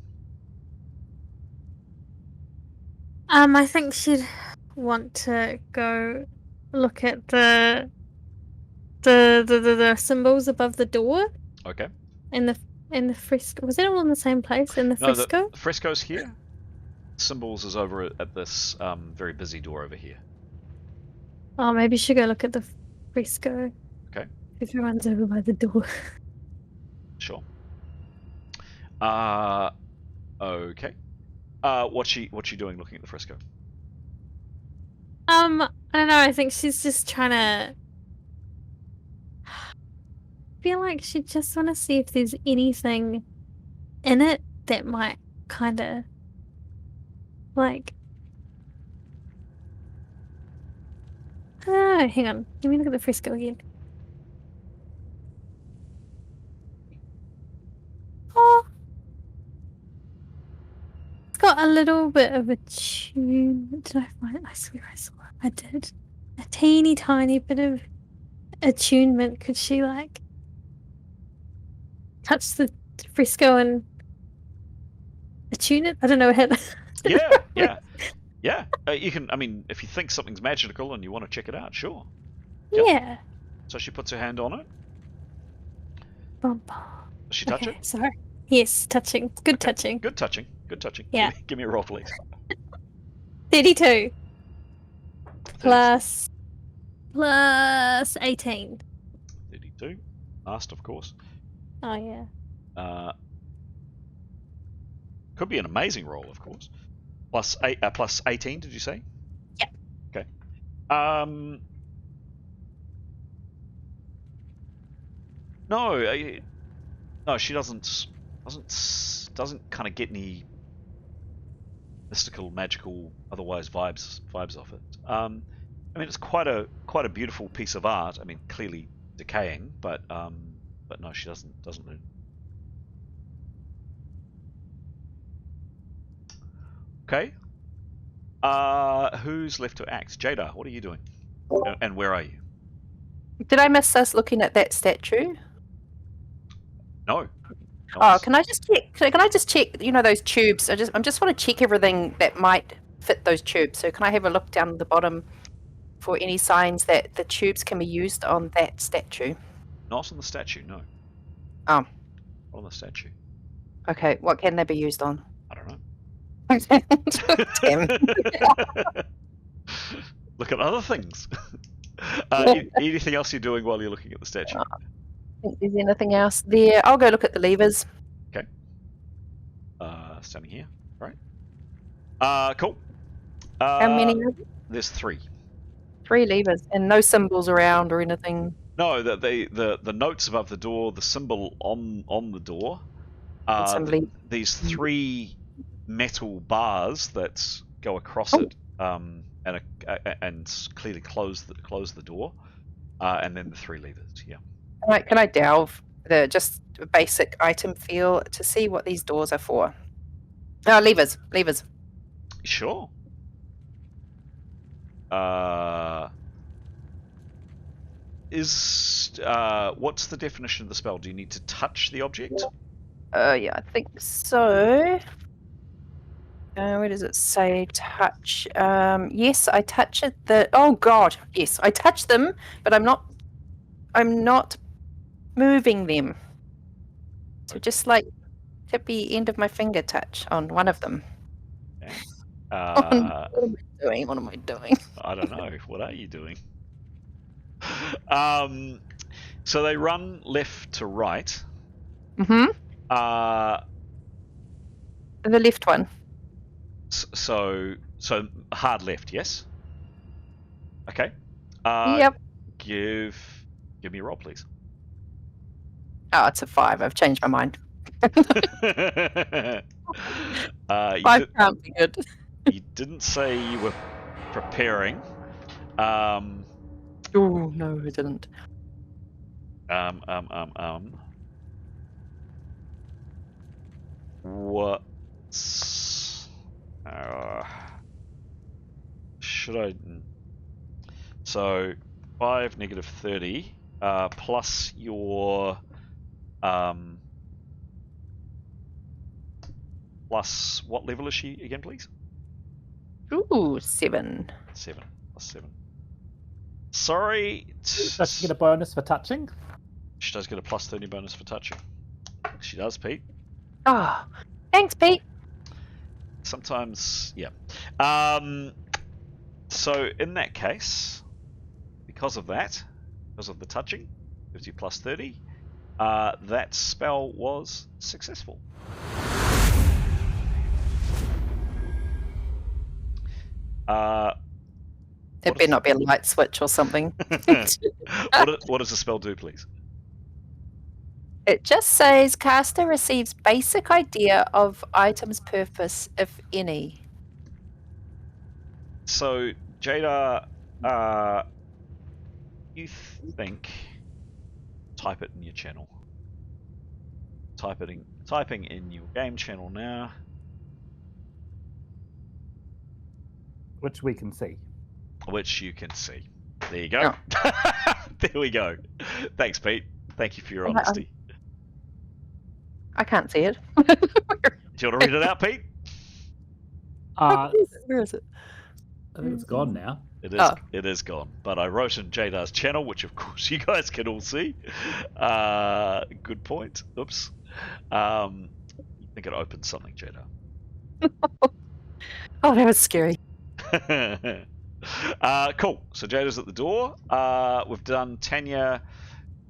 I think she'd want to go look at the symbols above the door Okay. in the fresco. Was it all in the same place in the No, fresco? the fresco's here. Symbols is over at this very busy door over here. Oh, maybe she should go look at the fresco. Okay. Everyone's over by the door. Sure. Okay. What's she doing looking at the fresco? I don't know. I think she's just trying to. I feel like she just want to see if there's anything in it that might kind of like. I don't know. Hang on. Let me look at the fresco again. Oh, it's got a little bit of a tune. Did I find? I swear I saw it. I did. A teeny tiny bit of attunement. Could she like touch the fresco and attune it? I don't know how to. Yeah. You can. I mean, if you think something's magical and you want to check it out, sure. Yeah. So she puts her hand on it. Bum, Does she touch okay, it? sorry. Yes, touching. Good touching. Good touching. Good touching. Yeah. Give me a roll, please. 32 plus 18. 32. Last, of course. Oh yeah. Could be an amazing roll, of course. Plus 18, did you say? Yeah. Okay. No, she doesn't kind of get any mystical, magical, otherwise vibes off it. I mean, it's quite a beautiful piece of art. I mean, clearly decaying, but no, she doesn't learn. Okay. Who's left to act? Jada, what are you doing? And where are you? Did I miss us looking at that statue? No. Oh, can I just check? Can I just check? You know those tubes. I just want to check everything that might fit those tubes. So can I have a look down the bottom for any signs that the tubes can be used on that statue? Not on the statue, no. Oh. Not on the statue. Okay. What can they be used on? I don't know. Damn. Look at other things. Anything else you're doing while you're looking at the statue? Think there's anything else there? I'll go look at the levers. Okay. Standing here, right? Cool. How many? There's 3. 3 levers, and no symbols around or anything. No, the notes above the door, the symbol on the door. These 3 metal bars that go across it, and clearly close the door, and then the 3 levers. Yeah. Can I delve just a basic item feel to see what these doors are for? Oh, levers. Sure. What's the definition of the spell? Do you need to touch the object? Yeah, I think so. Where does it say touch? Yes, I touch it. Oh God, yes, I touch them, but I'm not moving them. So just like tippy end of my finger touch on one of them. Okay. What am I doing? I don't know. What are you doing? So they run left to right. Mm-hmm. The left one. So hard left, yes. Okay. Yep. Give me a roll, please. Oh, it's a 5. I've changed my mind. Five can't be good. You didn't say you were preparing. Oh no, I didn't. What's should I? So 5 negative 30 plus your plus what level is she again, please? Ooh, 7. 7 plus 7. Sorry. Does she get a bonus for touching? She does get a plus 30 bonus for touching. She does, Pete. Oh, thanks, Pete. Sometimes, yeah. So in that case, because of that, because of the touching, gives you plus 30. That spell was successful. There better not be a light switch or something. What does the spell do, please? It just says caster receives basic idea of item's purpose, if any. So, Jada, you think... Type it in your channel. Typing in your game channel now. Which we can see. Which you can see. There you go. Oh. There we go. Thanks, Pete. Thank you for your honesty. I can't see it. Do you want to read it out, Pete? Where is it? I think it's gone now. It is gone. But I wrote in Jadar's channel, which of course you guys can all see. Good point. Oops. You think it opened something, Jadar? Oh, that was scary. Cool. So Jada's at the door. We've done Tanya.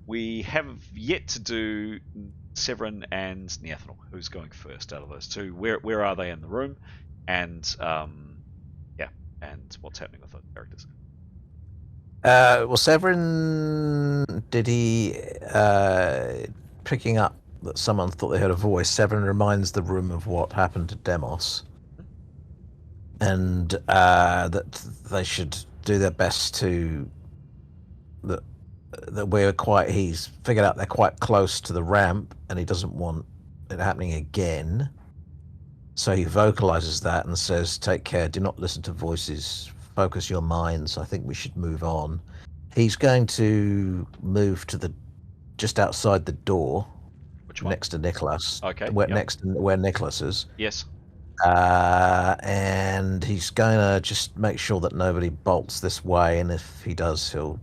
We have yet to do Severin and Neathanel. Who's going first out of those two? Where are they in the room? And and what's happening with those characters? Well, Severin, did he picking up that someone thought they heard a voice? Severin reminds the room of what happened to Demos, and that they should do their best to that we're quite. He's figured out they're quite close to the ramp, and he doesn't want it happening again. So he vocalizes that and says, "Take care. Do not listen to voices. Focus your minds. I think we should move on." He's going to move to just outside the door. Which one? Next to Nicholas. Okay. Next to where Nicholas is. Yes. And he's going to just make sure that nobody bolts this way, and if he does, he'll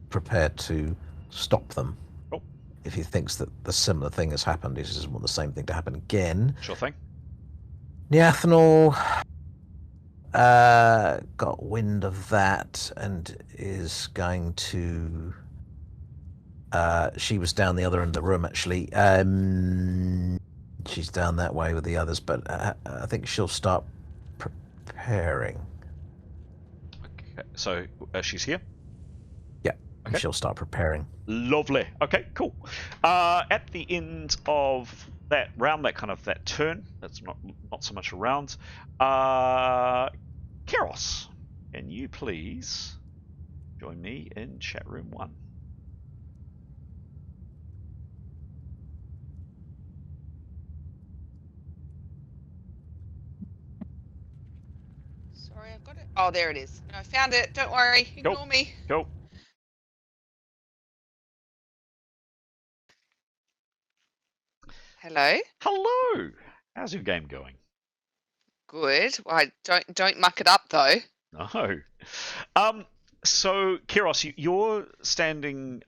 prepare to stop them. Cool. If he thinks that the similar thing has happened, he doesn't want the same thing to happen again. Sure thing. Neathanel got wind of that and is going to... she was down the other end of the room, actually. She's down that way with the others, but I think she'll start preparing. Okay, so she's here? Yeah, okay. She'll start preparing. Lovely. Okay, cool. At the end of that round, that turn, that's not so much a round, Keros, can you please join me in chat room 1? Sorry, I've got it. Oh, there it is. I found it. Don't worry. Ignore me. Cool. Hello. Hello. How's your game going? Good. Well, don't muck it up though. No. So Keros, you're standing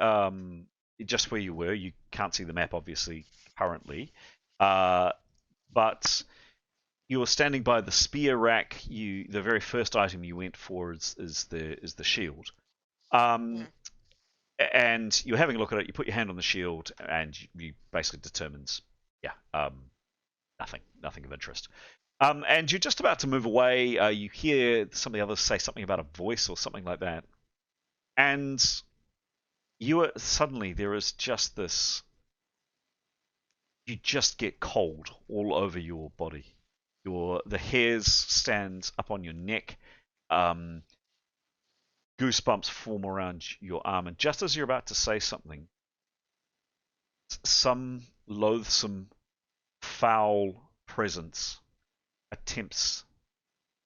just where you were. You can't see the map, obviously, currently. But you're standing by the spear rack. The very first item you went for is the shield. And you're having a look at it. You put your hand on the shield, and you basically determines, nothing of interest. And you're just about to move away. You hear some of the others say something about a voice or something like that, and suddenly there is just this you just get cold all over your body. The hairs stand up on your neck. Goosebumps form around your arm, and just as you're about to say something, some loathsome, foul presence attempts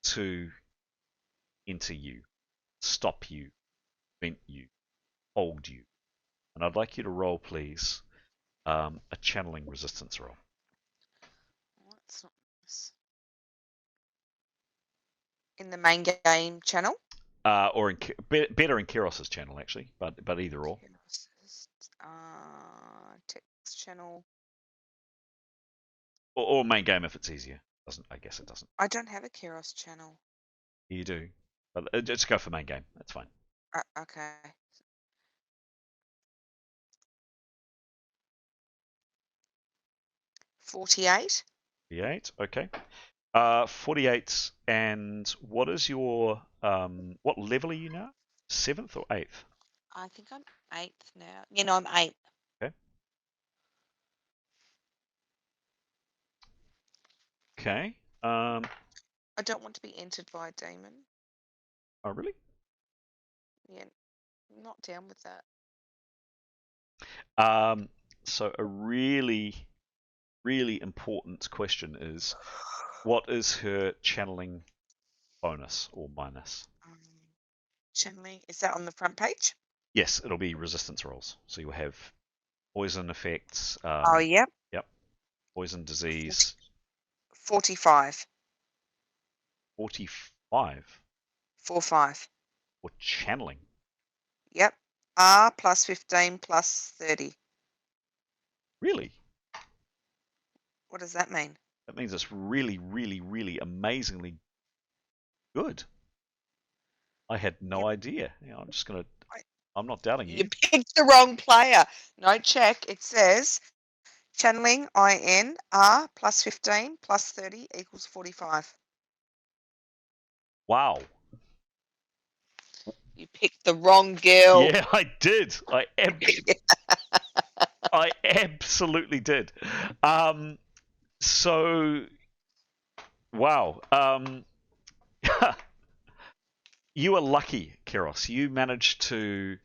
to enter you, stop you, prevent you, hold you. And I'd like you to roll, please, a channeling resistance roll. What's not this? In the main game channel? Or better in Kiros's channel, actually, but either or. Text channel. Or main game if it's easier. I guess it doesn't. I don't have a Keros channel. You do. But just go for main game. That's fine. Okay. $48. 48, okay. 48, and what is your what level are you now? 7th or 8th? I think I'm 8th now. You know, I'm 8. Okay. Okay. I don't want to be entered by a demon. Oh, really? Yeah, I'm not down with that. So a really, really important question is, what is her channeling bonus or minus? Channeling, is that on the front page? Yes, it'll be resistance rolls. So you'll have poison effects. Yep. Yep. Poison, disease. 45. 45 45. for channeling. Yep. R plus 15 plus 30. Really? What does that mean? That means it's really, really, really amazingly good. I had no idea. I'm not doubting you. You picked the wrong player. No, check. It says channeling IN R plus 15 plus 30 equals 45. Wow. You picked the wrong girl. Yeah, I did. I absolutely did. So, wow. You are lucky, Keros. You managed to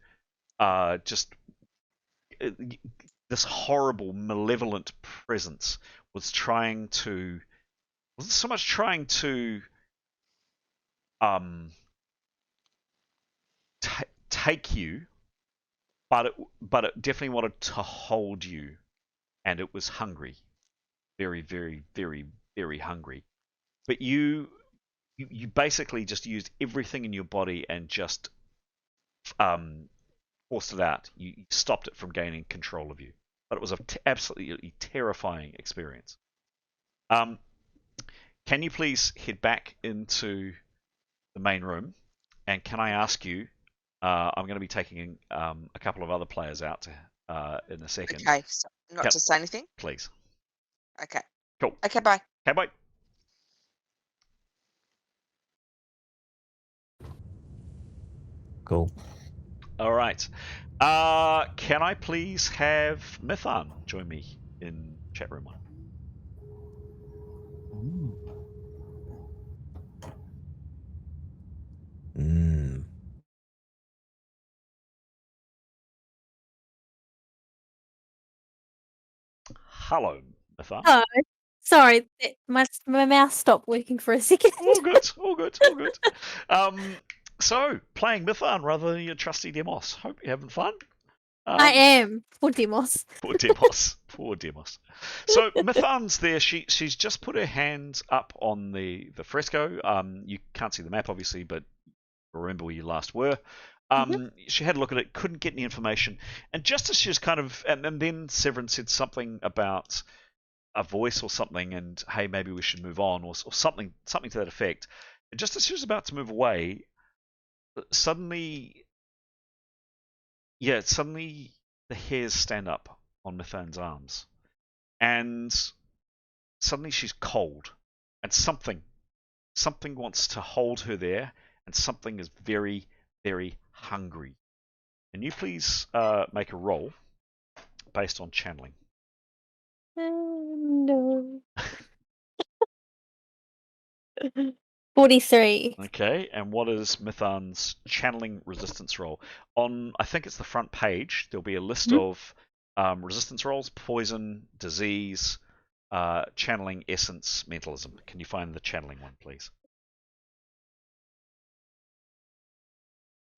just this horrible, malevolent presence wasn't so much trying to take you, but it definitely wanted to hold you, and it was hungry, very, very, very, very hungry. But you basically just used everything in your body and just forced it out. You stopped it from gaining control of you. But it was an absolutely terrifying experience. Can you please head back into the main room? And can I ask you, I'm going to be taking a couple of other players out in a second. Okay, so not to say anything? Please. Okay. Cool. Okay, bye. Okay, bye. Cool. All right. Can I please have Mythan join me in chat room 1? Hello, Mythan. Oh, sorry, my mouse stopped working for a second. All good, all good, all good. So, playing Mythan rather than your trusty Demos. Hope you're having fun. I am. Poor Demos. Poor Demos. Poor Demos. So, Mythan's there. She's just put her hand up on the fresco. You can't see the map, obviously, but remember where you last were. She had a look at it, couldn't get any information. And just as she was kind of... And then Severin said something about a voice or something, and hey, maybe we should move on, or something to that effect. And just as she was about to move away, suddenly the hairs stand up on Mythan's arms, and suddenly she's cold, and something wants to hold her there, and something is very, very hungry. Can you please make a roll based on channeling? No. 43. Okay, and what is Mithan's channeling resistance roll? On, I think it's the front page, there'll be a list of resistance rolls: poison, disease, channeling, essence, mentalism. Can you find the channeling one, please?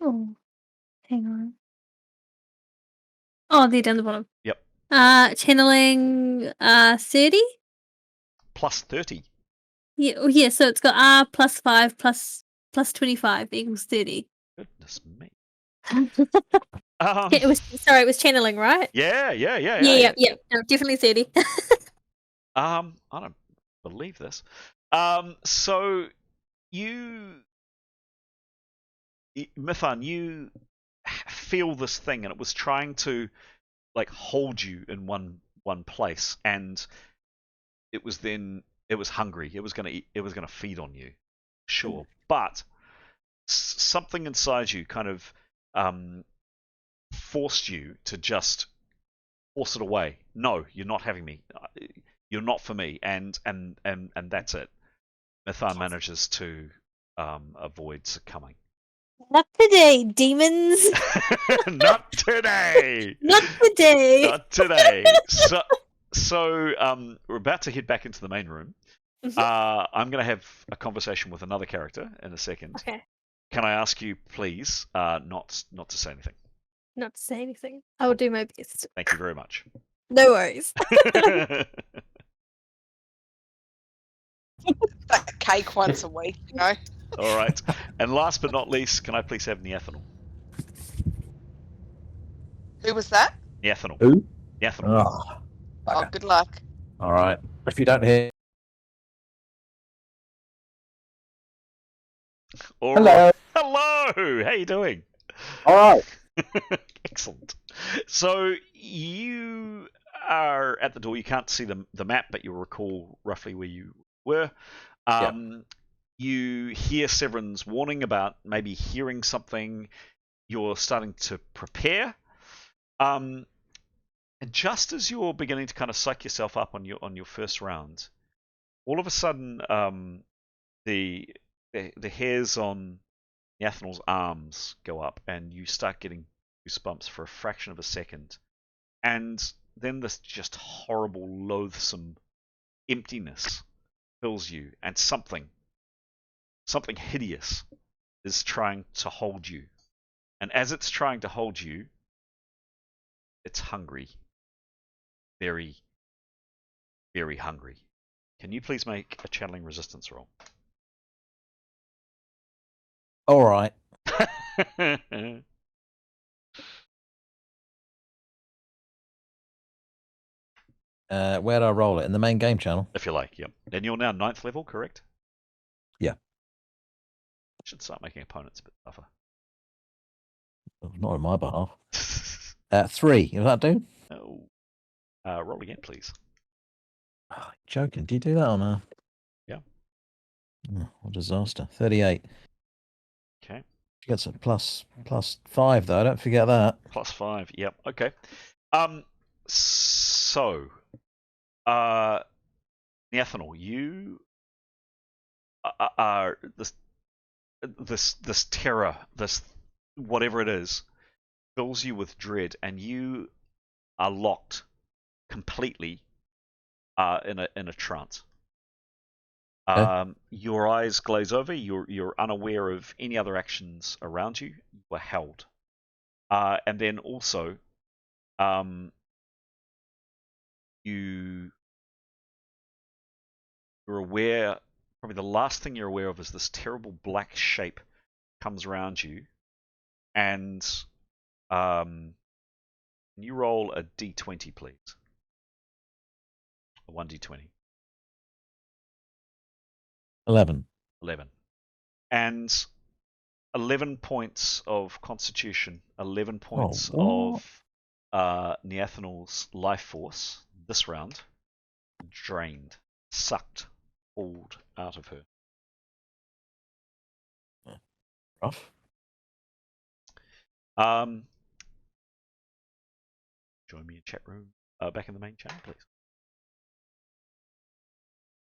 Oh, hang on. Oh, they're down the bottom. Yep. Channeling 30? Plus 30. Yeah, oh, yeah, so it's got R plus 5 plus 25 equals 30. Goodness me. It was channeling, right? Yeah. Yeah. No, definitely 30. I don't believe this. So Mithan, you feel this thing, and it was trying to like hold you in one place, and it was hungry. It was gonna feed on you, sure, but something inside you kind of forced you to just force it away. No, you're not having me. You're not for me, and that's it. Mithan manages to avoid succumbing. Not today, demons. Not today. Not today. Not today. So we're about to head back into the main room. I'm going to have a conversation with another character in a second. Okay. Can I ask you, please, not to say anything? Not to say anything. I will do my best. Thank you very much. No worries. That cake once a week, you know. All right. And last but not least, can I please have Neathanol? Who was that? Neathanol. Who? Neathanol. Oh, Oh, good luck. all right. If you don't hear. Hello. Hello. How you doing? All right. Excellent. So you are at the door. You can't see the map, but you'll recall roughly where you were. You hear Severin's warning about maybe hearing something. You're starting to prepare. And just as you're beginning to kind of psych yourself up on your first round, all of a sudden the hairs on Yathnal's arms go up, and you start getting goosebumps for a fraction of a second. And then this just horrible, loathsome emptiness fills you, and something hideous is trying to hold you. And as it's trying to hold you, it's hungry. Very, very hungry. Can you please make a channeling resistance roll? All right. Where do I roll it? In the main game channel? If you like, yep. And you're now 9th level, correct? Yeah. Should start making opponents a bit tougher. Not on my behalf. 3. Will that do? Oh. Roll again, please. Oh, joking. Do you do that on a... Yeah. Oh, what a disaster. 38. Okay. You get some plus 5, though. Don't forget that. Plus 5, yep. Okay. So, Neathanol, you are this terror, this whatever it is, fills you with dread, and you are locked completely in a trance. Your eyes glaze over. You're unaware of any other actions around you. You are held, and then also, you're aware. Probably the last thing you're aware of is this terrible black shape comes around you, and can you roll a d20, please? A 1d20. 11. 11. And 11 points of constitution, 11 points of Neathanol's life force this round drained, sucked, pulled out of her. Rough. Join me in chat room. Back in the main channel, please.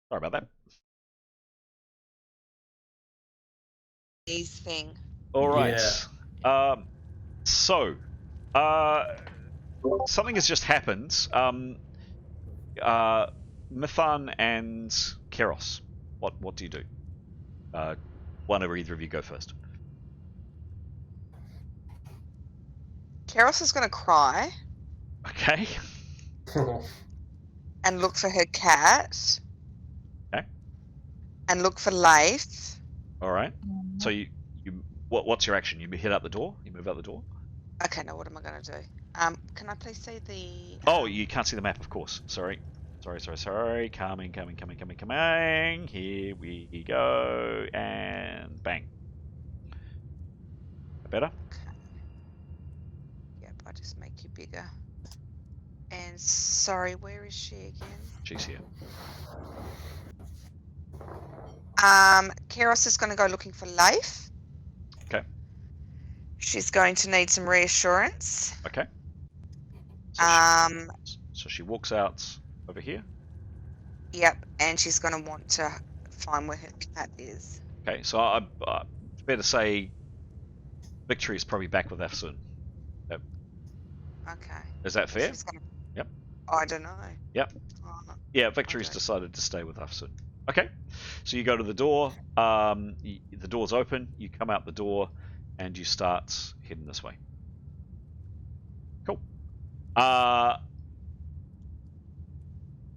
Sorry about that. These thing. All right. Yeah. So, something has just happened. Mithan and Keros, what do you do? One or either of you go first. Keros is going to cry Okay. and look for her cat. Okay. And look for Leif. All right. So what's your action? You hit out the door. You move out the door. Okay, now what am I going to do? Can I please see the? Oh, you can't see the map, of course. Sorry. Coming. Here we go, and bang. Better? Okay. Yep, I just make you bigger. And sorry, where is she again? She's here. Keros is going to go looking for Leif. Okay. She's going to need some reassurance. Okay. So she walks out over here. Yep, and she's going to want to find where her cat is. Okay, so I better say Victory is probably back with Afsun. Yep. Okay. Is that fair? Yep. I don't know. Yep. Yeah, Victory's decided to stay with Afsun. Okay, so you go to the door. The door's open. You come out the door, and you start heading this way. Cool.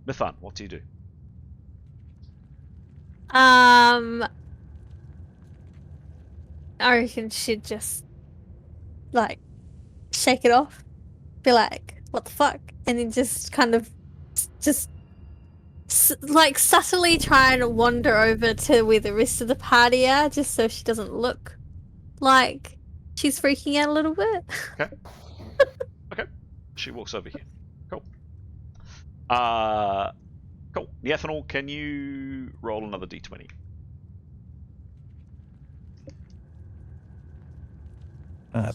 Mithan, what do you do? I reckon she'd just like shake it off, be like, "What the fuck?" and then just kind of just like subtly try and wander over to where the rest of the party are, just so she doesn't look like she's freaking out a little bit. Okay. Okay. She walks over here. Cool. Cool. The ethanol, can you roll another d20? Uh,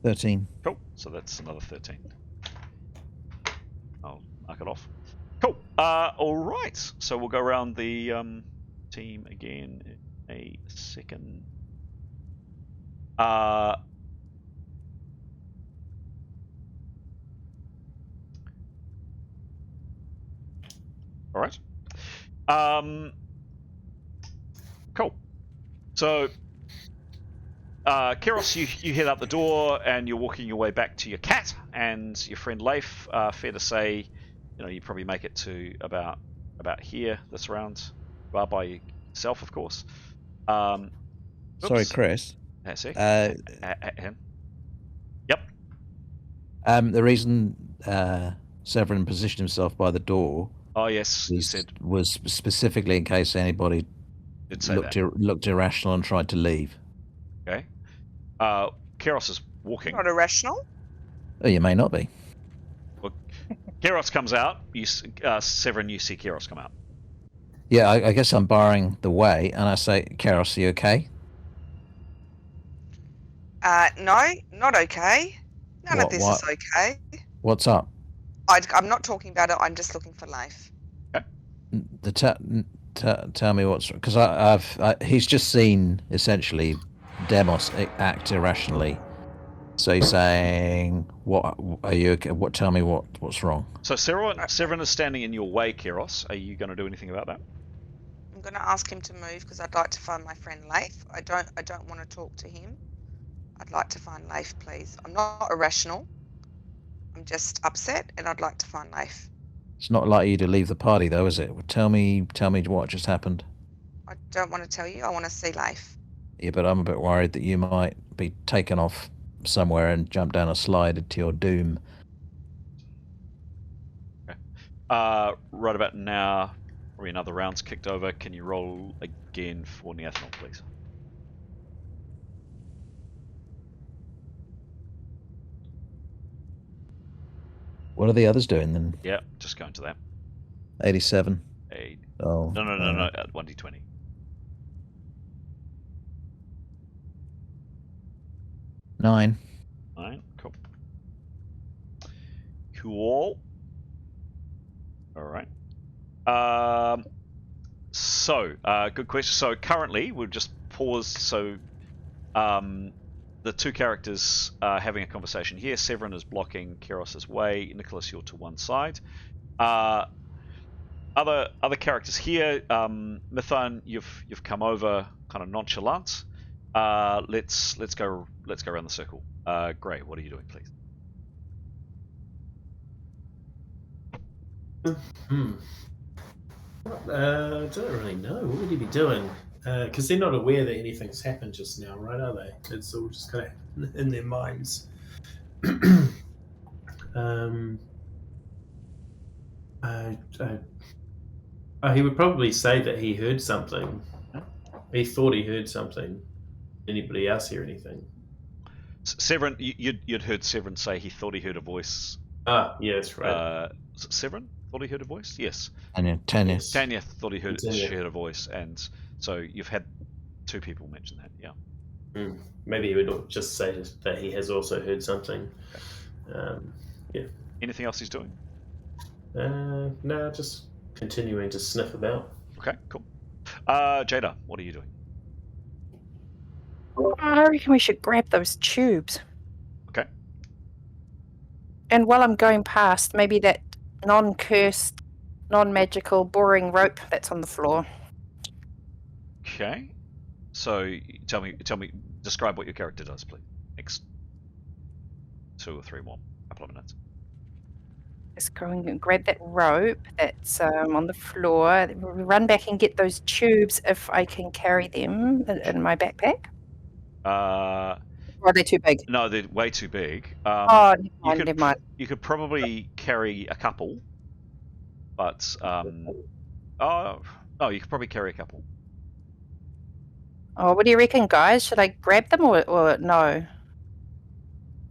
13. Cool. So that's another 13. I'll knock it off. Cool. All right. So we'll go around the team again in a second. All right. Cool. So, Keros, you head out the door and you're walking your way back to your cat and your friend Leif. Fair to say, you probably make it to about here this round. By yourself, of course. Sorry, Chris. That's it. Uh, Yep. The reason Severin positioned himself by the door. Oh yes, was specifically in case anybody looked irrational and tried to leave. Okay. Keros is walking. Not irrational. Oh, you may not be. Well, Keros comes out. Severin, you see Keros come out. Yeah, I guess I'm barring the way, and I say, Keros, are you okay? No, not okay. None of this is okay. What's up? I'm not talking about it. I'm just looking for Leif. Okay. Tell me what's, because he's just seen essentially Demos act irrationally. So he's saying, "What are you? What? Tell me what's wrong." So Severin is standing in your way, Keros. Are you going to do anything about that? I'm going to ask him to move because I'd like to find my friend Leif. I don't want to talk to him. I'd like to find Leif, please. I'm not irrational. I'm just upset, and I'd like to find Leif. It's not like you to leave the party, though, is it? Tell me what just happened. I don't want to tell you. I want to see Leif. Yeah, but I'm a bit worried that you might be taken off somewhere and jump down a slide to your doom. Okay. Right about now, probably another round's kicked over. Can you roll again for Neathnol, please? What are the others doing then? Yeah, just going to that. 87. No. 1d20. 9. 9, cool. Cool. All right. Good question. So currently, we've just paused. So, the two characters are having a conversation here. Severin is blocking Keros' way. Nicholas, you're to one side. Other characters here. Mython, you've come over kind of nonchalant. Let's go around the circle. Gray, what are you doing, please? I don't really know. What would he be doing? Because they're not aware that anything's happened just now, right? Are they? It's all just kind of in their minds. He would probably say that he heard something. He thought he heard something. Anybody else hear anything? Severin, you'd heard Severin say he thought he heard a voice. Ah, yeah, that's right. Severin thought he heard a voice. Yes. Tanya. Tanya thought she heard a voice, and so you've had two people mention that. Yeah. Maybe he would just say that he has also heard something. Yeah. Anything else he's doing? No, just continuing to sniff about. Okay, cool. Jada, what are you doing? I reckon we should grab those tubes. Okay. And while I'm going past, maybe that non-cursed, non-magical, boring rope that's on the floor. Okay. So tell me, describe what your character does, please. Next 2 or 3 more, couple of minutes. Just go and grab that rope that's on the floor. Run back and get those tubes if I can carry them in my backpack. Or are they too big? No, they're way too big. Never mind. You could probably carry a couple, but you could probably carry a couple. Oh, what do you reckon, guys? Should I grab them or no?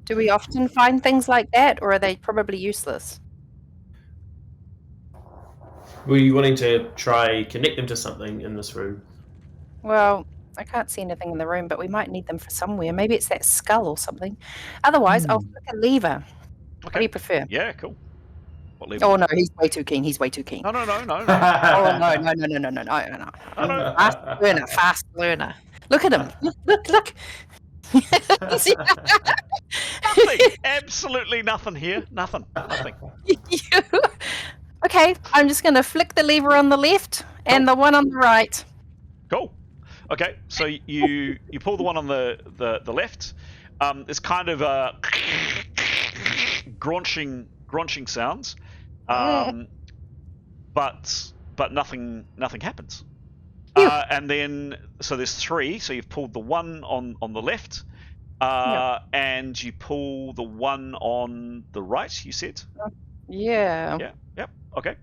Do we often find things like that, or are they probably useless? Were you wanting to try connect them to something in this room? Well, I can't see anything in the room, but we might need them for somewhere. Maybe it's that skull or something. Otherwise, I'll flick a lever. Okay. What do you prefer? Yeah, cool. What lever? Oh no, he's way too keen. No. Oh no. Fast learner. Look at him. Look. Nothing. Absolutely nothing here. Nothing. Okay, I'm just going to flick the lever on the left and the one on the right. Cool. Okay, so you pull the one on the left. It's kind of a grunching sounds, but nothing happens. And then so there's 3. So you've pulled the one on the left, and you pull the one on the right. You said. Yeah. Yeah. Yep. Okay.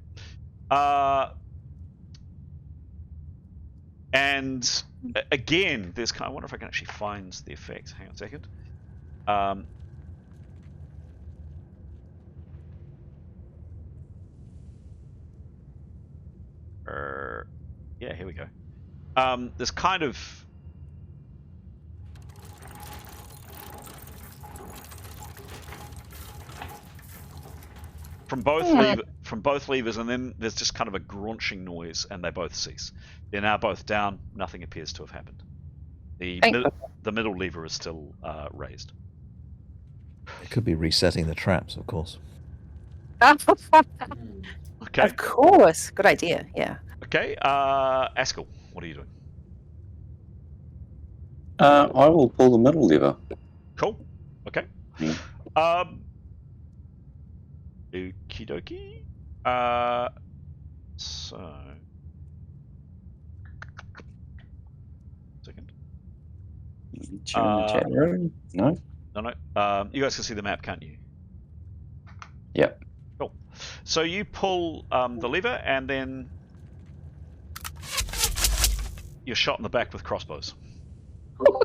And again, there's I wonder if I can actually find the effect. Hang on a second. Yeah, here we go. There's kind of from both levers, and then there's just kind of a grunching noise, and they both cease. They're now both down. Nothing appears to have happened. The middle lever is still raised. It could be resetting the traps, of course. Okay. Of course. Good idea. Yeah. Okay. Askell, what are you doing? I will pull the middle lever. Cool. Okay. Yeah. Okie dokie. So. Second. Tune the chat room? No? No. You guys can see the map, can't you? Yep. Cool. So you pull the lever, and then you're shot in the back with crossbows. Oh,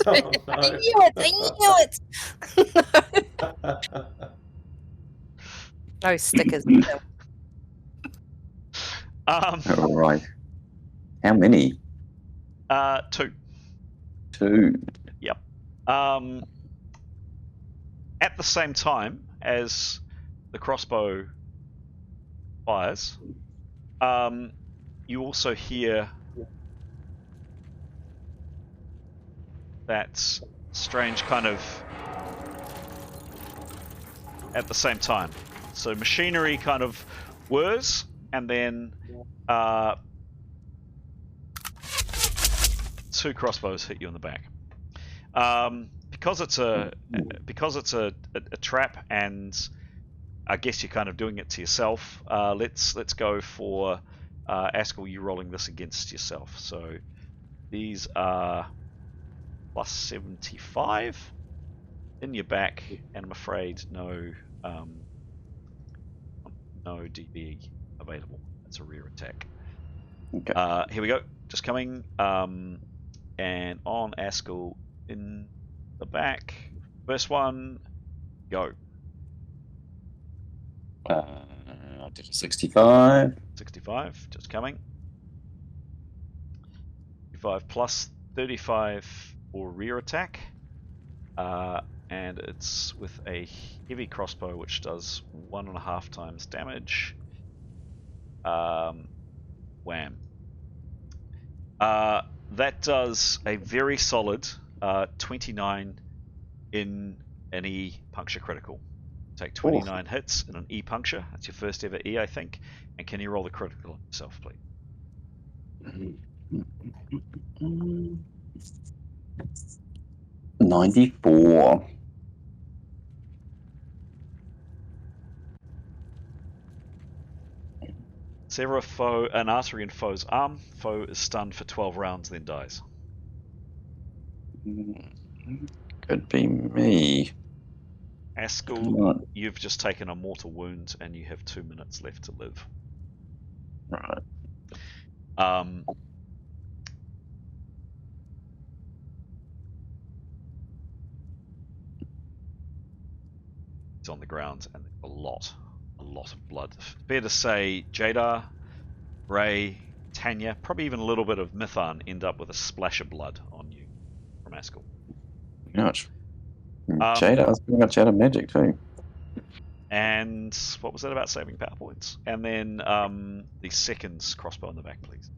no. I knew it. No stickers. All right. How many? 2. 2. Yep. At the same time as the crossbow fires. You also hear that strange kind of at the same time. So machinery kind of whirs, and then 2 crossbows hit you in the back. Because it's a trap, and I guess you're kind of doing it to yourself. Let's go for Askell, you rolling this against yourself. So these are plus 75 in your back, and I'm afraid no DB available. That's a rear attack. Okay. Here we go. Just coming. And on Askell in the back. First one, go. I did a 65. 65, just coming. 65 plus 35 for rear attack. And it's with a heavy crossbow, which does 1.5 times damage. Wham. That does a very solid 29 in an E puncture critical. Take 29 hits in an E puncture. That's your first ever E, I think. And can you roll the critical on yourself, please? 94. Sever an artery in foe's arm. Foe is stunned for 12 rounds, then dies. Could be me. Askell, you've just taken a mortal wound, and you have 2 minutes left to live. Right. He's on the ground, and there's a lot of blood. Fair to say, Jadar, Ray, Tanya, probably even a little bit of Mithan end up with a splash of blood on you from Askell. Gosh. Jada was pretty much out of magic too. And what was that about saving power points? And then the second crossbow in the back, please.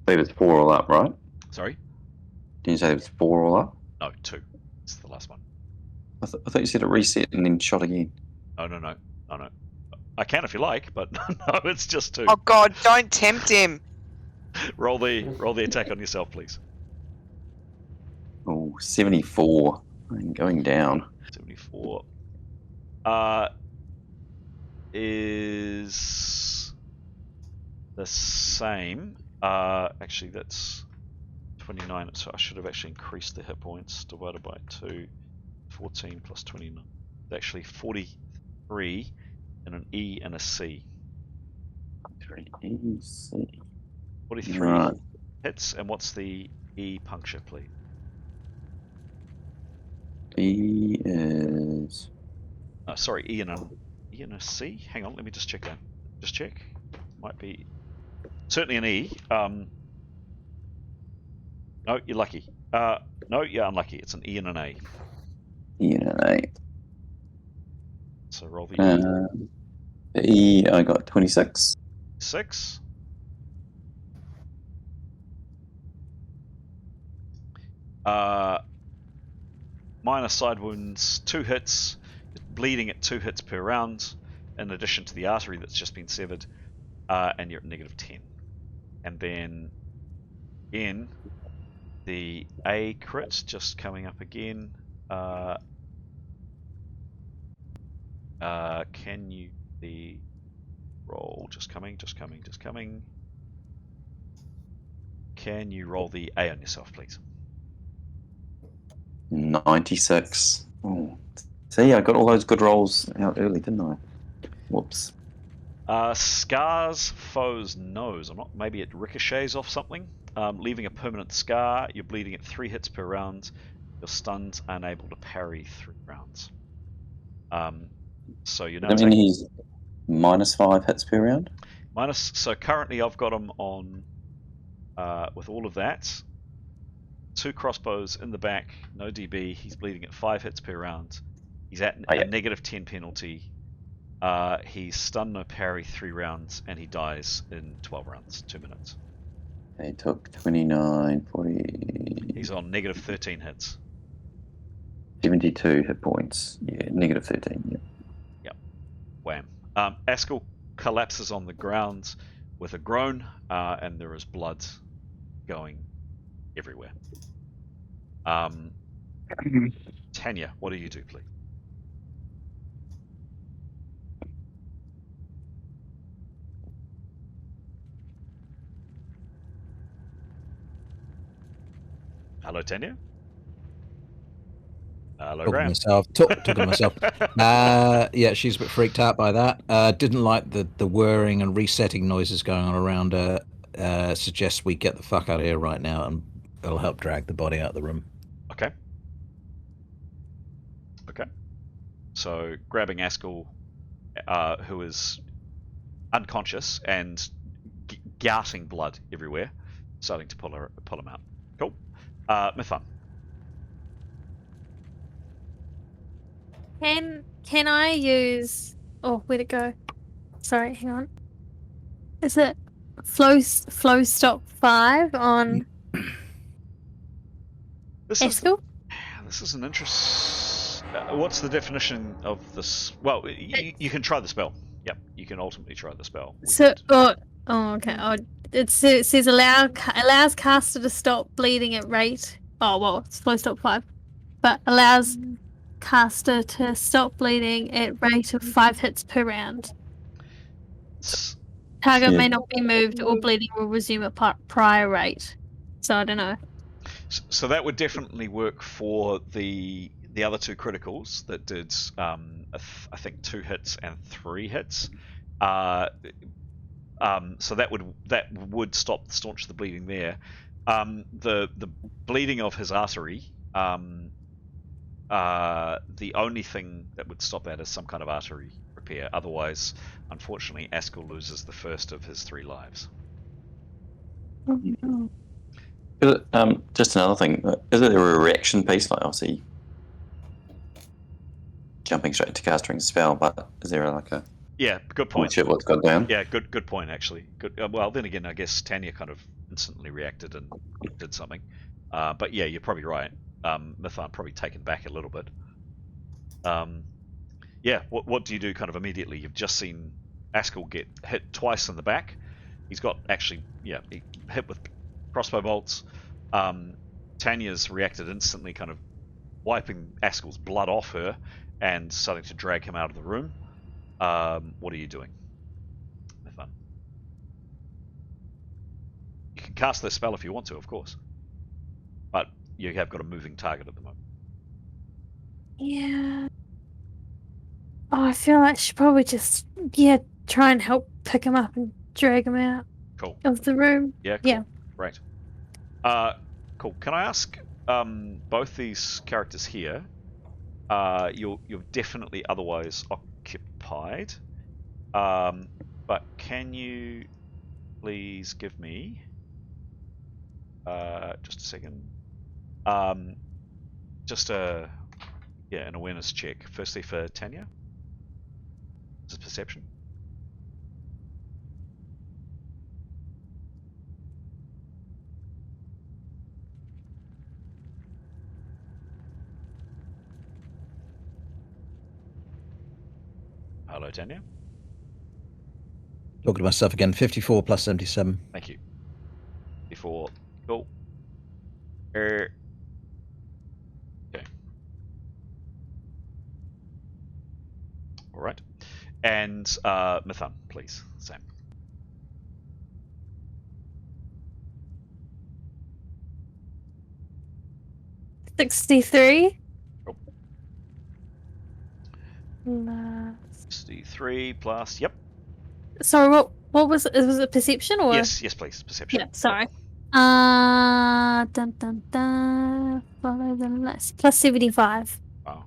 I believe it's 4 all up, right? Sorry? Did you say it was 4 all up? No, 2. It's the last one. I thought you said it reset and then shot again. No. I can if you like, but no, it's just 2. Oh God! Don't tempt him. Roll the attack on yourself, please. Oh, 74. I'm going down. 74. Is the same. Actually, that's 29. So I should have actually increased the hit points divided by 2. 14 plus 29. It's actually 43 in an E and a C. 43 Right. hits, and what's the E puncture, please? E is... Sorry, E and a C? Hang on, let me just check that. Just check. Might be... Certainly an E. No, you're lucky. No, you're unlucky. It's an E and an A. E and an A. So roll the E. The E, I got 26. 6. Minor side wounds, 2 hits, bleeding at 2 hits per round, in addition to the artery that's just been severed, and you're at -10. And then, again, the A crit just coming up again. Can you the roll? Just coming. Can you roll the A on yourself, please? 96. Oh. See, I got all those good rolls out early, didn't I? Whoops. Scars foe's nose. Maybe it ricochets off something, leaving a permanent scar. You're bleeding at 3 hits per round. You're stunned, unable to parry 3 rounds. So you're now Does that mean he's -5 hits per round? So currently I've got him on, with all of that, 2 crossbows in the back, no DB. He's bleeding at 5 hits per round. He's at a -10 penalty. He's stun no parry 3 rounds, and he dies in 12 rounds, 2 minutes. They took 29, 40, He's on negative 13 hits. 72 hit points. Yeah, negative 13. Yeah. Wham. Askel collapses on the ground with a groan, and there is blood going everywhere. Tanya, what do you do, please? Hello, Tanya? Hello, Talking to Graham. myself. Talking to myself. Yeah, she's a bit freaked out by that. Didn't like the whirring and resetting noises going on around her. Suggests we get the fuck out of here right now, and it'll help drag the body out of the room. Okay. So, grabbing Askel, who is unconscious and gouting blood everywhere, starting to pull him out. Cool. Mithun. Can I use? Oh, where'd it go? Sorry, hang on. Is it flow stop 5 on Askel? This is an interest. What's the definition of this? Well, you can try the spell. Yep, you can ultimately try the spell. Okay. It says allows caster to stop bleeding at rate. Oh well, it's flow stop 5, but allows caster to stop bleeding at rate of 5 hits per round. Target may not be moved, or bleeding will resume at prior rate. So I don't know. So that would definitely work for the other 2 criticals that did, I think 2 hits and 3 hits. So that would staunch the bleeding there. The bleeding of his artery. The only thing that would stop that is some kind of artery repair. Otherwise, unfortunately, Askel loses the first of his 3 lives. Just another thing. Is there a reaction piece? Like, obviously, jumping straight into casting a spell, but is there like a... Yeah, good point. Shit, what's gone down? Yeah, good point, actually. Good. Well, then again, I guess Tanya kind of instantly reacted and did something. But yeah, you're probably right. Mithun probably taken back a little bit. Yeah, what do you do kind of immediately? You've just seen Askel get hit twice in the back. He's got he hit with crossbow bolts. Tanya's reacted instantly, kind of wiping Askel's blood off her and starting to drag him out of the room. What are you doing? Mithun. You can cast this spell if you want to, of course. But you have got a moving target at the moment. Yeah. Oh, I feel like I should probably just try and help pick him up and drag him out of the room. Yeah, cool. Right. Cool. Can I ask both these characters here? You're definitely otherwise occupied. But can you please give me just a second? Just an awareness check. Firstly for Tanya. Is it perception? Hello, Tanya. Talking to myself again. 54 plus 77. Thank you. Before. Cool. Okay. All right. And Mithun, please. Same. $63. Cool. 63 plus. Yep. Sorry, what was it? Was it perception or? Yes, please. Perception. Yeah, sorry. Follow the list. Plus 75. Wow.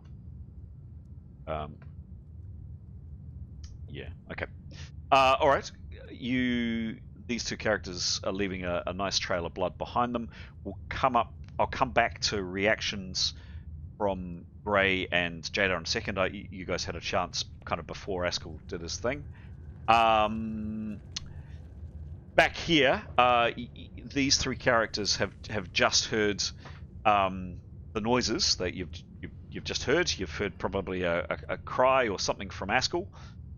Yeah. Okay. All right. These 2 characters are leaving a nice trail of blood behind them. I'll come back to reactions from Gray and Jada in a second. You guys had a chance kind of before Askell did his thing. Back here, these three characters have just heard the noises that you've just heard. You've heard probably a cry or something from Askell,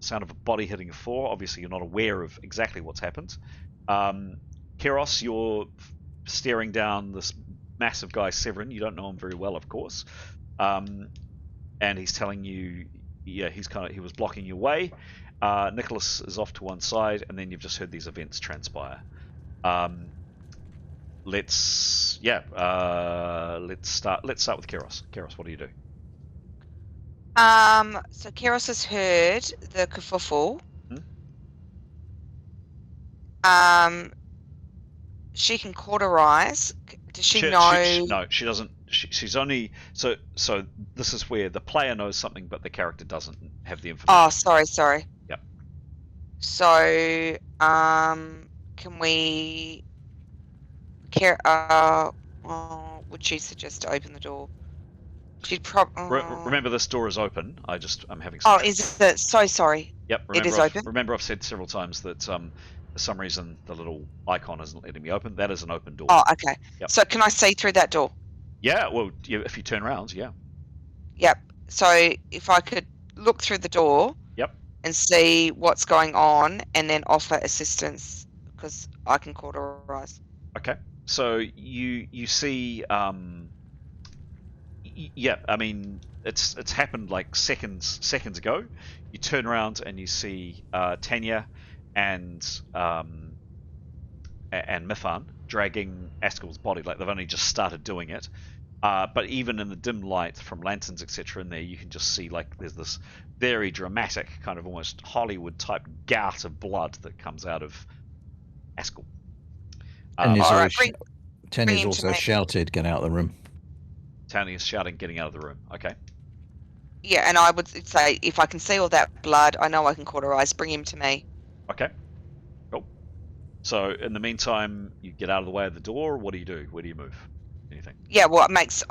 the sound of a body hitting a floor. Obviously, you're not aware of exactly what's happened. Keros, you're staring down this massive guy, Severin. You don't know him very well, of course, and he's telling you, yeah, he was blocking your way. Nicholas is off to one side, and then you've just heard these events transpire. Let's start with Keros. Keros, what do you do? So Keros has heard the kerfuffle. She can cauterize. Does she know? No, she doesn't. She's only so. This is where the player knows something, but the character doesn't have the information. Oh, sorry. Yep. So, can we? Would she suggest to open the door? She'd remember, this door is open. I'm having. Some is it? So sorry. Yep. It is open. Remember, I've said several times that for some reason the little icon isn't letting me open. That is an open door. Oh, okay. Yep. So can I see through that door? Yeah. Well, if you turn around, yeah. Yep. So if I could look through the door. Yep. And see what's going on, and then offer assistance because I can cauterize. Okay. So you see, yeah. I mean, it's happened like seconds ago. You turn around and you see Tanya and Mifan dragging Askell's body. Like they've only just started doing it. But even in the dim light from lanterns, etc., in there, you can just see like there's this very dramatic kind of almost Hollywood type gout of blood that comes out of Askell. Tanya's also shouted, "Get out of the room." Tanya's shouting, "Getting out of the room." Okay. Yeah, and I would say if I can see all that blood, I know I can cauterize. Bring him to me. Okay. Cool. So in the meantime, you get out of the way of the door. What do you do? Where do you move? Anything? Yeah, well, it makes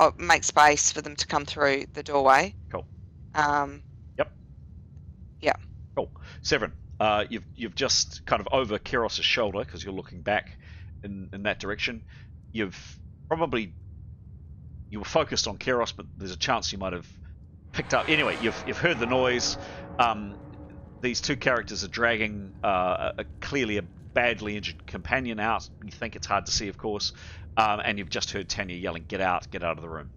space for them to come through the doorway. Cool. Yep. Yeah. Cool. Severin, you've just kind of over Keros's shoulder because you're looking back in that direction. You were focused on Keros, but there's a chance you might have picked up. Anyway, you've heard the noise. These two characters are dragging clearly a badly injured companion out. You think it's hard to see, of course. And you've just heard Tanya yelling, get out of the room.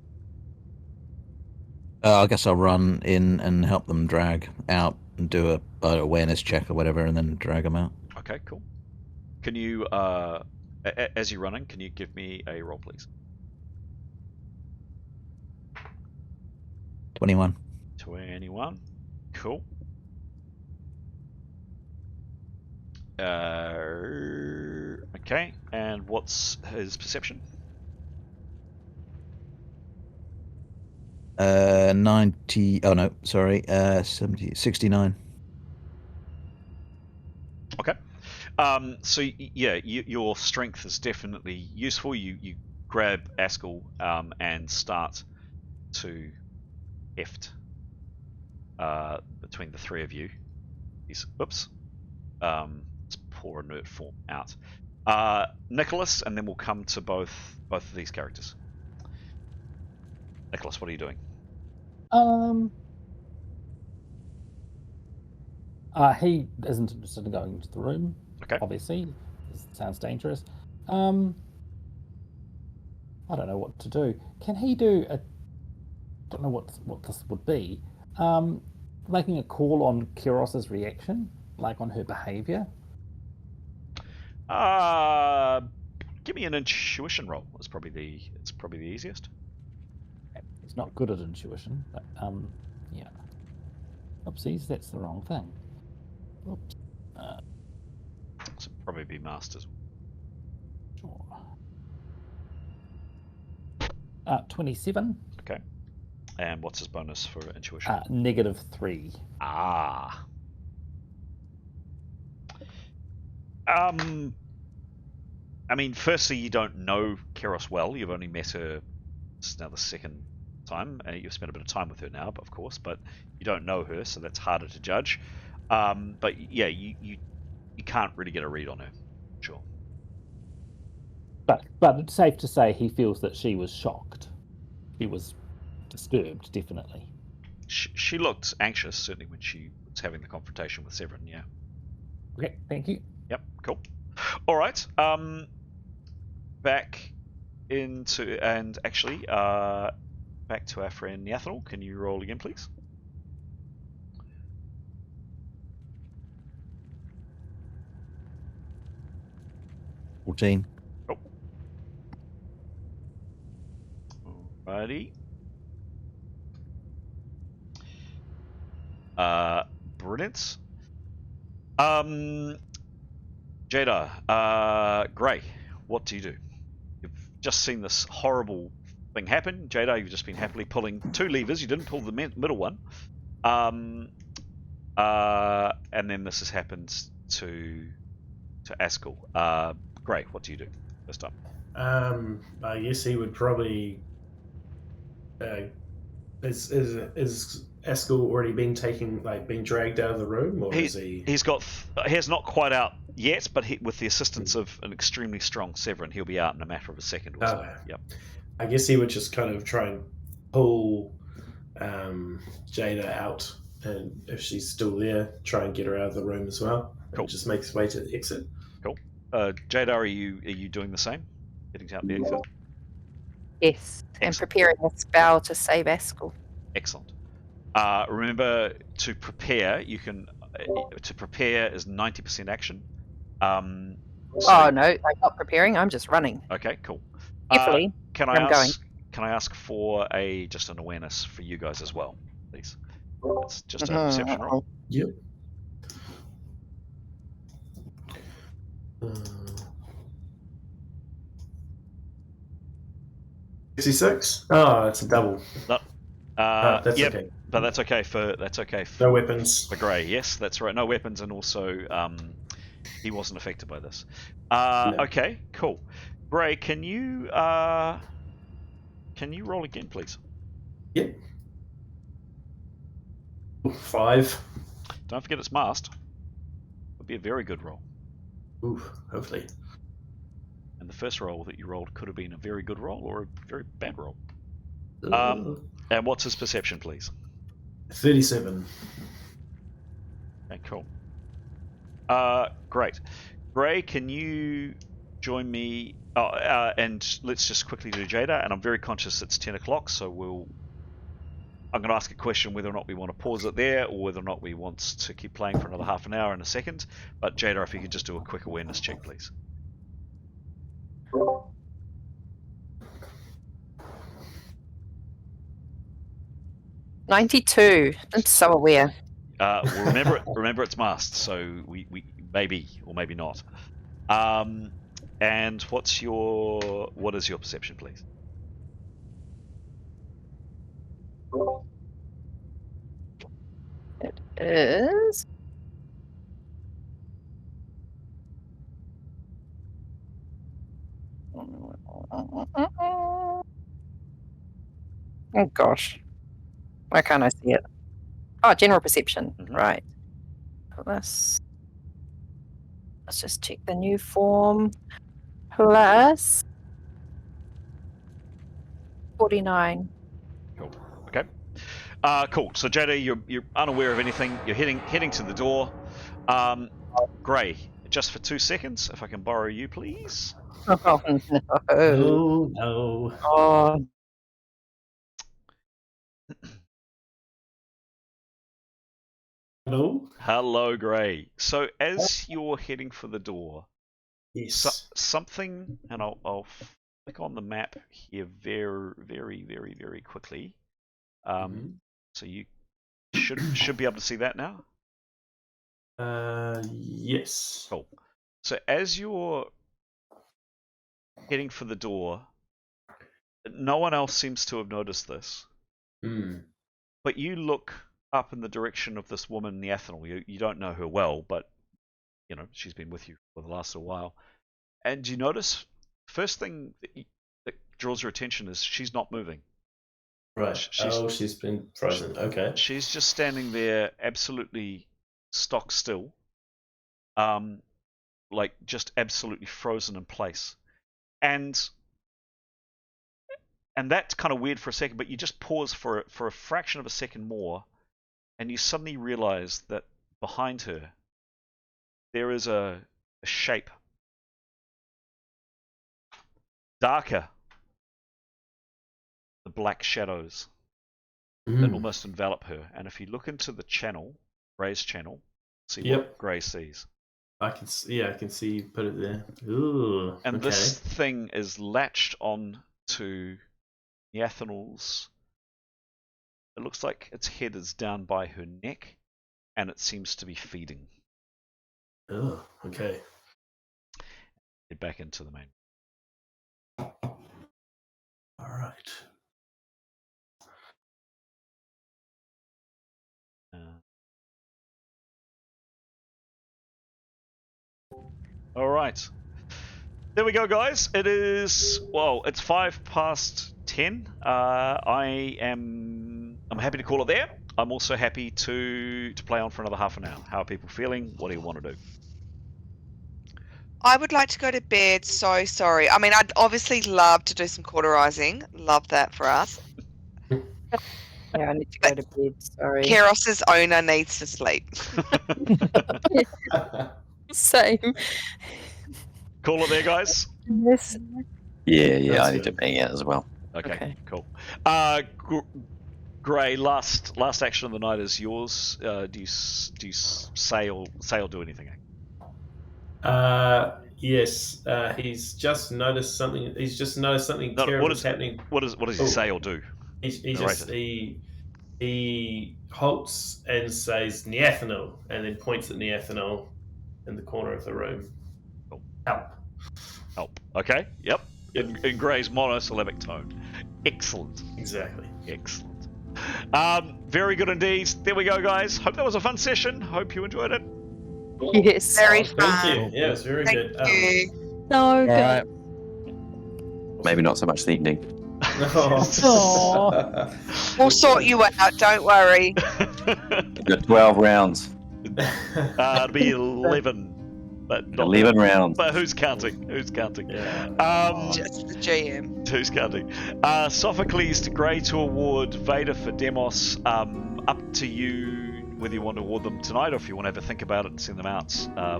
I guess I'll run in and help them drag out and do a awareness check or whatever, and then drag them out. Okay, cool. Can you, as you're running, can you give me a roll, please? 21. 21. Cool. Okay, and what's his perception? 90. Oh no, sorry. 69. Okay. So yeah, your strength is definitely useful. You grab Askell and start to heft between the three of you. Let's pour inert form out. Nicholas, and then we'll come to both of these characters. Nicholas, what are you doing? He isn't interested in going into the room. Okay. Obviously, it sounds dangerous. I don't know what to do. Can he do a? Don't know what this would be. Making a call on Keros's reaction, like on her behavior. Give me an intuition roll. It's probably the easiest. He's not good at intuition, but yeah. Oopsies, that's the wrong thing. Oops. This would probably be masters. Sure. 27. Okay. And what's his bonus for intuition? -3. Ah. I mean, firstly, you don't know Keros well. You've only met her. This is now the second time. You've spent a bit of time with her now, but of course, but you don't know her, so that's harder to judge. But yeah, you can't really get a read on her. Sure. But it's safe to say he feels that she was shocked. She was disturbed, definitely. She looked anxious, certainly when she was having the confrontation with Severin. Yeah. Okay, thank you. Yep. Cool. All right. Back into and actually back to our friend Niathanel. Can you roll again, please? $14. Cool. Alrighty. Brilliant. Jada, Gray, what do you do? You've just seen this horrible thing happen. Jada, you've just been happily pulling 2 levers. You didn't pull the middle one. And then this has happened to Askell. Gray, what do you do this time? I guess he would probably. Is Askell already been been dragged out of the room, or is he? He's not quite out yet, but with the assistance of an extremely strong Severin, he'll be out in a matter of a second or so. Yep. I guess he would just kind of try and pull Jada out, and if she's still there, try and get her out of the room as well. Cool. And just make his way to the exit. Cool. Jada, are you doing the same? Getting out the exit? Yes, and preparing a spell to save Askell. Excellent. Remember to prepare. You can to prepare is 90% action. Oh no, I'm not preparing. I'm just running. Okay, cool. Carefully. Can I'm going. Can I ask for just an awareness for you guys as well, please? It's just a perception roll. Yep. 66. Oh, it's a double. No. That's yep, okay. But that's okay for no weapons for Gray. Yes, that's right. No weapons, and also he wasn't affected by this. No. Okay, cool. Gray, can you roll again, please? Yep. 5. Don't forget it's masked. Would be a very good roll. Ooh, hopefully. And the first roll that you rolled could have been a very good roll or a very bad roll. And what's his perception, please? 37. Okay, cool. Great. Gray, can you join me? And let's just quickly do Jada. And I'm very conscious it's 10 o'clock, so I'm going to ask a question whether or not we want to pause it there or whether or not we want to keep playing for another half an hour in a second. But Jada, if you could just do a quick awareness check, please. $92. I'm so aware. Well, remember it's masked, so we maybe or maybe not. And what is your perception, please? It is. Oh gosh. Why can't I see it? Oh, general perception. Right. Let's just check the new form. Plus 49. Cool. Okay. Cool. So Jada, you're unaware of anything. You're heading to the door. Gray, just for 2 seconds, if I can borrow you, please. Oh no. Oh no. Oh. Hello? Hello, Gray. So as you're heading for the door, yes, something, and I'll click on the map here very, very, very, very quickly. So you should be able to see that now. Yes. Cool. So as you're heading for the door, no one else seems to have noticed this. But you look up in the direction of this woman, Niathanel. You don't know her well, but you know she's been with you for the last little while. And you notice first thing that draws your attention is she's not moving. Right. She's been frozen. Okay. She's just standing there, absolutely stock still, like just absolutely frozen in place, and that's kind of weird for a second. But you just pause for a fraction of a second more, and you suddenly realize that behind her there is a shape, darker, the black shadows that almost envelop her. And if you look into the channel, Gray's channel, see what Gray sees. I can see you put it there. Ooh. And this thing is latched on to Neathanel's. It looks like its head is down by her neck, and it seems to be feeding. Oh, okay. Get back into the main. All right. All right. There we go, guys. It is, well, it's 10:05. I'm happy to call it there. I'm also happy to play on for another half an hour. How are people feeling? What do you want to do? I would like to go to bed. So sorry. I mean, I'd obviously love to do some cauterizing. Love that for us. Yeah, I need to go to bed. Sorry. Keros's owner needs to sleep. Same. Call it there, guys. Yes. Yeah, I need to bang out as well. Okay. Cool. Gray, last action of the night is yours. Do you say or do anything? Yes. He's just noticed something. Terrible is happening. What does he say or do? He halts and says Neathanel, and then points at Neathanel in the corner of the room. Cool. Help. Okay. Yep. In Gray's monosyllabic tone. Excellent. Exactly. Excellent. Very good indeed. There we go, guys. Hope that was a fun session. Hope you enjoyed it. Yes. Very fun. Thank you. Yeah, it's very good. Thank you. So good. Right. Maybe not so much the evening. We'll sort you out. Don't worry. We've got 12 rounds. It'll be 11. But not 11 rounds. But who's counting? Yeah. Just the GM. Who's counting? Sophocles to Grey to award, Vader for Demos. Up to you whether you want to award them tonight or if you want to have a think about it and send them out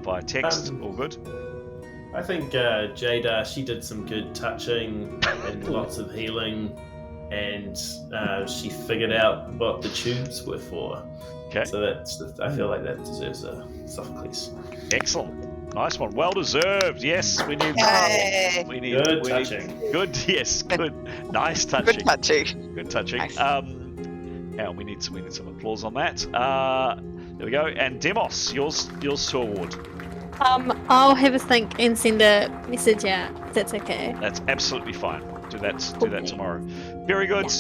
via text. All good? I think Jada, she did some good touching and lots of healing, and she figured out what the tubes were for. Okay. So I feel like that deserves a Sophocles. Excellent. Nice one. Well deserved. Yes, we need. Yay. We need Good touching. Good. Yes. Good. Nice touching. Good touching. Good touching. Nice. Yeah, we need some applause on that. There we go. And Demos, yours to award. I'll have a think and send a message out. If that's okay. That's absolutely fine. Do that tomorrow. Very good.